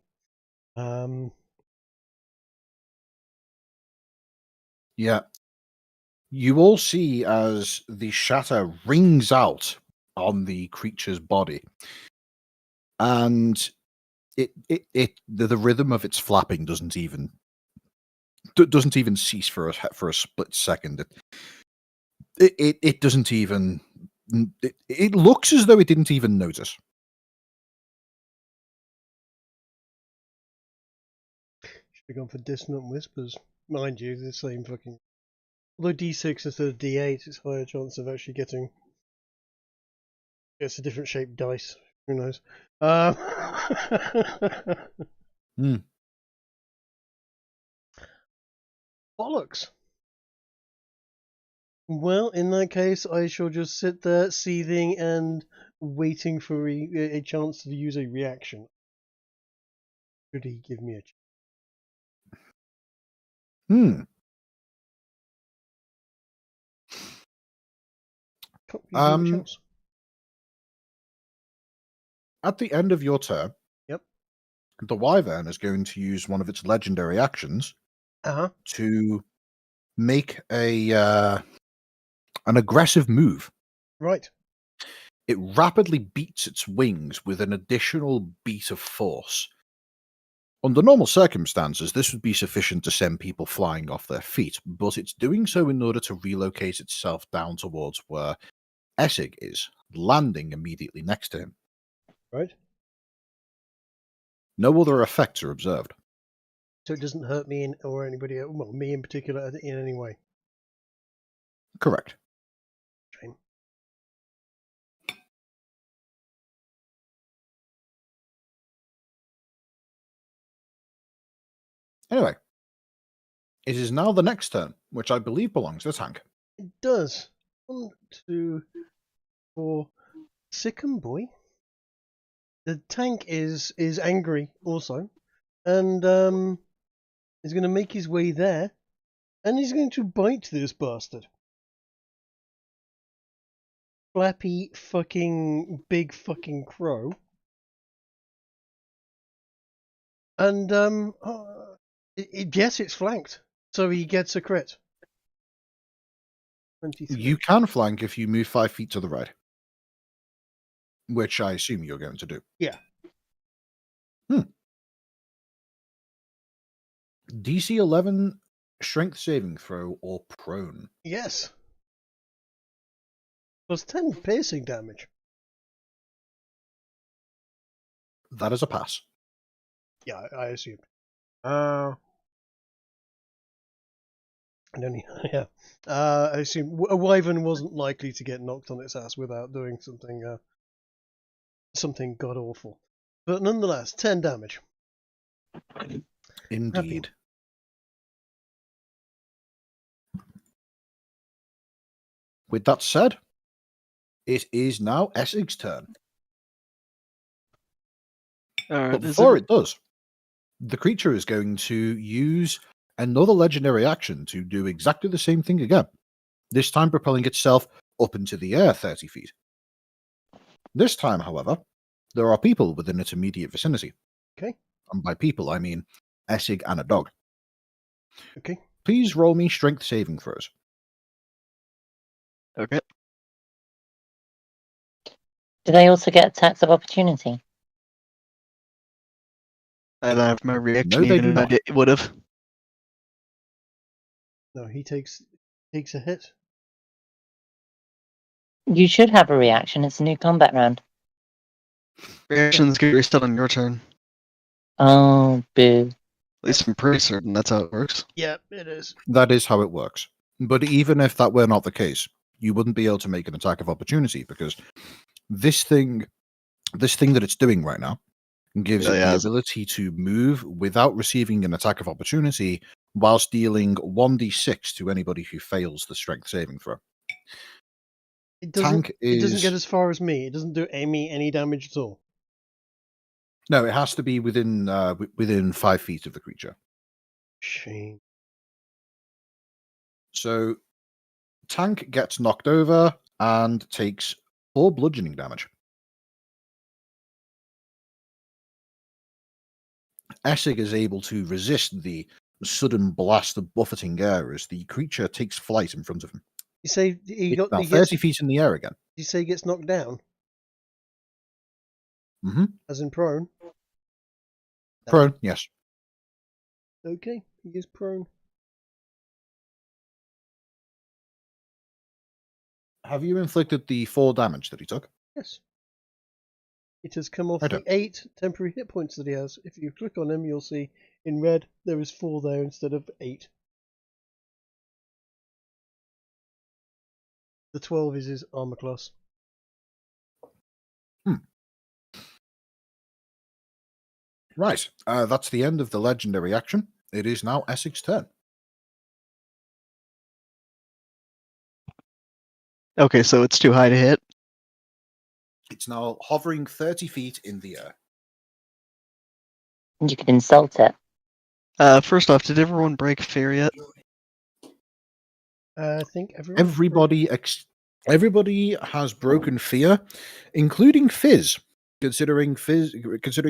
Yeah. You all see as the shatter rings out on the creature's body, and the rhythm of its flapping doesn't even cease for a split second. It doesn't even. It looks as though it didn't even notice. Should have gone for dissonant whispers. Mind you, the same fucking. Although D6 instead of D8, it's higher chance of actually getting. It's a different shaped dice. Who knows? Bollocks. Well, in that case, I shall just sit there seething and waiting for a chance to use a reaction. Should he give me a chance? Can't give him a chance. At the end of your turn, Yep. the Wyvern is going to use one of its legendary actions to make an aggressive move. Right. It rapidly beats its wings with an additional beat of force. Under normal circumstances, this would be sufficient to send people flying off their feet, but it's doing so in order to relocate itself down towards where Essig is, landing immediately next to him. Right. No other effects are observed. So it doesn't hurt me or anybody else, well, me in particular, in any way. Correct. Shame. Anyway, it is now the next turn, which I believe belongs to Tank. It does. 1, 2, 4. Sick'em boy. The tank is angry also, and is going to make his way there, and he's going to bite this bastard. Flappy fucking big fucking crow. And yes, it's flanked, so he gets a crit. 23. You can flank if you move 5 feet to the right, which I assume you're going to do. Yeah. DC 11 strength saving throw or prone. Yes. Plus 10 piercing damage. That is a pass. Yeah, I assume. I don't need, yeah. I assume a wyvern wasn't likely to get knocked on its ass without doing something god awful. But nonetheless, 10 damage. Indeed. With that said, it is now Essig's turn. But before it does, the creature is going to use another legendary action to do exactly the same thing again, this time propelling itself up into the air 30 feet. This time, however, there are people within its immediate vicinity. Okay. And by people, I mean Essig and a dog. Okay. Please roll me strength saving throws. Okay. Do they also get attacks of opportunity? I don't have my reaction. No, they do not. It would have. No, he takes a hit. You should have a reaction. It's a new combat round. Reactions get reset on your turn. Oh, boo. At least I'm pretty certain that's how it works. Yeah, it is. That is how it works. But even if that were not the case, you wouldn't be able to make an attack of opportunity because this thing that it's doing right now gives it the ability to move without receiving an attack of opportunity whilst dealing 1d6 to anybody who fails the strength saving throw. It doesn't get as far as me. It doesn't do any damage at all. No, it has to be within 5 feet of the creature. Shame. So Tank gets knocked over and takes 4 bludgeoning damage. Essig is able to resist the sudden blast of buffeting air as the creature takes flight in front of him. You say he It's got now he 30 gets. feet in the air again. You say he gets knocked down, Mm-hmm. as in prone. Prone, yes. Okay, he is prone. Have you inflicted the 4 damage that he took? Yes. It has come off I the don't. 8 temporary hit points that he has. If you click on him, you'll see in red there is 4 there instead of 8. The 12 is his armor class. Right, that's the end of the legendary action. It is now Essex's turn. Okay, so it's too high to hit. It's now hovering 30 feet in the air. You can insult it. First off, did everyone break fear yet? I think Everybody has broken fear, including Fizz. Considering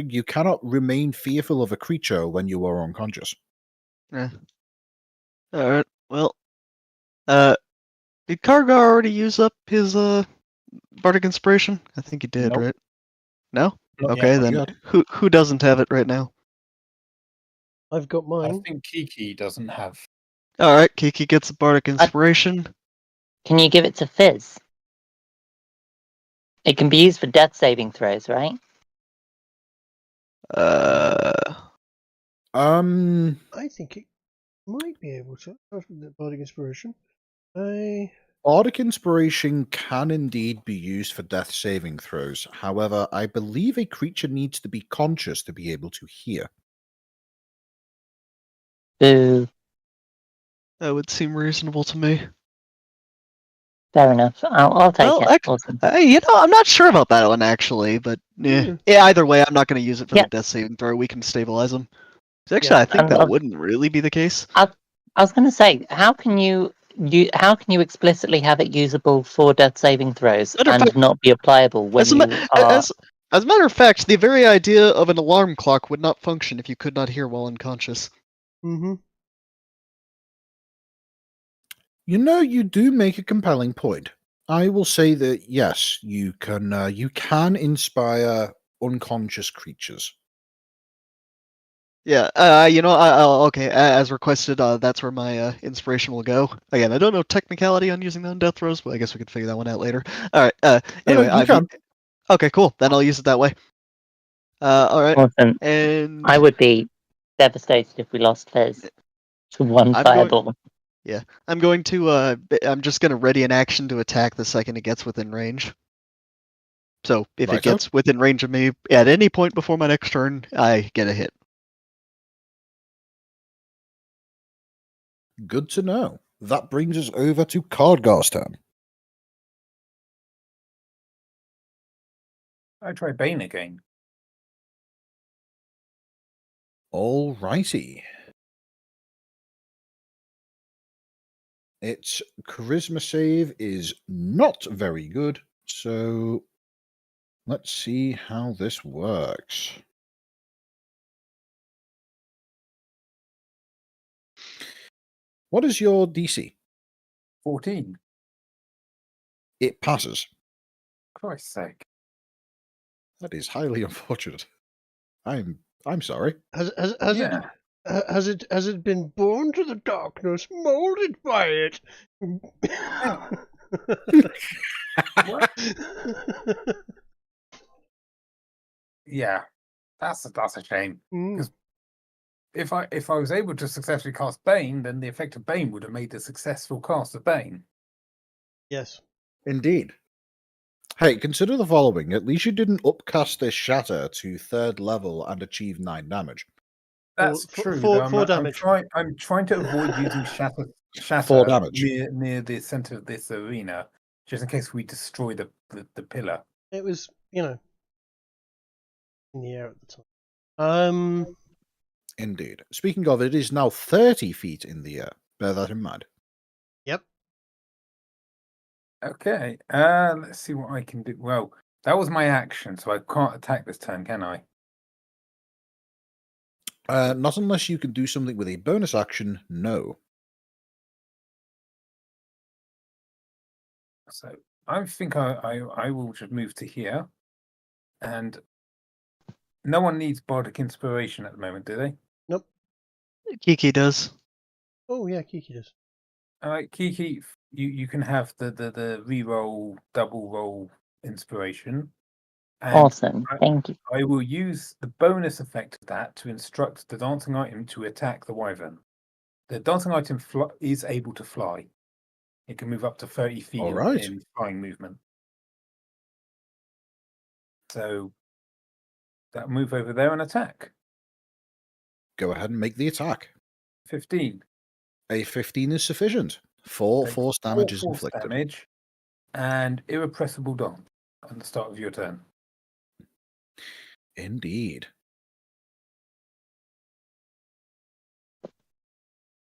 you cannot remain fearful of a creature when you are unconscious. Yeah. All right. Well, did Kargar already use up his bardic inspiration? I think he did, Nope. right? No. Not Okay, yet. then yet. who doesn't have it right now? I've got I mine. think Kiki doesn't have. All right, Kiki gets the bardic inspiration. Can you give it to Fizz? It can be used for death saving throws, right? I think it might be able to. After the bardic inspiration. Bardic inspiration can indeed be used for death saving throws. However, I believe a creature needs to be conscious to be able to hear. Boo. That would seem reasonable to me. Fair enough. I'll take Well, it. Awesome. I'm not sure about that one actually, but yeah. Either way, I'm not going to use it for Yeah. the death saving throw. We can stabilize him. Actually, Yeah. I think And that wouldn't really be the case. I was going to say, how can you explicitly have it usable for death saving throws Matter of and fact, not be applicable when As a, you ma- are? as a matter of fact, the very idea of an alarm clock would not function if you could not hear while unconscious. Mm-hmm. You know, you do make a compelling point. I will say that yes, you can inspire unconscious creatures. Yeah, okay, as requested, that's where my inspiration will go. Again, I don't know technicality on using that on death throws, but I guess we could figure that one out later. All right. Anyway, you can. Okay, cool. Then I'll use it that way. All right. Awesome. And I would be devastated if we lost Fizz to one fireball. I'm going to. I'm just going to ready an action to attack the second it gets within range. So if it Righto. gets within range of me at any point before my next turn, I get a hit. Good to know. That brings us over to Cardgar's turn. I try Bane again. Alrighty. Its charisma save is not very good, so let's see how this works. What is your DC? 14. It passes. Christ's sake. That is highly unfortunate. I'm sorry. Has Yeah. it been born to the darkness, molded by it? What? Yeah. That's a shame. Because if I was able to successfully cast Bane, then the effect of Bane would have made the successful cast of Bane. Yes. Indeed. Hey, consider the following. At least you didn't upcast this shatter to 3rd level and achieve 9 damage. That's Four- true. four- though. four damage. I'm trying to avoid using shatter 4 damage. near the center of this arena, just in case we destroy the pillar. It was, in the air at the time. Indeed. Speaking of, it is now 30 feet in the air. Bear that in mind. Yep. Okay. Let's see what I can do. Well, that was my action, so I can't attack this turn, can I? Not unless you can do something with a bonus action, no. So I think I will just move to here. And no one needs bardic inspiration at the moment, do they? Nope. Kiki does. Oh yeah, Kiki does. All right, Kiki, you can have the re-roll, double roll inspiration. And Awesome. Thank you. I will use the bonus effect of that to instruct the dancing item to attack the wyvern. The dancing item is able to fly. It can move up to 30 feet All right. in flying movement. So that'll move over there and attack. Go ahead and make the attack. 15. A 15 is sufficient. 4 Take force damage 4 is force inflicted. damage and irrepressible dance at the start of your turn. Indeed.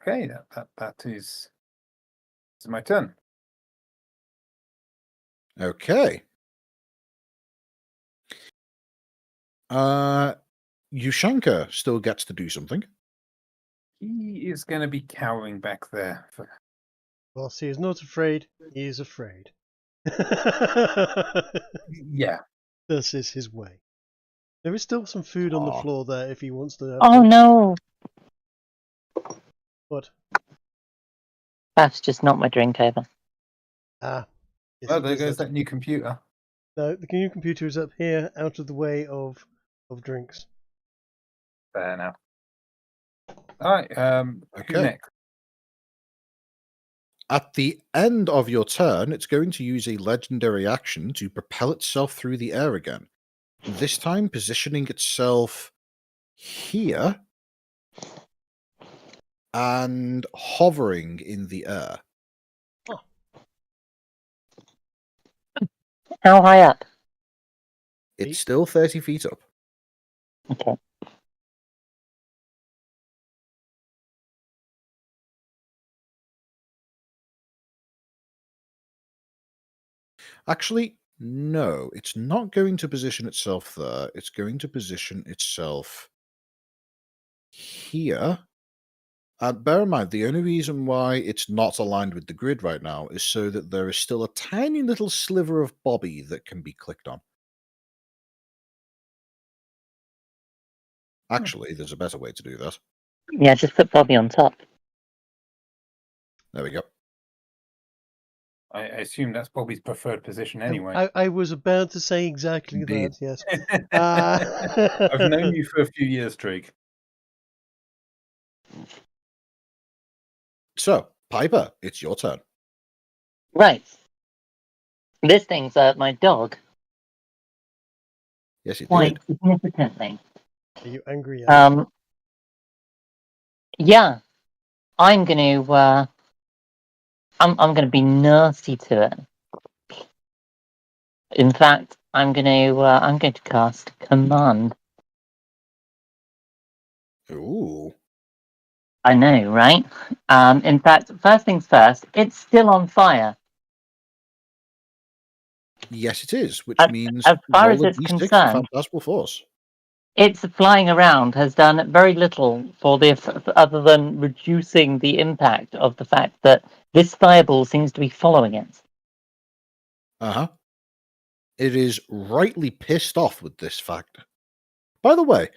Okay, that is my turn. Okay. Ushanka still gets to do something. He is going to be cowering back there. Whilst he is not afraid, he is afraid. Yeah. This is his way. There is still some food on the Aw. floor there if he wants to have Oh some. no! What? That's just not my drink over. Ah. Yes, Oh, it there is goes that. that new computer. No, the new computer is up here, out of the way of drinks. There now. All right. Who Okay. next? At the end of your turn, it's going to use a legendary action to propel itself through the air again. This time positioning itself here and hovering in the air. How high up? It's still 30 feet up. Okay. Actually, no, it's not going to position itself there. It's going to position itself here. And bear in mind, the only reason why it's not aligned with the grid right now is so that there is still a tiny little sliver of Bobby that can be clicked on. Actually, there's a better way to do that. Yeah, just put Bobby on top. There we go. I assume that's Bobby's preferred position anyway. I was about to say exactly Indeed. that, yes. I've known you for a few years, Trig. So, Piper, it's your turn. Right. This thing's my dog Yes, it quite did. significantly. Are you angry yet? Yeah. I'm gonna I'm gonna be nasty to it. In fact, I'm going to cast Command. Ooh. I know, right? In fact, first things first, it's still on fire. Yes, it is, which means as far as roll a it's d6 for concerned, Phantasmal Force. its flying around has done very little for other than reducing the impact of the fact that this fireball seems to be following it. Uh-huh. It is rightly pissed off with this fact. By the way,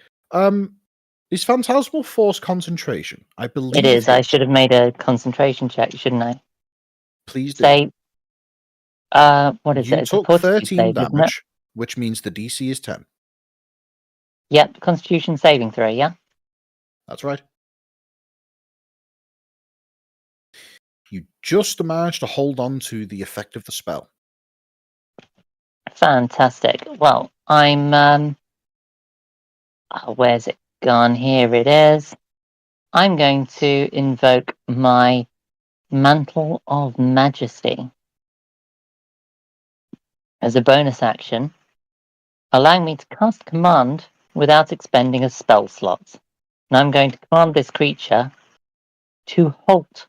is Phantasmal Force concentration? I believe It is. I yes. should have made a concentration check, shouldn't I? Please do. Say, what is You it? It's a took fortitude 13 save, isn't it? damage, which means the DC is 10. Yep, Constitution saving throw, yeah? That's right. You just managed to hold on to the effect of the spell. Fantastic. Well, I'm where's it gone? Here it is. I'm going to invoke my Mantle of Majesty as a bonus action, allowing me to cast command without expending a spell slot. And I'm going to command this creature to halt.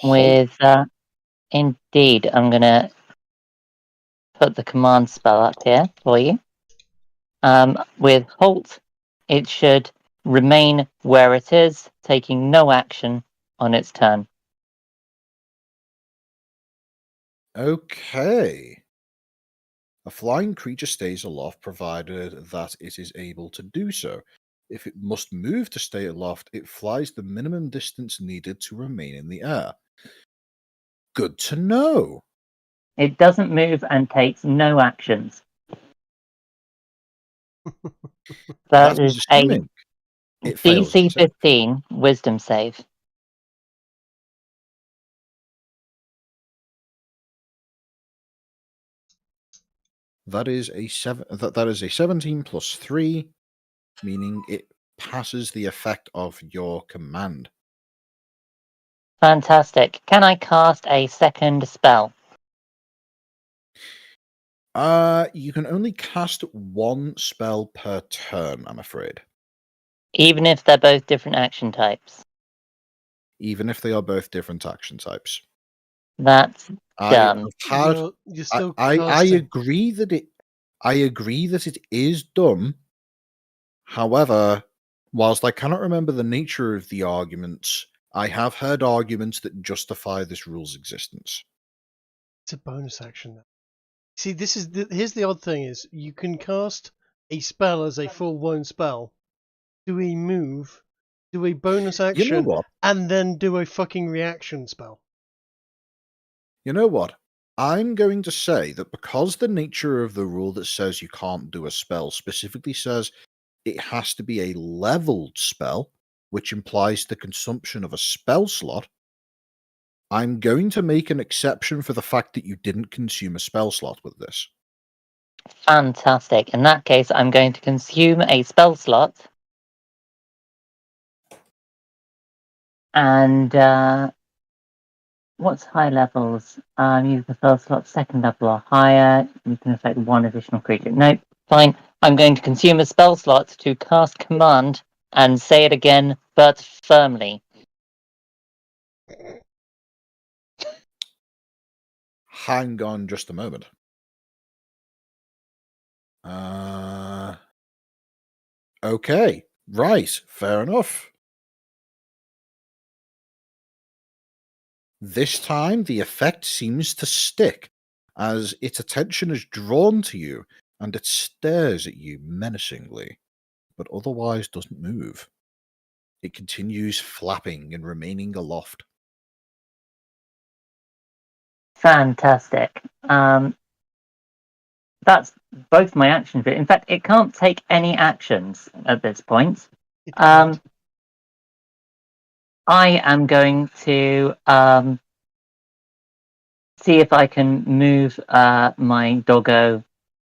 With indeed, I'm going to put the command spell up here for you. With halt, it should remain where it is, taking no action on its turn. Okay. A flying creature stays aloft provided that it is able to do so. If it must move to stay aloft, it flies the minimum distance needed to remain in the air. Good to know. It doesn't move and takes no actions. That That is is a assuming it fails. DC 15 Wisdom save. That is a that is a 17 plus 3, meaning it passes the effect of your command. Fantastic. Can I cast a second spell? You can only cast one spell per turn, I'm afraid. Even if they're both different action types? Even if they are both different action types. That's dumb. You're still I casting. agree that it is dumb. However, whilst I cannot remember the nature of the arguments, I have heard arguments that justify this rule's existence. It's a bonus action. See, here's the odd thing: is you can cast a spell as a full-blown spell, do a move, do a bonus action, You know what? and then do a fucking reaction spell. You know what? I'm going to say that because the nature of the rule that says you can't do a spell specifically says it has to be a leveled spell, which implies the consumption of a spell slot, I'm going to make an exception for the fact that you didn't consume a spell slot with this. Fantastic. In that case, I'm going to consume a spell slot. And what's high levels? Use the spell slot second level or higher. You can affect one additional creature. Nope, fine. I'm going to consume a spell slot to cast command and say it again, but firmly. Hang on just a moment. Okay, right, fair enough. This time, the effect seems to stick, as its attention is drawn to you, and it stares at you menacingly, but otherwise doesn't move. It continues flapping and remaining aloft. Fantastic. That's both my actions. In fact, it can't take any actions at this point. It can't. I am going to see if I can move my doggo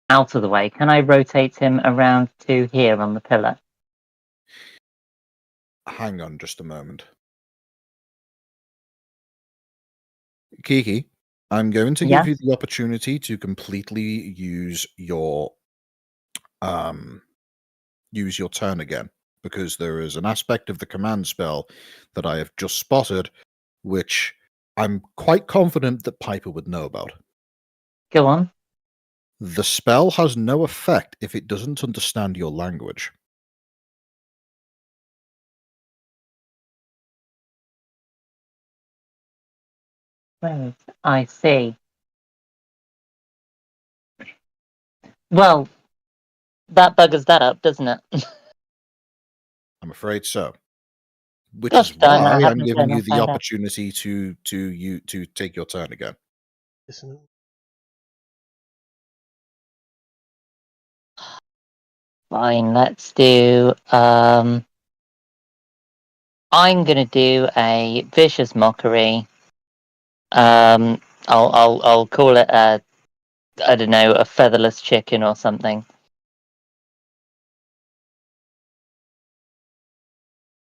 out of the way. Can I rotate him around to here on the pillar? Hang on just a moment. Kiki, I'm going to give you the opportunity to completely use your turn again, because there is an aspect of the command spell that I have just spotted, which I'm quite confident that Piper would know about. Go on. The spell has no effect if it doesn't understand your language. Right, I see. Well, that buggers that up, doesn't it? I'm afraid so. Which Gosh is darn, why I I'm haven't giving done you that the either. opportunity to take your turn again. Listen. Fine, let's do I'm gonna do a vicious mockery. I'll call it a, I don't know, a featherless chicken or something.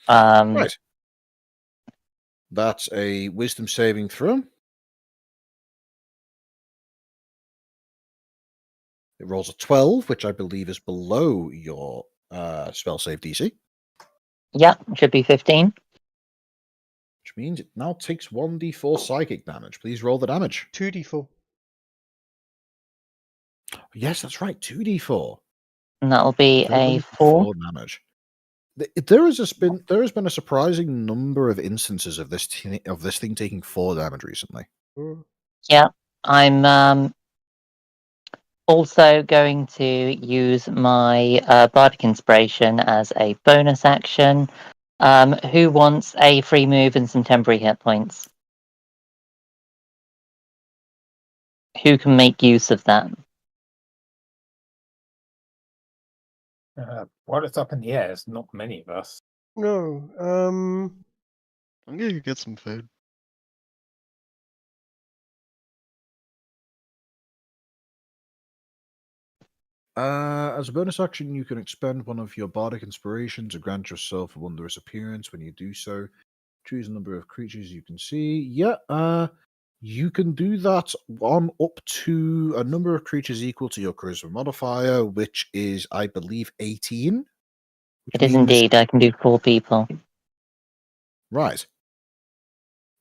Right. That's a wisdom saving throw. It rolls a 12, which I believe is below your spell save DC. Yep, should be 15. Which means it now takes 1d4 psychic damage. Please roll the damage. 2d4. Yes, that's right, 2d4. And that'll be They're a going for 4. 4 damage. There has been a surprising number of instances of this thing taking 4 damage recently. Mm. Yeah, I'm also going to use my Bardic Inspiration as a bonus action. Who wants a free move and some temporary hit points? Who can make use of that? While it's up in the air, it's not many of us. No. I'm gonna get some food. As a bonus action, you can expend one of your bardic inspirations to grant yourself a wondrous appearance. When you do so, choose a number of creatures you can see. Yeah, you can do that on up to a number of creatures equal to your charisma modifier, which is, I believe, 18. It is indeed. I can do 4 people. Right.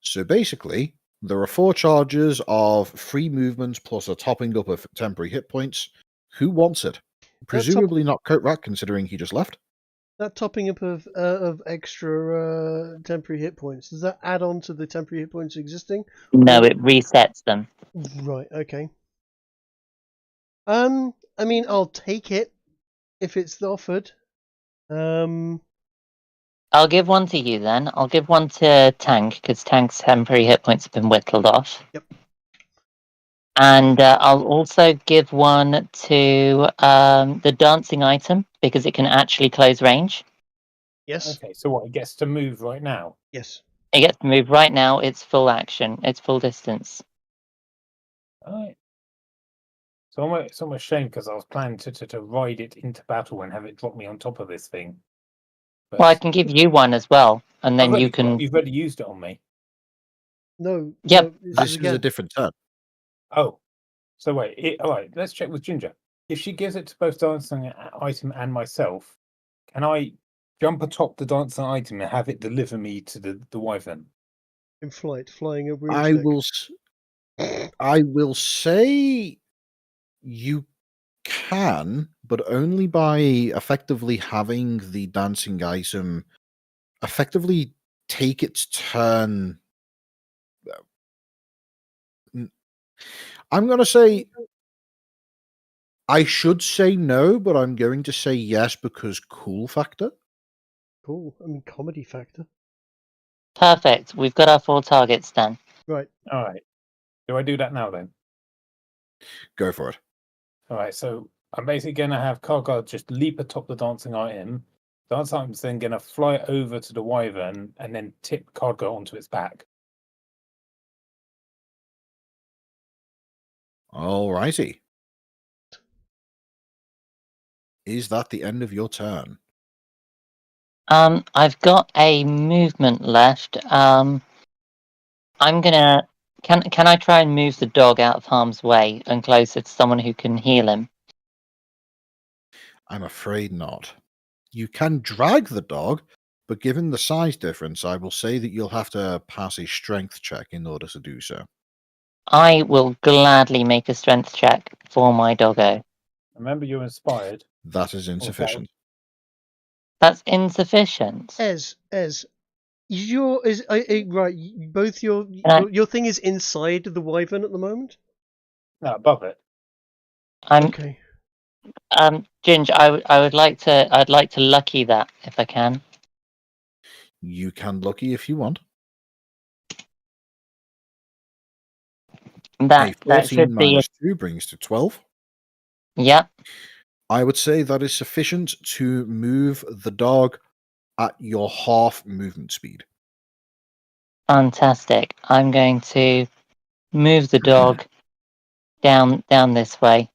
So basically, there are 4 charges of free movement plus a topping up of temporary hit points. Who wants it? Presumably not Coatrack, considering he just left. That topping up of extra temporary hit points, does that add on to the temporary hit points existing? No, Or- it resets them. Right. Okay. I mean, I'll take it if it's offered. I'll give one to you then. I'll give one to Tank, because Tank's temporary hit points have been whittled off. Yep. And I'll also give one to the dancing item, because it can actually close range. Yes. Okay, so what? It gets to move right now. Yes. It gets to move right now. It's full action. It's full distance. Alright. So it's almost a shame because I was planning to ride it into battle and have it drop me on top of this thing. But Well, I can give you one as well, and then you can. You've already used it on me. No. Yep. No, This is a different turn. Oh, so wait. All right, let's check with Ginger. If she gives it to both dancing item and myself, can I jump atop the dancing item and have it deliver me to the wyvern? in flight, flying a I broomstick. I will say you can, but only by effectively having the dancing item effectively take its turn. I'm going to say I should say no, but I'm going to say yes because cool factor. Cool. I mean, comedy factor. Perfect. We've got our 4 targets then. Right. All right. Do I do that now then? Go for it. All right. So I'm basically going to have Kargar just leap atop the dancing item. Dancing item's then going to fly over to the wyvern and then tip Kargar onto its back. Alrighty. Is that the end of your turn? I've got a movement left. I'm gonna. Can I try and move the dog out of harm's way and closer to someone who can heal him? I'm afraid not. You can drag the dog, but given the size difference, I will say that you'll have to pass a strength check in order to do so. I will gladly make a strength check for my doggo. Remember, you're inspired. That is insufficient. That's insufficient. Ez, your is right. Both your I- your thing is inside the wyvern at the moment. No, above it. I'm Okay. Ginge. I'd like to lucky that if I can. You can lucky if you want. That A 14 should be minus 2 brings to 12. Yep. I would say that is sufficient to move the dog at your half movement speed. Fantastic. I'm going to move the dog down this way.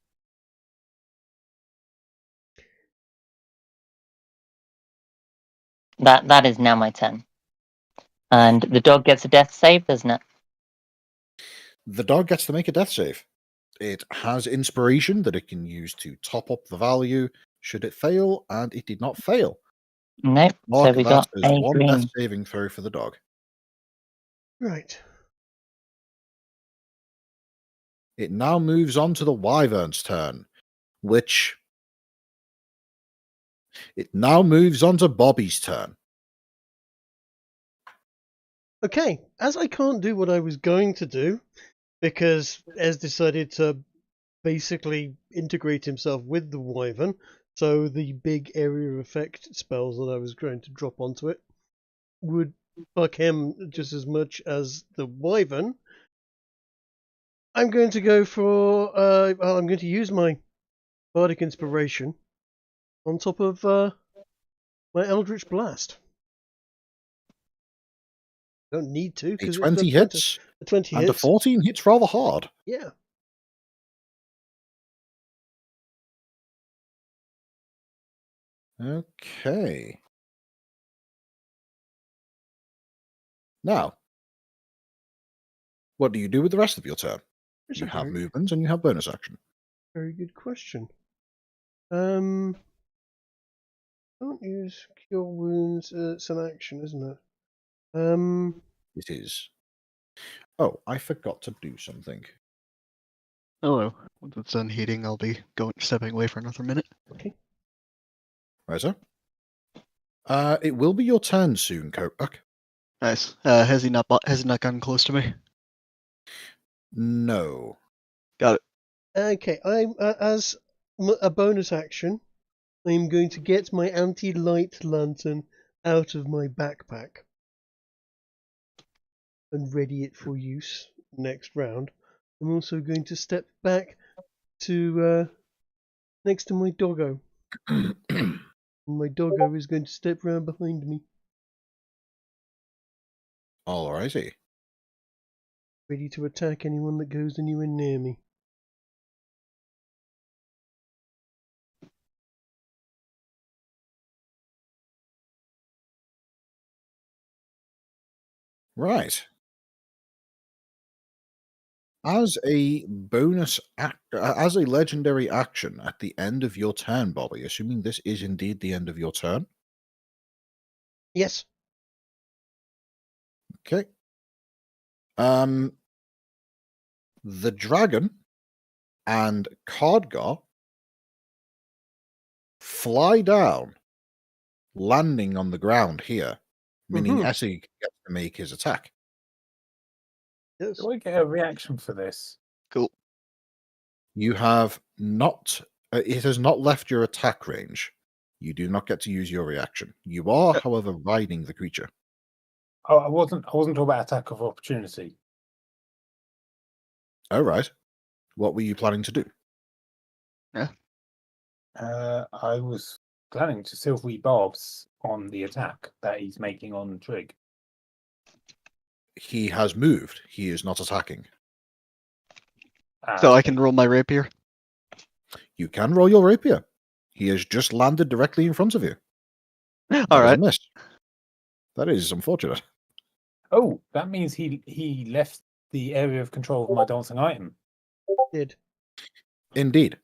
That is now my turn. And the dog gets a death save, doesn't it? The dog gets to make a death save. It has inspiration that it can use to top up the value should it fail, and it did not fail. Nope. Mark So we that got as a one green. death saving throw for the dog. Right. It now moves on to the wyvern's turn, which It now moves on to Bobby's turn. Okay, as I can't do what I was going to do, because Ez decided to basically integrate himself with the Wyvern, so the big area of effect spells that I was going to drop onto it would fuck him just as much as the Wyvern. I'm going to go for, I'm going to use my Bardic Inspiration on top of my Eldritch Blast. Don't need to, A because 20 hits, a 20 and a hits. 14 hits rather hard. Yeah. Okay. Now, what do you do with the rest of your turn? That's You a have very, movement and you have bonus action. very good question. Don't use cure wounds. It's an action, isn't it? It is. Oh, I forgot to do something. Hello. Once it's done heating, I'll be stepping away for another minute. Okay. Right, sir? It will be your turn soon, Coatrack. Nice. Has he not gotten close to me? No. Got it. Okay. I'm as a bonus action, I'm going to get my anti-light lantern out of my backpack and ready it for use next round. I'm also going to step back to next to my doggo. And my doggo is going to step round behind me, Alrighty. ready to attack anyone that goes anywhere near me. Right. As a as a legendary action at the end of your turn, Bobby, assuming this is indeed the end of your turn. Yes. Okay. The dragon and Cardgar fly down, landing on the ground here, meaning Mhm. Essig gets to make his attack. Yes. Do I get a reaction for this? Cool. You have not. It has not left your attack range. You do not get to use your reaction. You are, however, riding the creature. Oh, I wasn't talking about attack of opportunity. All right. What were you planning to do? I was planning to silvery barbs on the attack that he's making on Trig. He has moved. He is not attacking. So I Okay. can roll my rapier. You can roll your rapier. He has just landed directly in front of you. All That is a right. miss. That is unfortunate. Oh, that means he left the area of control of my dancing item. Did. Indeed.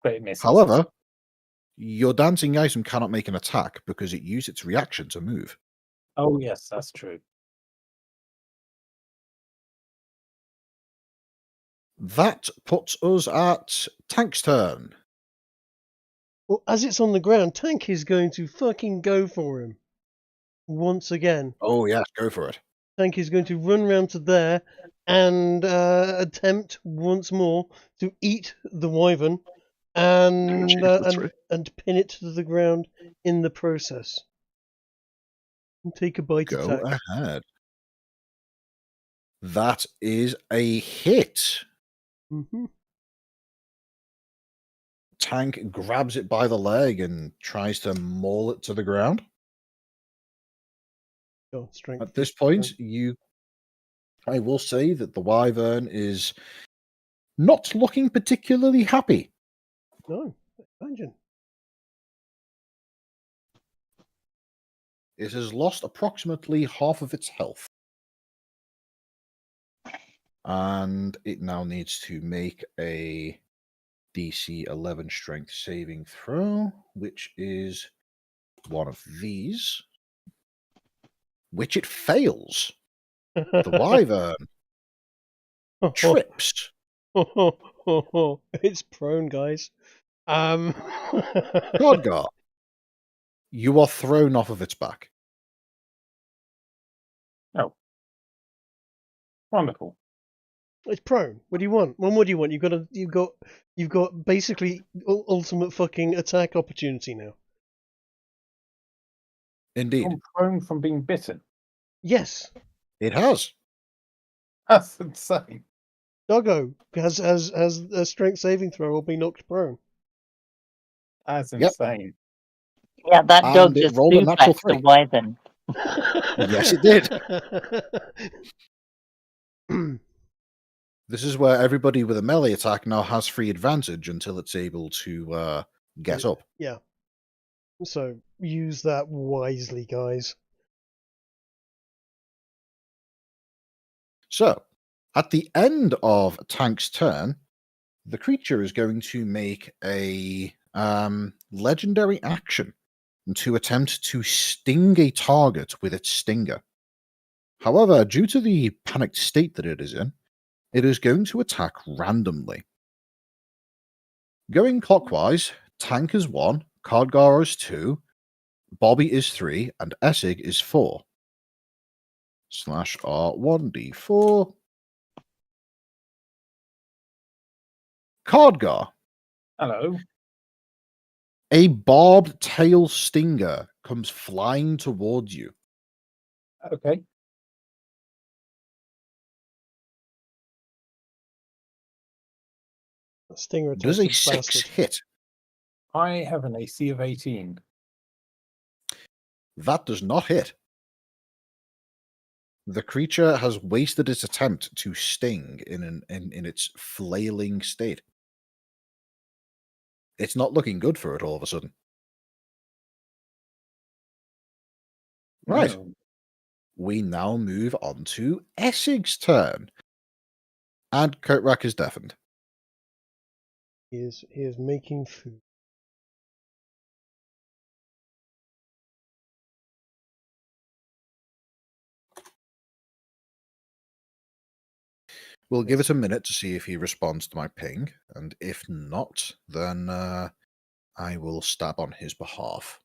But it misses. However, your dancing item cannot make an attack because it used its reaction to move. Oh yes, that's true. That puts us at Tank's turn. Well, as it's on the ground, Tank is going to fucking go for him. Once again. Oh, yes, go for it. Tank is going to run round to there and attempt once more to eat the wyvern and Jeez, that's right. and pin it to the ground in the process. And take a bite Go attack. ahead. That is a hit. Mm-hmm. Tank grabs it by the leg and tries to maul it to the ground. Oh, strength. At this point, I will say that the wyvern is not looking particularly happy. No, imagine. It has lost approximately half of its health. And it now needs to make a DC 11 strength saving throw, which is one of these, which it fails. The wyvern trips It's prone, guys. Khadgar, you are thrown off of its back. Oh, wonderful. It's prone. What do you want? What more do you want? You've got basically ultimate fucking attack opportunity now. Indeed, I'm prone from being bitten. Yes, it has. That's insane. Doggo has a strength saving throw or be knocked prone. That's Yep. insane. Yeah, that dog And it just rolled a natural suplexed the 3. wyvern. Yes, it did. This is where everybody with a melee attack now has free advantage until it's able to get up. Yeah. So use that wisely, guys. So, at the end of Tank's turn, the creature is going to make a legendary action to attempt to sting a target with its stinger. However, due to the panicked state that it is going to attack randomly. Going clockwise, Tank is 1, Khadgar is 2, Bobby is 3, and Essig is 4. /R1d4. Khadgar. Hello. A barbed tail stinger comes flying towards you. Okay. Stinger attack. Does a 6 hit? I have an AC of 18. That does not hit. The creature has wasted its attempt to sting in its flailing state. It's not looking good for it all of a sudden. Right. No. We now move on to Essig's turn. And Coatrack is deafened. He is making food. We'll give it a minute to see if he responds to my ping, and if not, then I will stab on his behalf.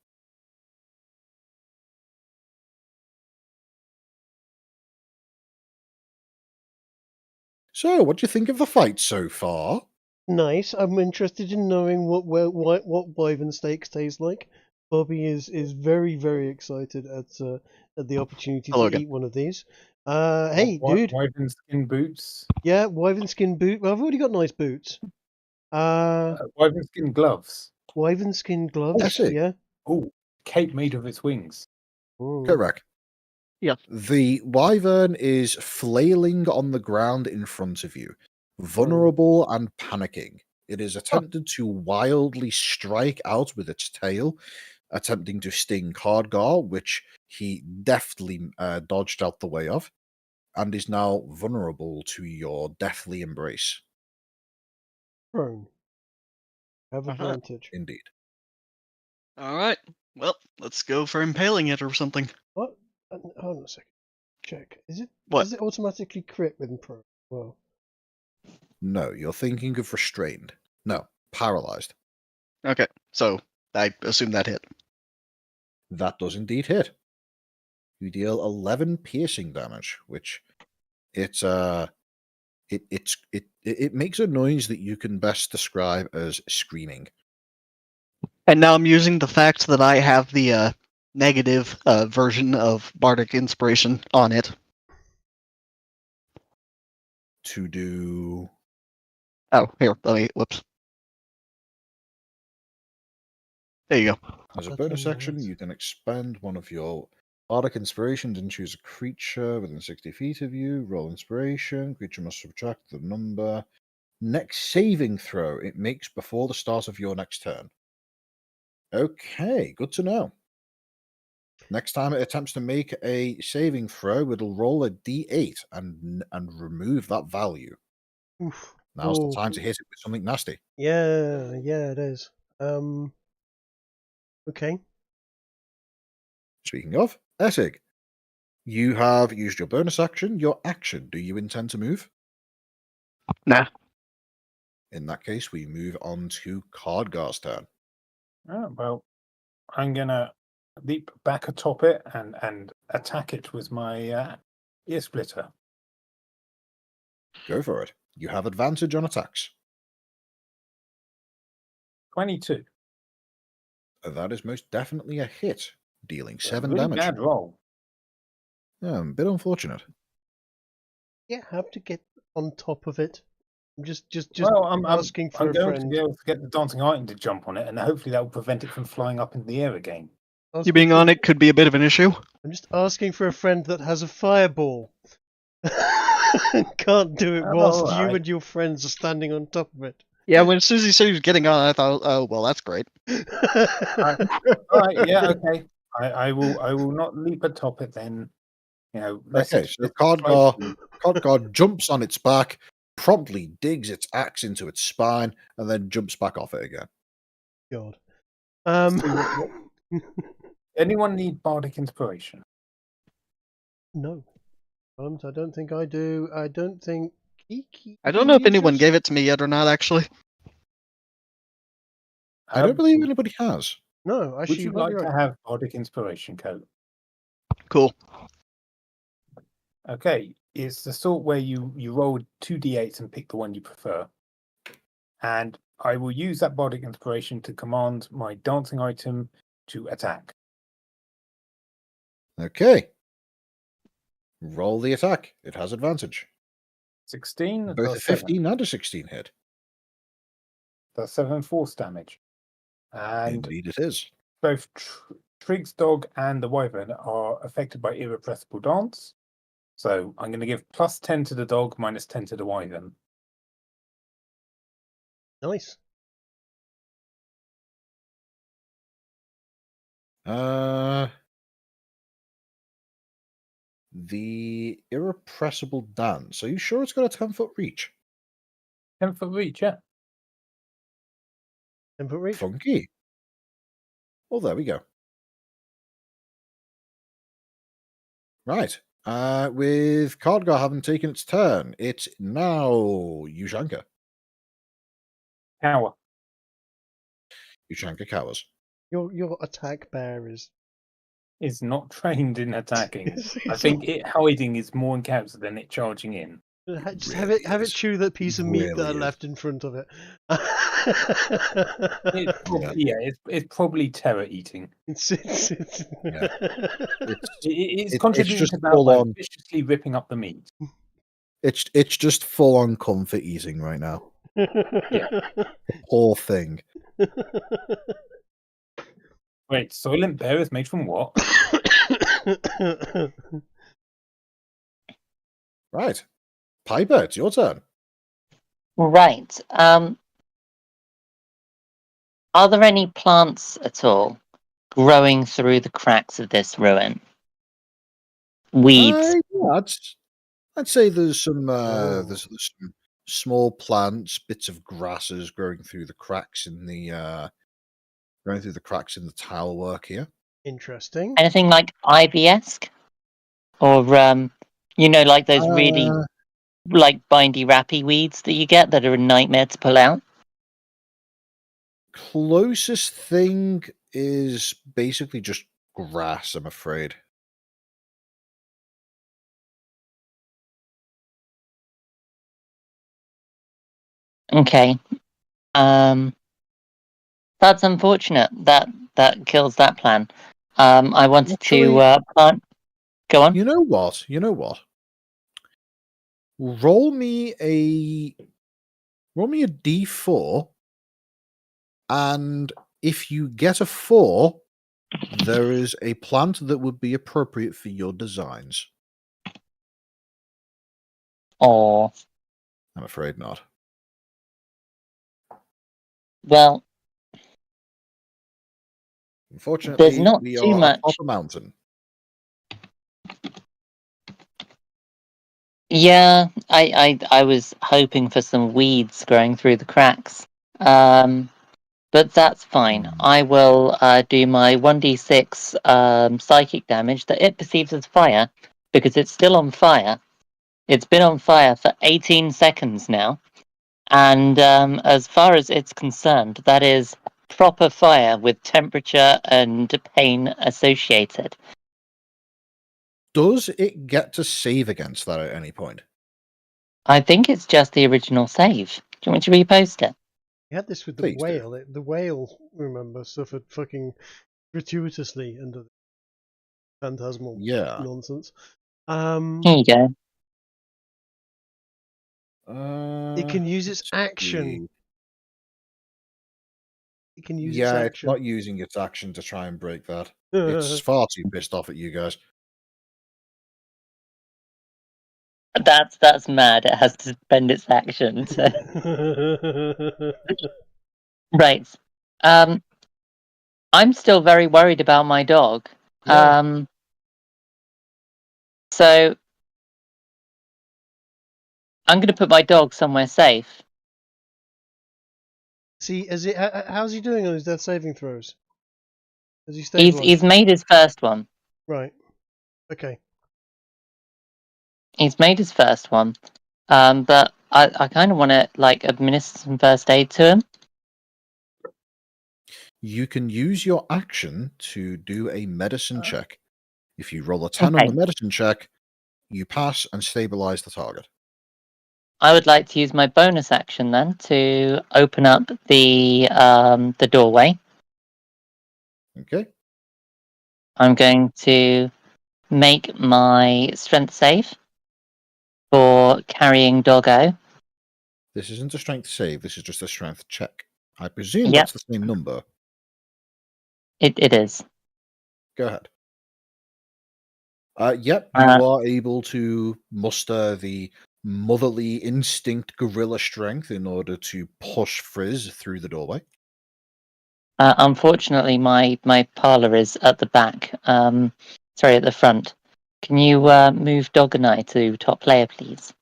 So, what do you think of the fight so far? Nice. I'm interested in knowing what wyvern steak tastes like. Bobby is very excited at the opportunity Hello to again. eat one of these. Hey, dude. Wyvern skin boots. Yeah, wyvern skin boot. Well, I've already got nice boots. Wyvern skin gloves. Wyvern skin gloves. Essig. Yeah. Oh, cape made of its wings. Ooh. Coatrack. Yeah. The wyvern is flailing on the ground in front of you, vulnerable and panicking. It is attempted to wildly strike out with its tail, attempting to sting Khadgar, which he deftly dodged out the way of, and is now vulnerable to your deathly embrace. Prone. Have Uh-huh. advantage. Indeed. All right. Well, let's go for impaling it or something. What? Hold on a second. Check. Is it? What? Does it automatically crit with prone? Well. No, you're thinking of restrained. No, paralyzed. Okay, so I assume that hit. That does indeed hit. You deal 11 piercing damage, which it makes a noise that you can best describe as screaming. And now I'm using the fact that I have the negative version of Bardic Inspiration on it. To do... Oh, here, whoops. There you go. As a That's bonus very action, nice. you can expend one of your Bardic Inspirations and choose a creature within 60 feet of you. Roll Inspiration. Creature must subtract the number. Next saving throw it makes before the start of your next turn. Okay, good to know. Next time it attempts to make a saving throw, it'll roll a d8 and remove that value. Oof. Now's the Oh. time to hit it with something nasty. Yeah, it is. Okay. Speaking of, Essig, you have used your bonus action, your action. Do you intend to move? Nah. In that case, we move on to Cardgar's turn. Oh, well, I'm gonna leap back atop it and attack it with my ear splitter. Go for it. You have advantage on attacks. 22. That is most definitely a hit, dealing 7 really damage. bad roll. Yeah, a bit unfortunate. Yeah, have to get on top of it. I'm just Well, I'm asking for I'm a going to friend. be able to get the dancing item to jump on it, and hopefully that will prevent it from flying up in the air again. You Asking being for- on it could be a bit of an issue. I'm just asking for a friend that has a fireball. Can't do it Oh, whilst alright. you and your friends are standing on top of it. Yeah, when Susie said he was getting on, I thought, oh, well, that's great. All right, yeah, okay. I will not leap atop it then. You know, Okay, so Cardgar jumps on its back, promptly digs its axe into its spine, and then jumps back off it again. God. Anyone need bardic inspiration? No. I don't think I do. I don't think Kiki. I don't know if anyone uses- gave it to me yet or not, actually. I don't believe anybody has. No, actually, Would you might like be to right. have bardic inspiration, Coat? Cool. Okay, it's the sort where you roll 2d8s and pick the one you prefer. And I will use that bardic inspiration to command my dancing item to attack. Okay. Roll the attack. It has advantage. 16, Both a that's 7. 15 and a 16 hit. That's 7 force damage. And Indeed it is. both Trig's dog and the wyvern are affected by irrepressible dance. So I'm going to give plus 10 to the dog, minus 10 to the wyvern. Nice. The irrepressible dance. Are you sure it's got a 10-foot reach? 10-foot reach, yeah. 10-foot reach. Funky. Well, there we go. Right. With Cardgar having taken its turn, it's now Ushanka. Cower. Ushanka cowers. Your attack bear is. Is not trained in attacking. I think it hiding is more in character than it charging in. Just have it is. chew that piece of meat that I Really is. left in front of it. It's probably terror eating. It's It's It's contributing just to that full by on. viciously ripping up the meat. It's just full on comfort eating right now. Poor thing. Wait, Soylent Bear is made from what? Right. Piper, it's your turn. Right. Are there any plants at all growing through the cracks of this ruin? Weeds. Yeah, I'd say there's some there's some small plants, bits of grasses growing through the cracks in the tile work here. Interesting. Anything like ivy-esque? Or, like those really, like, bindy wrappy weeds that you get that are a nightmare to pull out? Closest thing is basically just grass, I'm afraid. Okay. That's unfortunate. That kills that plan. I wanted to plant. Go on. You know what? Roll me a D4, and if you get a 4, there is a plant that would be appropriate for your designs. Or, I'm afraid not. well, Unfortunately, there's not we too are much. atop a mountain. Yeah, I was hoping for some weeds growing through the cracks. But that's fine. I will do my 1d6 psychic damage that it perceives as fire, because it's still on fire. It's been on fire for 18 seconds now. And as far as it's concerned, that is proper fire with temperature and pain associated. Does it get to save against that at any point? I think it's just the original save. Do you want me to repost it? We had this with the Please do. whale. The whale, remember, suffered fucking gratuitously under the phantasmal Yeah. nonsense. Here you go. It can use its let's action. see. It can use its Yeah, it's action. not using its action to try and break that. It's far too pissed off at you guys. That's mad. It has to spend its action to... Right. I'm still very worried about my dog. Yeah. So I'm going to put my dog somewhere safe. See, how's he doing on his death saving throws? Has he He's stabilized? made his first one. Right. Okay. He's made his first one. But I kind of want to like administer some first aid to him. You can use your action to do a medicine check. If you roll a 10 on Okay. the medicine check, you pass and stabilize the target. I would like to use my bonus action then to open up the doorway. Okay. I'm going to make my strength save for carrying doggo. This isn't a strength save, this is just a strength check. I presume Yep. that's the same number. It is. Go ahead. Yep, you are able to muster the motherly instinct gorilla strength in order to push Frizz through the doorway. Unfortunately, my parlor is at the back. Sorry, at the front. Can you move Dog and I to top player, please?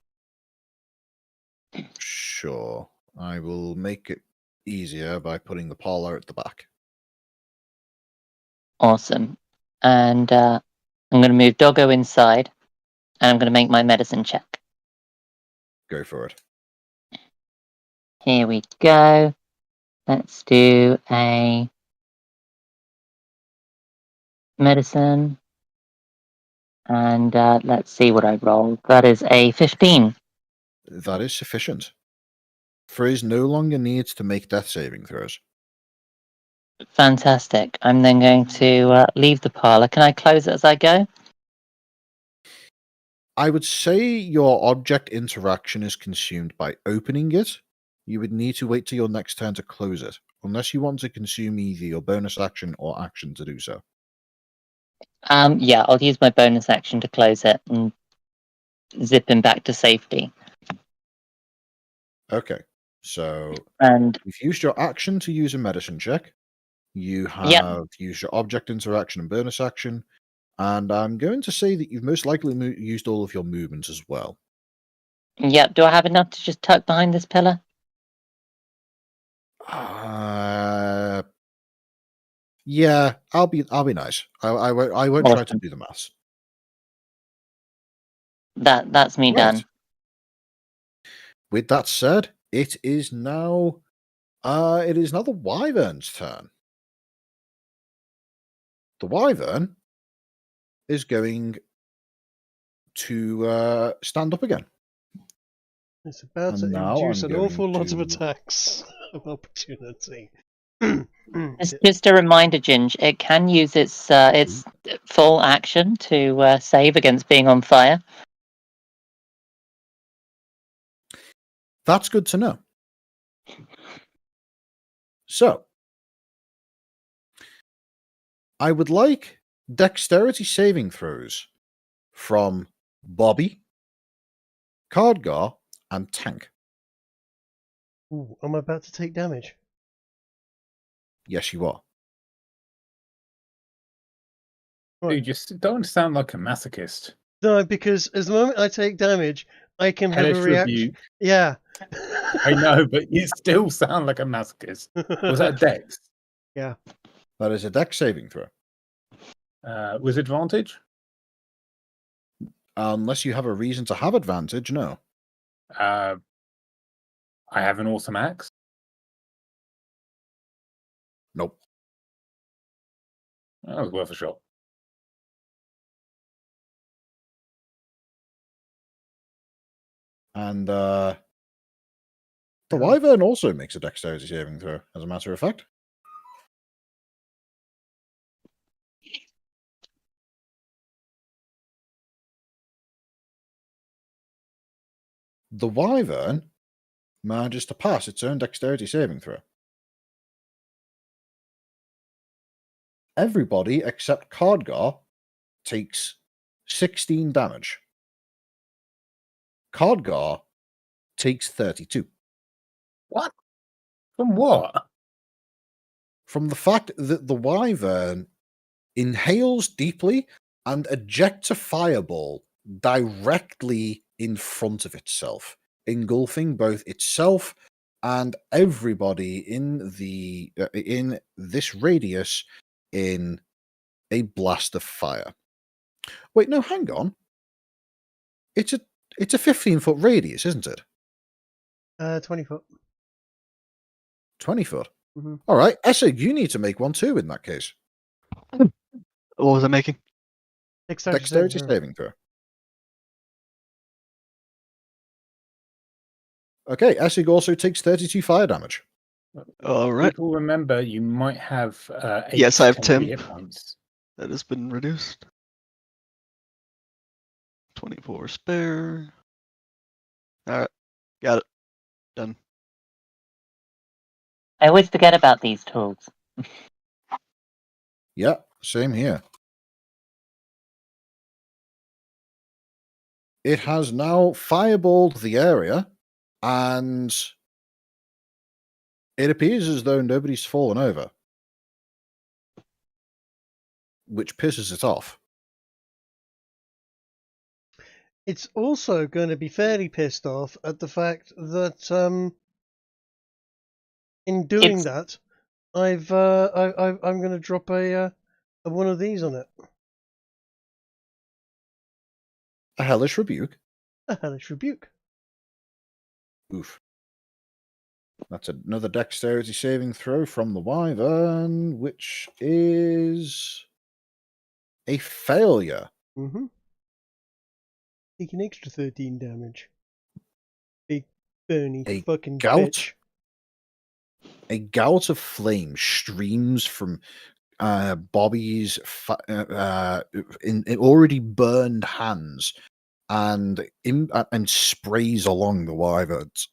Sure. I will make it easier by putting the parlor at the back. Awesome. And I'm going to move Doggo inside, and I'm going to make my medicine check. Go for it. Here we go. Let's do a medicine. And let's see what I roll. That is a 15. That is sufficient. Frizz no longer needs to make death saving throws. Fantastic. I'm then going to leave the parlor. Can I close it as I go? I would say your object interaction is consumed by opening it. You would need to wait till your next turn to close it, unless you want to consume either your bonus action or action to do so. Yeah, I'll use my bonus action to close it and zip him back to safety. Okay, so And you've used your action to use a medicine check. You have used your object interaction and bonus action. And I'm going to say that you've most likely used all of your movements as well. yep, do I have enough to just tuck behind this pillar? Yeah, I'll be nice. I won't try to do the maths. That's me done. With that said, it is now the Wyvern's turn. The Wyvern is going to stand up again. It's about And to now induce I'm an awful going lot of to- attacks of opportunity. Just a reminder, Ginge, it can use its full action to save against being on fire. That's good to know. So, I would like dexterity saving throws from Bobby, Cardgar, and Tank. Ooh, I'm about to take damage. Yes, you are. You just don't sound like a masochist. No, because as the moment I take damage, I can have a Hellish reaction. rebuke. Yeah. I know, but you still sound like a masochist. Was that a dex? Yeah. That is a dex saving throw. Was advantage? Unless you have a reason to have advantage, no. I have an awesome axe. Nope. That was worth a shot. And the wyvern also makes a dexterity saving throw, as a matter of fact. The wyvern manages to pass its own dexterity saving throw. Everybody except Cardgar takes 16 damage. Cardgar takes 32. What? From what? From the fact that the wyvern inhales deeply and ejects a fireball directly in front of itself, engulfing both itself and everybody in this radius in a blast of fire. Wait, no, hang on. It's a 15-foot radius, isn't it? 20 foot. 20 foot. Mm-hmm. All right, Essig, you need to make one too in that case. What was I making? Dexterity Saving throw. Okay, Essig also takes 32 fire damage. All right. People remember you might have Yes, I have 10 10. hit points. That has been reduced. 24 spare. All right. Got it. Done. I always forget about these tools. Yeah, same here. It has now fireballed the area, and it appears as though nobody's fallen over, which pisses it off. It's also going to be fairly pissed off at the fact that in doing that, I'm going to drop a one of these on it. A hellish rebuke. A hellish rebuke. Oof. That's another dexterity saving throw from the wyvern, which is a failure. Mm-hmm. Take an extra 13 damage. Big burny fucking bitch. A gout of flame streams from Bobby's in already burned hands and sprays along the wyvern's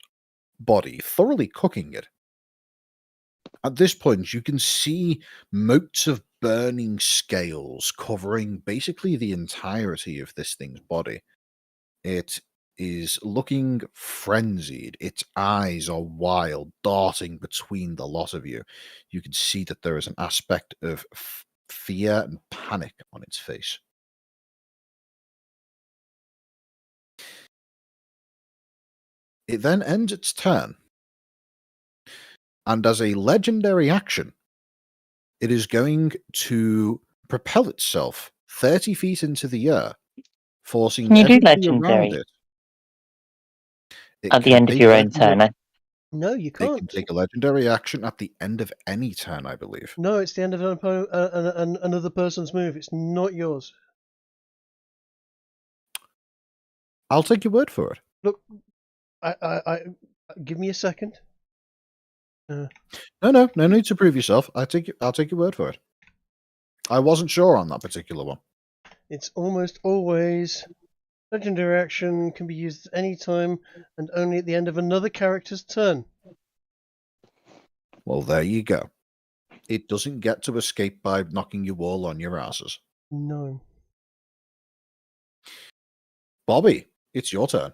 body, thoroughly cooking it. At this point, you can see motes of burning scales covering basically the entirety of this thing's body. It is looking frenzied. Its eyes are wild, darting between the lot of you. You can see that there is an aspect of fear and panic on its face. It then ends its turn, and as a legendary action, it is going to propel itself 30 feet into the air, forcing Can you do everybody around legendary it. at the end of your own turn? No, you It can't. can take a legendary action at the end of any turn, I believe. No, it's the end of another person's move. It's not yours. I'll take your word for it. Look, I give me a second. No need to prove yourself. I'll take your word for it. I wasn't sure on that particular one. It's almost always legendary action can be used at any time and only at the end of another character's turn. Well, there you go. It doesn't get to escape by knocking you all on your asses. No. Bobby, it's your turn.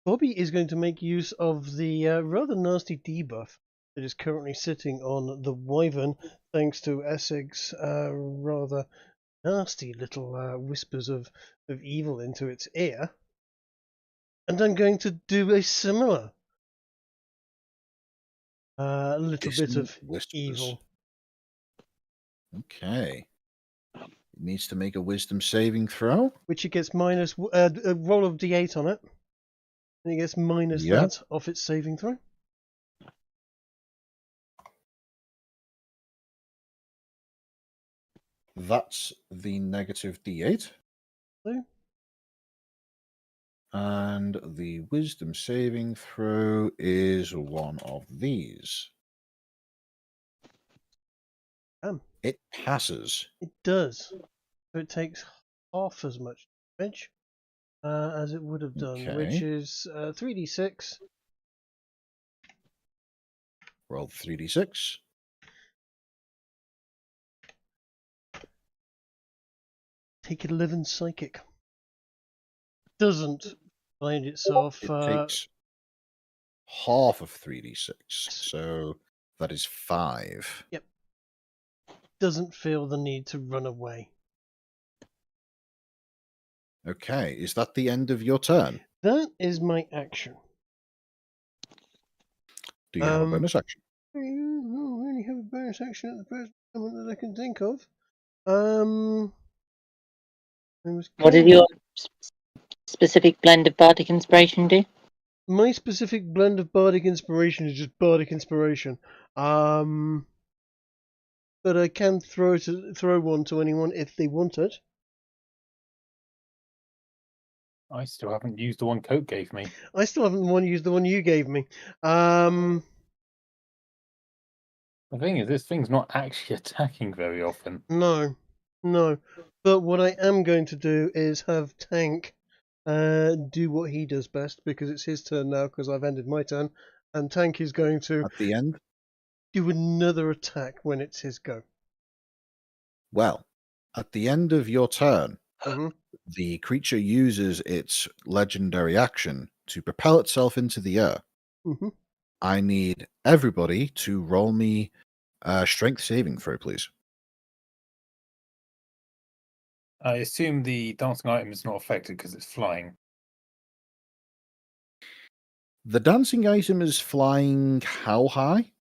Bobby is going to make use of the rather nasty debuff that is currently sitting on the wyvern, thanks to Essig's rather nasty little whispers of evil into its ear. And I'm going to do a similar little bit of whispers. evil. Okay. It needs to make a wisdom saving throw. Which it gets minus a roll of d8 on it. And it gets minus that off its saving throw. That's the negative D8. So, And the wisdom saving throw is one of these. Damn. It passes. It does. So it takes half as much damage as it would have done, which Okay. is 3d6. Roll 3d6. Take 11 psychic. Doesn't find itself. It takes half of 3d6. So that is 5. Doesn't feel the need to run away. Okay. Is that the end of your turn? That is my action. Do you have a bonus action? I don't really have a bonus action at the present moment that I can think of. What did your specific blend of bardic inspiration do? My specific blend of bardic inspiration is just bardic inspiration. But I can throw one to anyone if they want it. I still haven't used the one Coat gave me. I still haven't used the one you gave me. The thing is, this thing's not actually attacking very often. No. But what I am going to do is have Tank do what he does best, because it's his turn now, because I've ended my turn, and Tank is going to At the end? do another attack when it's his go. Well, at the end of your turn, Mhm. the creature uses its legendary action to propel itself into the air. Mhm. I need everybody to roll me a strength saving throw, please. I assume the dancing item is not affected because it's flying. The dancing item is flying how high?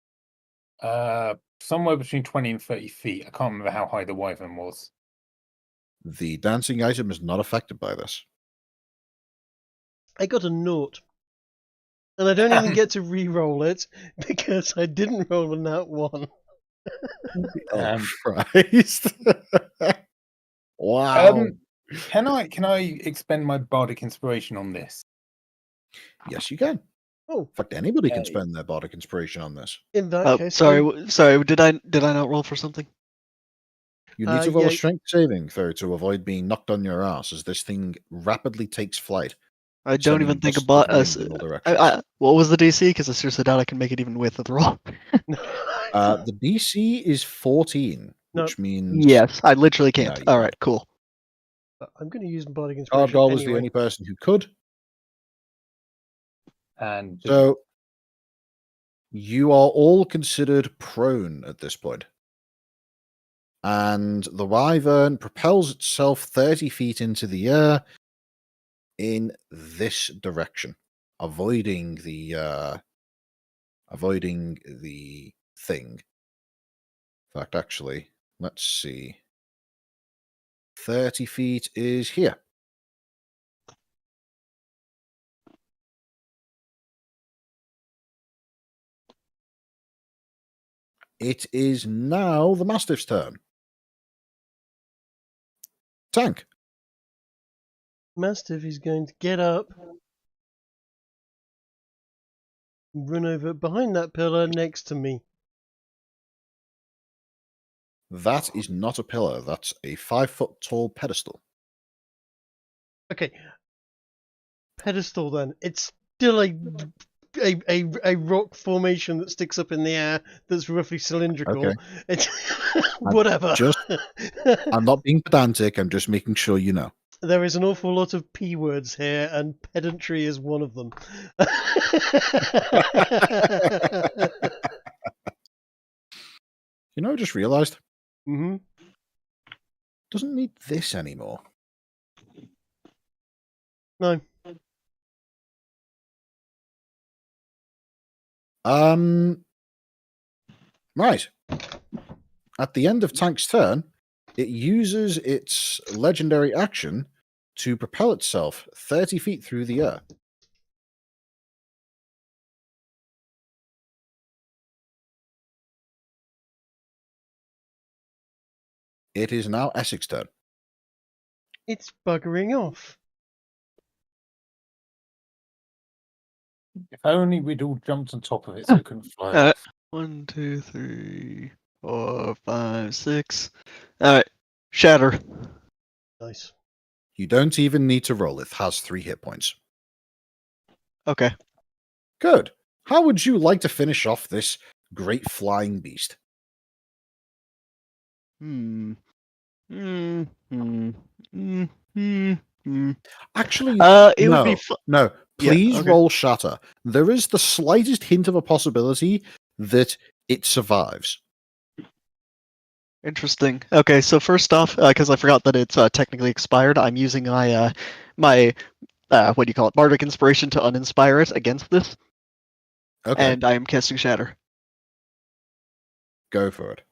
Somewhere between 20 and 30 feet. I can't remember how high the wyvern was. The dancing item is not affected by this. I got a 0. And I don't even get to re-roll it because I didn't roll a nat 1. Oh, Christ. Wow. Can I expend my bardic inspiration on this? Yes, you can. Oh, In fact, anybody can Okay. spend their bardic inspiration on this. in that Oh, case, sorry. Did I not roll for something? You need to roll yeah. a strength saving throw to avoid being knocked on your ass as this thing rapidly takes flight. I don't even sending think gusts about of us. wind in all directions. What was the DC? Because I seriously doubt I can make it even with the roll. The DC is 14, No. which means Yes, I literally No, can't. you All don't. right, cool. I'm going to use bardic inspiration Argyle was anyway. the only person who could. And So you are all considered prone at this point. And the wyvern propels itself 30 feet into the air in this direction, avoiding the thing. In fact, actually, let's see. 30 feet is here. It is now the Mastiff's turn. Tank. Mastiff is going to get up, run over behind that pillar next to me. That is not a pillar. That's a 5-foot tall pedestal. Okay. Pedestal then. It's still a rock formation that sticks up in the air that's roughly cylindrical. Okay. It's whatever. I'm not being pedantic. I'm just making sure you know. There is an awful lot of P words here, and pedantry is one of them. You know, I just realized. Mm-hmm. Doesn't need this anymore. No. Right. At the end of Tank's turn, it uses its legendary action to propel itself 30 feet through the air. It is now Essex's turn. It's buggering off. If only we'd all jumped on top of it so it couldn't fly Alright. off. 1, 2, 3, 4, 5, 6. Alright. Shatter. Nice. You don't even need to roll. It has 3 hit points. Okay. Good. How would you like to finish off this great flying beast? Actually, It would be no. Yeah, Please okay. roll shatter. There is the slightest hint of a possibility that it survives. Interesting. Okay, so first off, because I forgot that it's technically expired, I'm using my what do you call it, bardic inspiration to uninspire it against this, Okay, and I am casting shatter. go for it.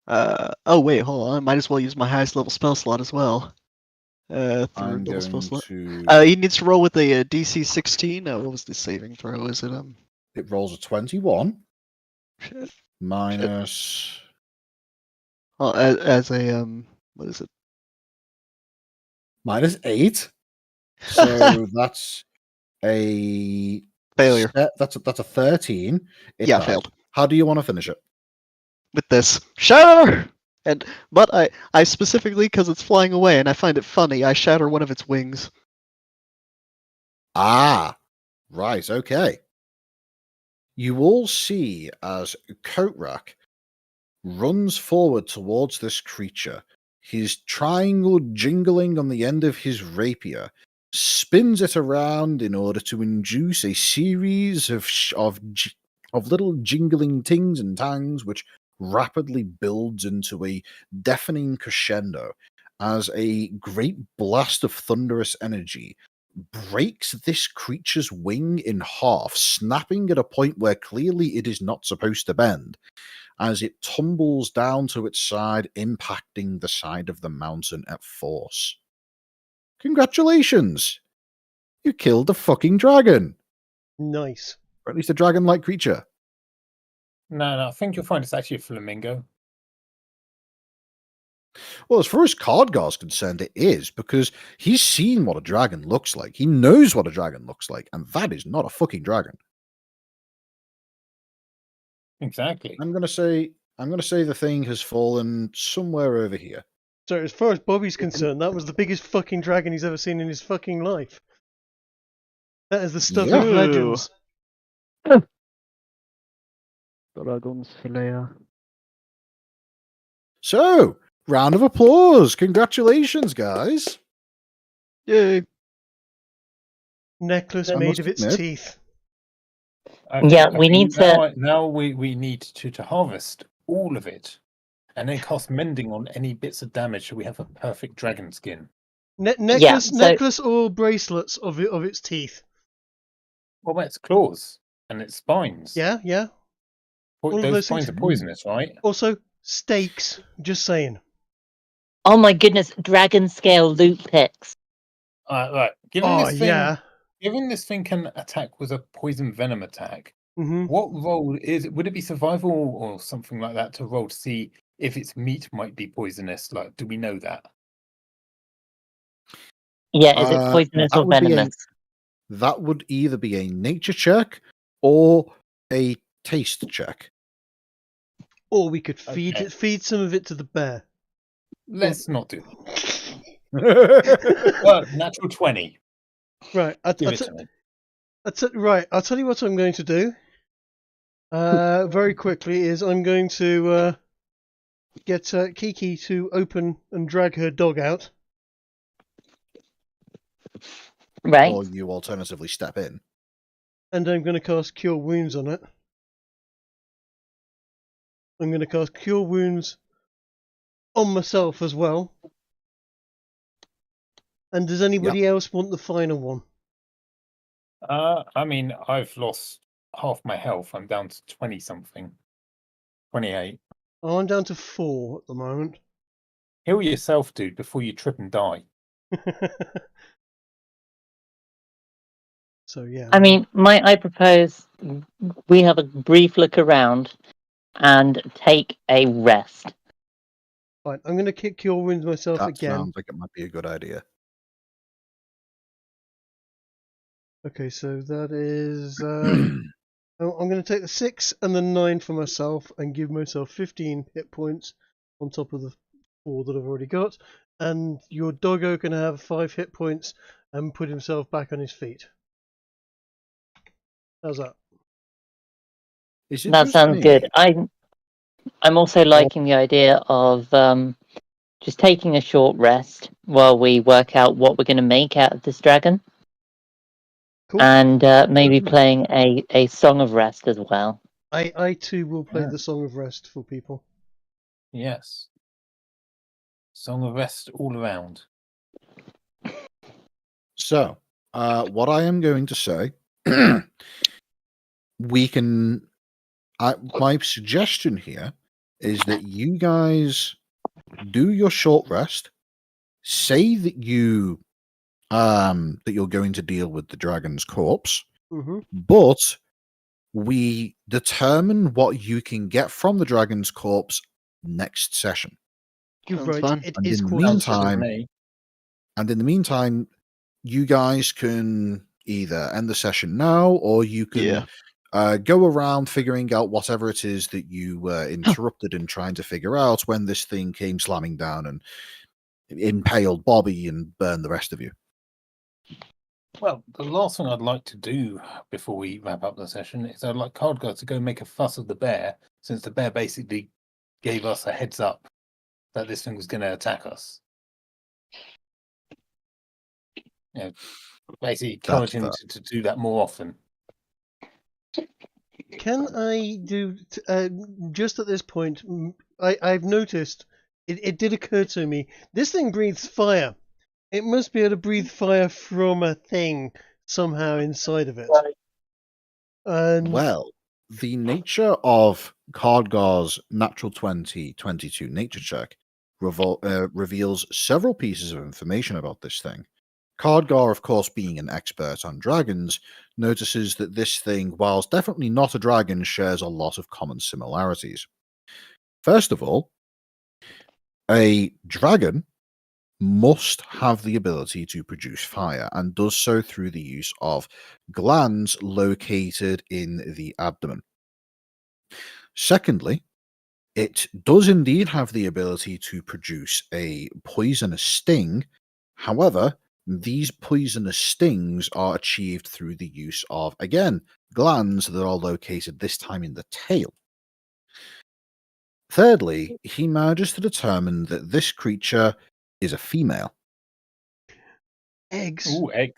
Oh wait, hold on. I might as well use my highest level spell slot as well. Through I'm double spell going slot. to. He needs to roll with a DC 16. What was the saving throw? Is it It rolls a 21 shit. minus. Oh, as a what is it? Minus 8. So that's a Failure. That's a 13. It Yeah, died. failed. How do you want to finish it? With this shatter. But I specifically, because it's flying away and I find it funny, I shatter one of its wings. Ah, right, okay. You all see as Coatrack runs forward towards this creature, his triangle jingling on the end of his rapier, spins it around in order to induce a series of little jingling tings and tangs, which rapidly builds into a deafening crescendo as a great blast of thunderous energy breaks this creature's wing in half, snapping at a point where clearly it is not supposed to bend, as it tumbles down to its side, impacting the side of the mountain at force. Congratulations! You killed a fucking dragon! Nice. Or at least a dragon-like creature. No, I think you'll find it's actually a flamingo. Well, as far as Cardgar's concerned, it is, because he's seen what a dragon looks like. He knows what a dragon looks like, and that is not a fucking dragon. Exactly. I'm gonna say the thing has fallen somewhere over here. So as far as Bobby's concerned, that was the biggest fucking dragon he's ever seen in his fucking life. That is the stuff Yeah. of legends. Dragon Slayer. So, round of applause. Congratulations, guys. Yay. Necklace I made must of its admit- teeth. Yeah, we need to- Now we need to harvest all of it, and then cast mending on any bits of damage, so we have a perfect dragon skin. Necklace, so- necklace or bracelets of its teeth. What about its claws and its spines? Yeah, yeah. all of Those those spines things. are poisonous, right? Also, stakes. Just saying. Oh my goodness, dragon scale loot picks. Right. Oh yeah. Given this thing can attack with a poison venom attack, Mm-hmm. what roll is it? Would it be survival or something like that to roll to see if its meat might be poisonous? Like, do we know that? Yeah, is it poisonous that or would be venomous? That would either be a nature check or a taste check. Or we could feed Okay. feed some of it to the bear. Let's not do that. Well, natural 20. Right. Give it to me. Right. I'll tell you what I'm going to do. Very quickly is I'm going to get Kiki to open and drag her dog out. Right. Or you alternatively step in. And I'm going to cast Cure Wounds on it. I'm going to cast Cure Wounds on myself as well. And does anybody else want the final one? I mean, I've lost half my health. I'm down to 20 something. 28. Oh, I'm down to 4 at the moment. Heal yourself, dude, before you trip and die. So yeah. I mean, I propose we have a brief look around and take a rest. Fine, I'm going to kick Cure Wounds myself That again. sounds like it might be a good idea. Okay, so that is. I'm going to take the 6 and the 9 for myself and give myself 15 hit points on top of the 4 that I've already got. And your doggo can have 5 hit points and put himself back on his feet. How's that? Is it That just sounds me? good. I'm also liking the idea of just taking a short rest while we work out what we're going to make out of this dragon, Cool. and maybe playing a song of rest as well. I too will play Yeah. the Song of Rest for people. Yes. Song of rest all around. So, what I am going to say, we can. My suggestion here is that you guys do your short rest. Say that you're going to deal with the dragon's corpse, Mm-hmm. but we determine what you can get from the dragon's corpse next session. You're Sounds right. fun. It And is in the quarter to Sounds good to seven. meantime, me. And in the meantime, you guys can either end the session now, or you can go around figuring out whatever it is that you were interrupted in trying to figure out when this thing came slamming down and impaled Bobby and burned the rest of you. Well, the last thing I'd like to do before we wrap up the session is I'd like Cardguard to go make a fuss of the bear, since the bear basically gave us a heads up that this thing was going to attack us. You know, basically encourage him to do that more often. Can I do just at this point? I've noticed it did occur to me. This thing breathes fire. It must be able to breathe fire from a thing somehow inside of it. And Well, the nature of Cardgar's natural 2022 nature check reveals several pieces of information about this thing. Cardgar, of course, being an expert on dragons, notices that this thing, whilst definitely not a dragon, shares a lot of common similarities. First of all, a dragon must have the ability to produce fire and does so through the use of glands located in the abdomen. Secondly, it does indeed have the ability to produce a poisonous sting. However, these poisonous stings are achieved through the use of, again, glands that are located this time in the tail. Thirdly, he manages to determine that this creature is a female. eggs. Ooh, egg.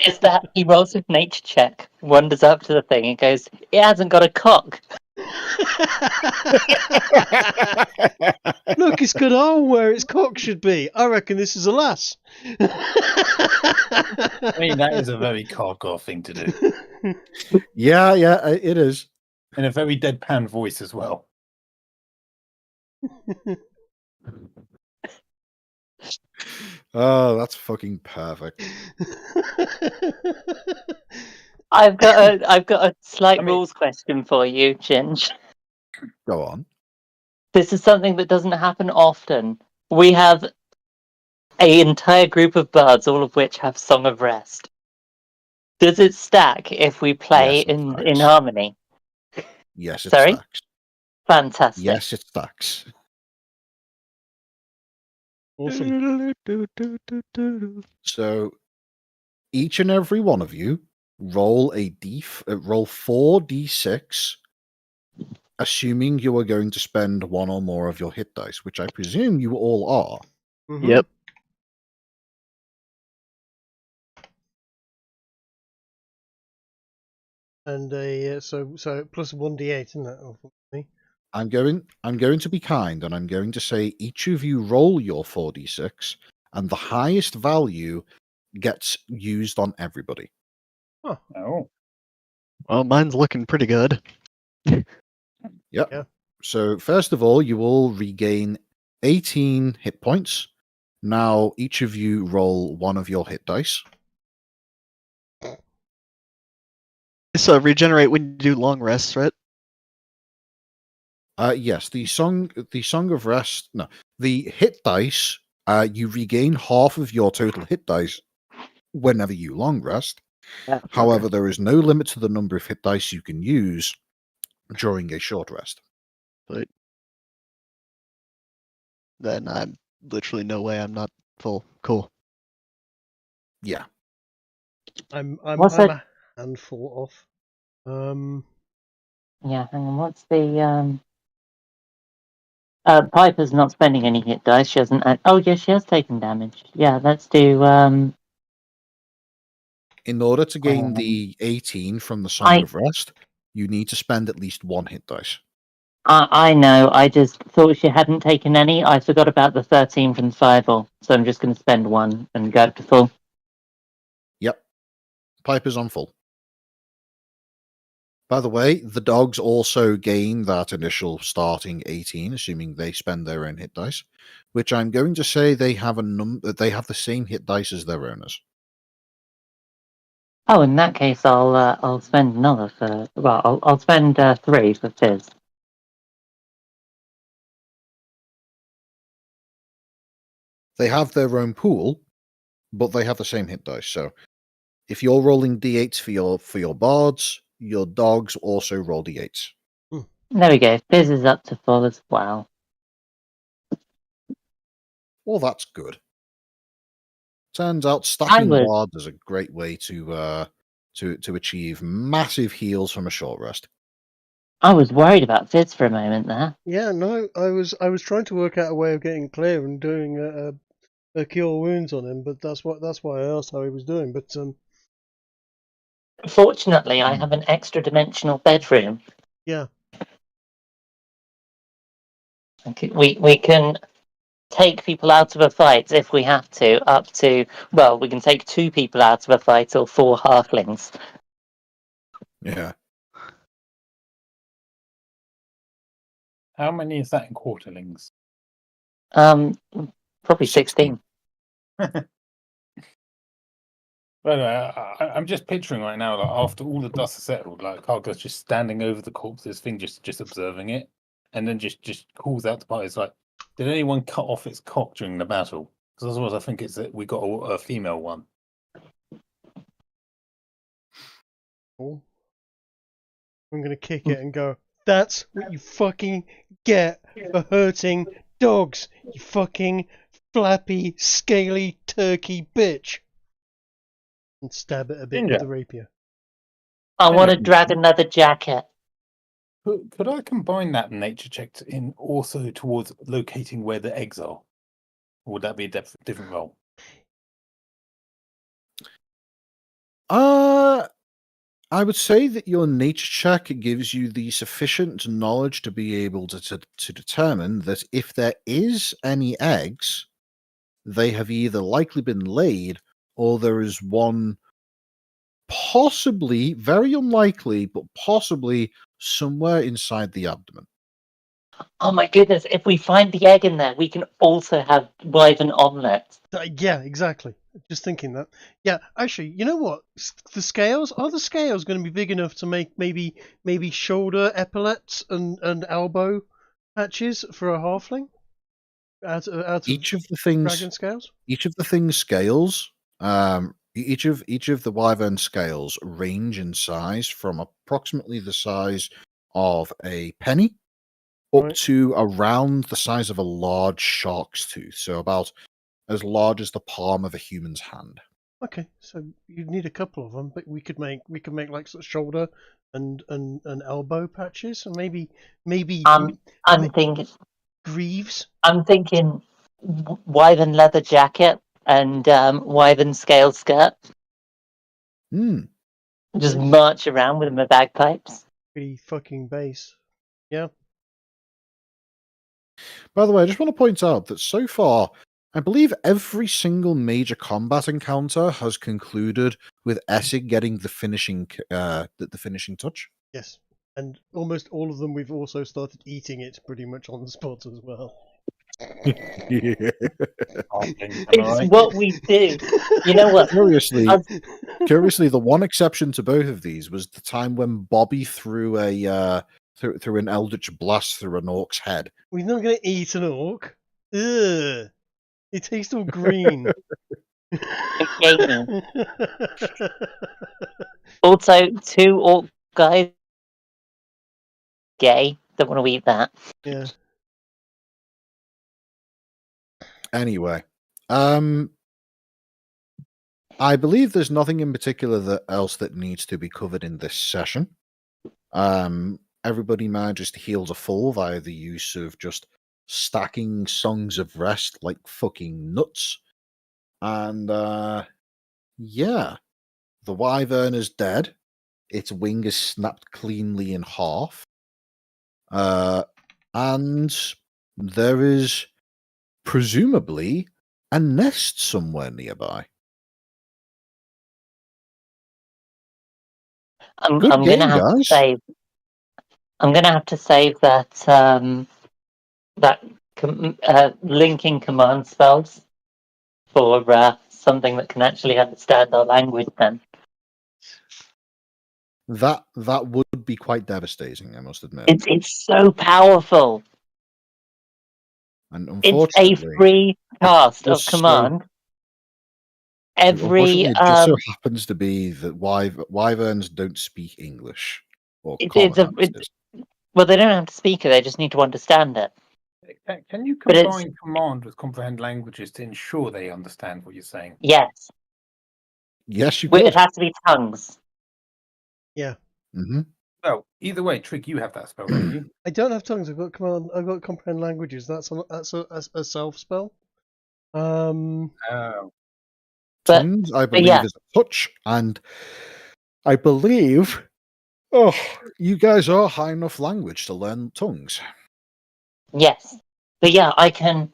Is that he rolls his nature check, wanders up to the thing, and goes, "It hasn't got a cock." Look, it's got a hole where its cock should be. I reckon this is a lass. I mean, that is a very Cardgar thing to do. Yeah, it is. In a very deadpan voice as well. Oh, that's fucking perfect. I've got a slight rules question for you, Ginge. Go on. This is something that doesn't happen often. We have an entire group of bards, all of which have Song of Rest. Does it stack if we play Yes, it in stacks. harmony? Yes, it Sorry? stacks. Fantastic. Yes, it stacks. Awesome. So each and every one of you roll roll 4d6, assuming you are going to spend one or more of your hit dice, which I presume you all are. Mhm. Yep. And so plus 1d8, isn't it? Unfortunately. I'm going to be kind, and I'm going to say each of you roll your 4d6, and the highest value gets used on everybody. Oh, Oh. Well, mine's looking pretty good. Yep. Yeah. So first of all, you all regain 18 hit points. Now each of you roll one of your hit dice. So regenerate when you do long rests, right? Yes, the song of rest. No, the hit dice. You regain half of your total hit dice whenever you long rest. Yeah. However, there is no limit to the number of hit dice you can use during a short rest. But then I'm literally no way I'm not full. Cool. Yeah. I'm What's that? a handful off. Yeah, hang on. What's the Piper's not spending any hit dice. She hasn't. Oh, yeah, she has taken damage. Yeah, let's do. In order to gain Um, the 18 from the Song I of Rest, you need to spend at least one hit dice. I know. I just thought she hadn't taken any. I forgot about the 13 from the fireball, so I'm just going to spend one and go up to full. Yep. Piper's on full. By the way, the dogs also gain that initial starting 18, assuming they spend their own hit dice, which I'm going to say they have they have the same hit dice as their owners. Oh, in that case, I'll spend another for. Well, I'll spend 3 for Fizz. They have their own pool, but they have the same hit dice. So if you're rolling d8s for your bards, your dogs also roll d8s. There we go. Fizz is up to full as well. Well, that's good. Turns out stacking bards is a great way to achieve massive heals from a short rest. I was worried about Fizz for a moment there. Yeah, no, I was trying to work out a way of getting clear and doing a cure wounds on him, but that's why I asked how he was doing. But Fortunately, I have an extra dimensional bedroom. yeah, We can take people out of a fight if we have to. Up to we can take 2 people out of a fight or 4 halflings. Yeah. How many is that in quarterlings? Probably 16. But I'm just picturing right now, like after all the dust is settled, like Karga's just standing over the corpse's thing, just observing it, and then just calls out to parties like, "Did anyone cut off its cock during the battle? Because otherwise, I think it's that we got a female one." cool. I'm gonna kick it and go. That's what you fucking get for hurting dogs. You fucking flappy, scaly turkey bitch. And stab it a bit with the rapier. I want to drag another jacket. Could I combine that nature check in also towards locating where the eggs are? Or would that be a different role? I would say that your nature check gives you the sufficient knowledge to be able to determine that if there is any eggs, they have either likely been laid or there is one possibly, very unlikely, but possibly somewhere inside the abdomen. Oh my goodness, if we find the egg in there, we can also have wyvern omelette. Yeah, exactly. Just thinking that. Yeah, actually, you know what? The scales, are the scales going to be big enough to make maybe shoulder epaulets and elbow patches for a halfling? Out of Each of the things, dragon scales? each of the things scales, each of the wyvern scales range in size from approximately the size of a penny up Right. to around the size of a large shark's tooth, so about as large as the palm of a human's hand. Okay, so you'd need a couple of them, but we could make like sort of shoulder and elbow patches, and maybe I'm thinking greaves. I'm thinking wyvern leather jacket and wyvern scale skirt. Just march around with my bagpipes. Pretty fucking base. Yeah. By the way, I just want to point out that so far, I believe every single major combat encounter has concluded with Essig getting the finishing touch. Yes, and almost all of them we've also started eating it pretty much on the spot as well. It's what we do. You know what? Curiously, the one exception to both of these was the time when Bobby threw a through an eldritch blast through an orc's head. We're not going to eat an orc. Ugh. It tastes all green. Gaming. Also, 2 orc guys gay. Don't want to eat that. Yeah. Anyway, I believe there's nothing in particular else that needs to be covered in this session. Everybody manages to heal to full via the use of just stacking songs of rest like fucking nuts. And yeah, the wyvern is dead. Its wing is snapped cleanly in half. And there is presumably a nest somewhere nearby. I'm Good game, gonna have to guys. save. I'm gonna have to save that linking command spells for something that can actually understand our language. Then That would be quite devastating, I must admit. it's so powerful. And It's a unfortunately, free cast of just command. unfortunately, it just so happens to be that wyverns don't speak English or well, they don't have to speak it; they just need to understand it. Can you But combine command with comprehend languages to ensure they understand what you're saying? Yes, Yes, you it could. has to be tongues. Yeah. Mm-hmm. Well, either way, Trick, you have that spell, don't you? I don't have tongues. I've got command. I've got comprehend languages. That's a self spell. Oh. But, Tongues, I believe, yeah. is a touch, and I believe, you guys are high enough language to learn tongues. Yes, but yeah, I can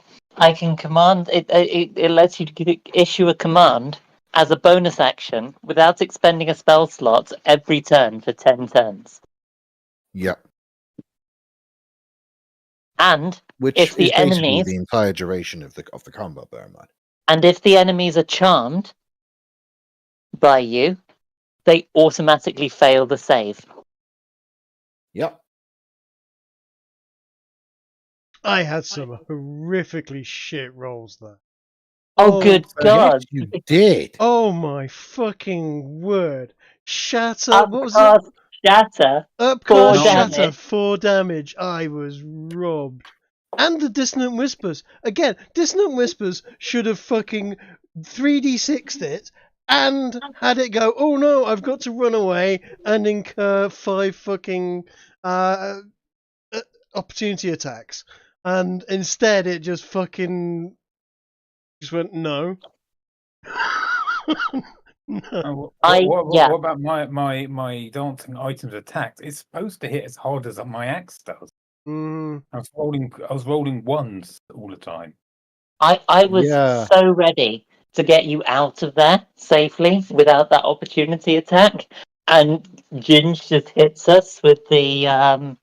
command it. It lets you issue a command as a bonus action without expending a spell slot every turn for 10 turns. Yeah. And Which if is the basically enemies the entire duration of the combat, bear in mind. and if the enemies are charmed by you, they automatically fail the save. Yep. I had some horrifically shit rolls there. Oh, good God! Yes, you did. Oh my fucking word! Shatter. What was it? Upcast shatter. Upcast 4 shatter. damage. 4 damage. I was robbed. And the dissonant whispers. Again, dissonant whispers should have fucking 3d6'd it and had it go, oh no, I've got to run away and incur 5 fucking opportunity attacks. And instead it just fucking just went, no. No. What about my dancing items attacked? It's supposed to hit as hard as my axe does. I was rolling ones all the time. I was so ready to get you out of there safely without that opportunity attack, and Ginge just hits us with the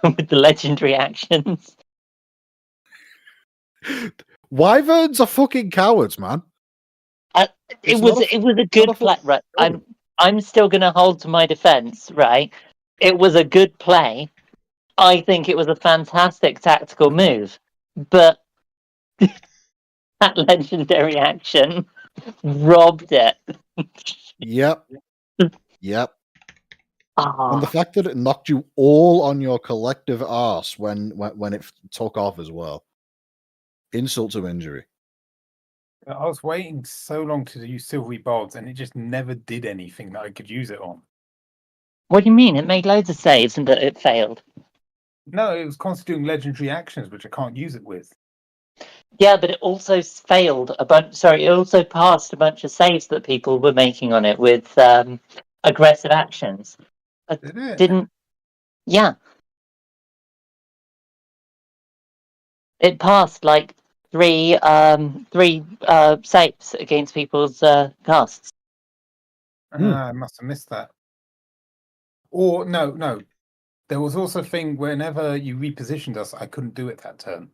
with the legendary actions. Wyverns are fucking cowards, man. It was a good play. Right, I'm still gonna hold to my defense. Right, it was a good play. I think it was a fantastic tactical move, but that legendary action robbed it. Yep. Oh. And the fact that it knocked you all on your collective arse when it took off as well. Insult to injury. I was waiting so long to use Silvery Bards, and it just never did anything that I could use it on. What do you mean? It made loads of saves and it failed. No, it was constantly doing legendary actions, which I can't use it with. Yeah, but it also failed a bunch. Sorry, it also passed a bunch of saves that people were making on it with aggressive actions. Did it? Didn't. Yeah. It passed like three saves against people's casts. I must have missed that. Or no. There was also a thing whenever you repositioned us, I couldn't do it that turn.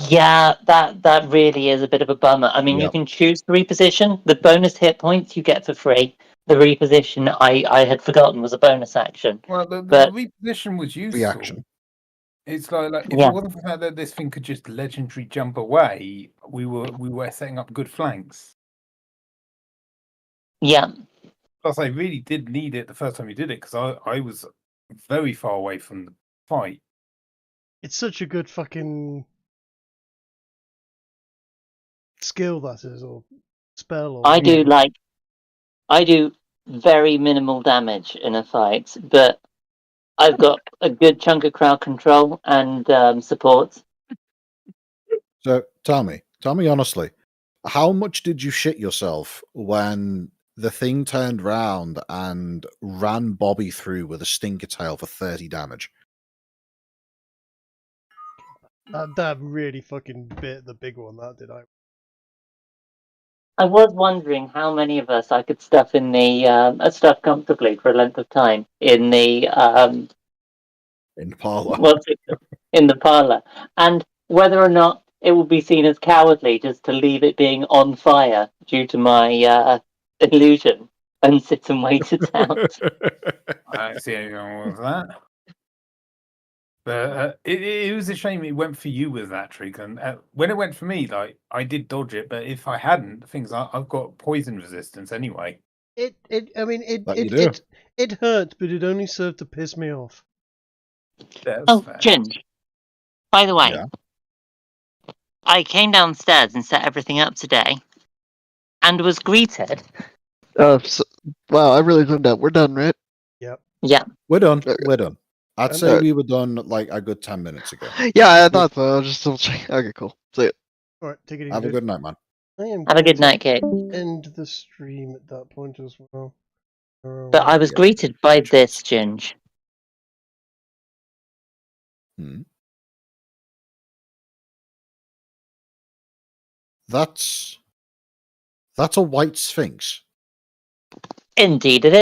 Yeah, that really is a bit of a bummer. I mean, you can choose to reposition. The bonus hit points you get for free. the reposition I had forgotten was a bonus action. Well, the But- reposition was useful. Reaction. It's like if Yeah. it wasn't for the fact that this thing could just legendary jump away, we were setting up good flanks. Yeah, Plus, I really did need it the first time we did it because I was very far away from the fight. It's such a good fucking skill, that is, or spell. Or I do very minimal damage in a fight, but I've got a good chunk of crowd control and support. So tell me honestly, how much did you shit yourself when the thing turned round and ran Bobby through with a stinker tail for 30 damage? That really fucking bit the big one. That did I. I was wondering how many of us I could stuff in the stuff comfortably for a length of time in the In the parlor. what's it in the parlor, and whether or not it would be seen as cowardly just to leave it being on fire due to my illusion and sit and wait it out. I don't see anything wrong with that. But it was a shame it went for you with that trick, and when it went for me, like I did dodge it, but if I hadn't, I've got poison resistance anyway. It hurt, but it only served to piss me off. That's Oh, fair. Ginge. By the way, Yeah. I came downstairs and set everything up today, and was greeted. Wow, I really zoomed out. We're done, right? Yep. Yeah, We're done. Okay. We're done. I'd I'm say done. we were done like a good 10 minutes ago. Yeah, I thought so. I was just double checking. Okay, cool. See ya. All right, take it easy. Have a dude. good night, man. I am have a going good to night, Kate. end the stream at that point as well. But I was Yeah. greeted by Good this, choice. Ginge. Hmm. That's a white sphinx. Indeed it is.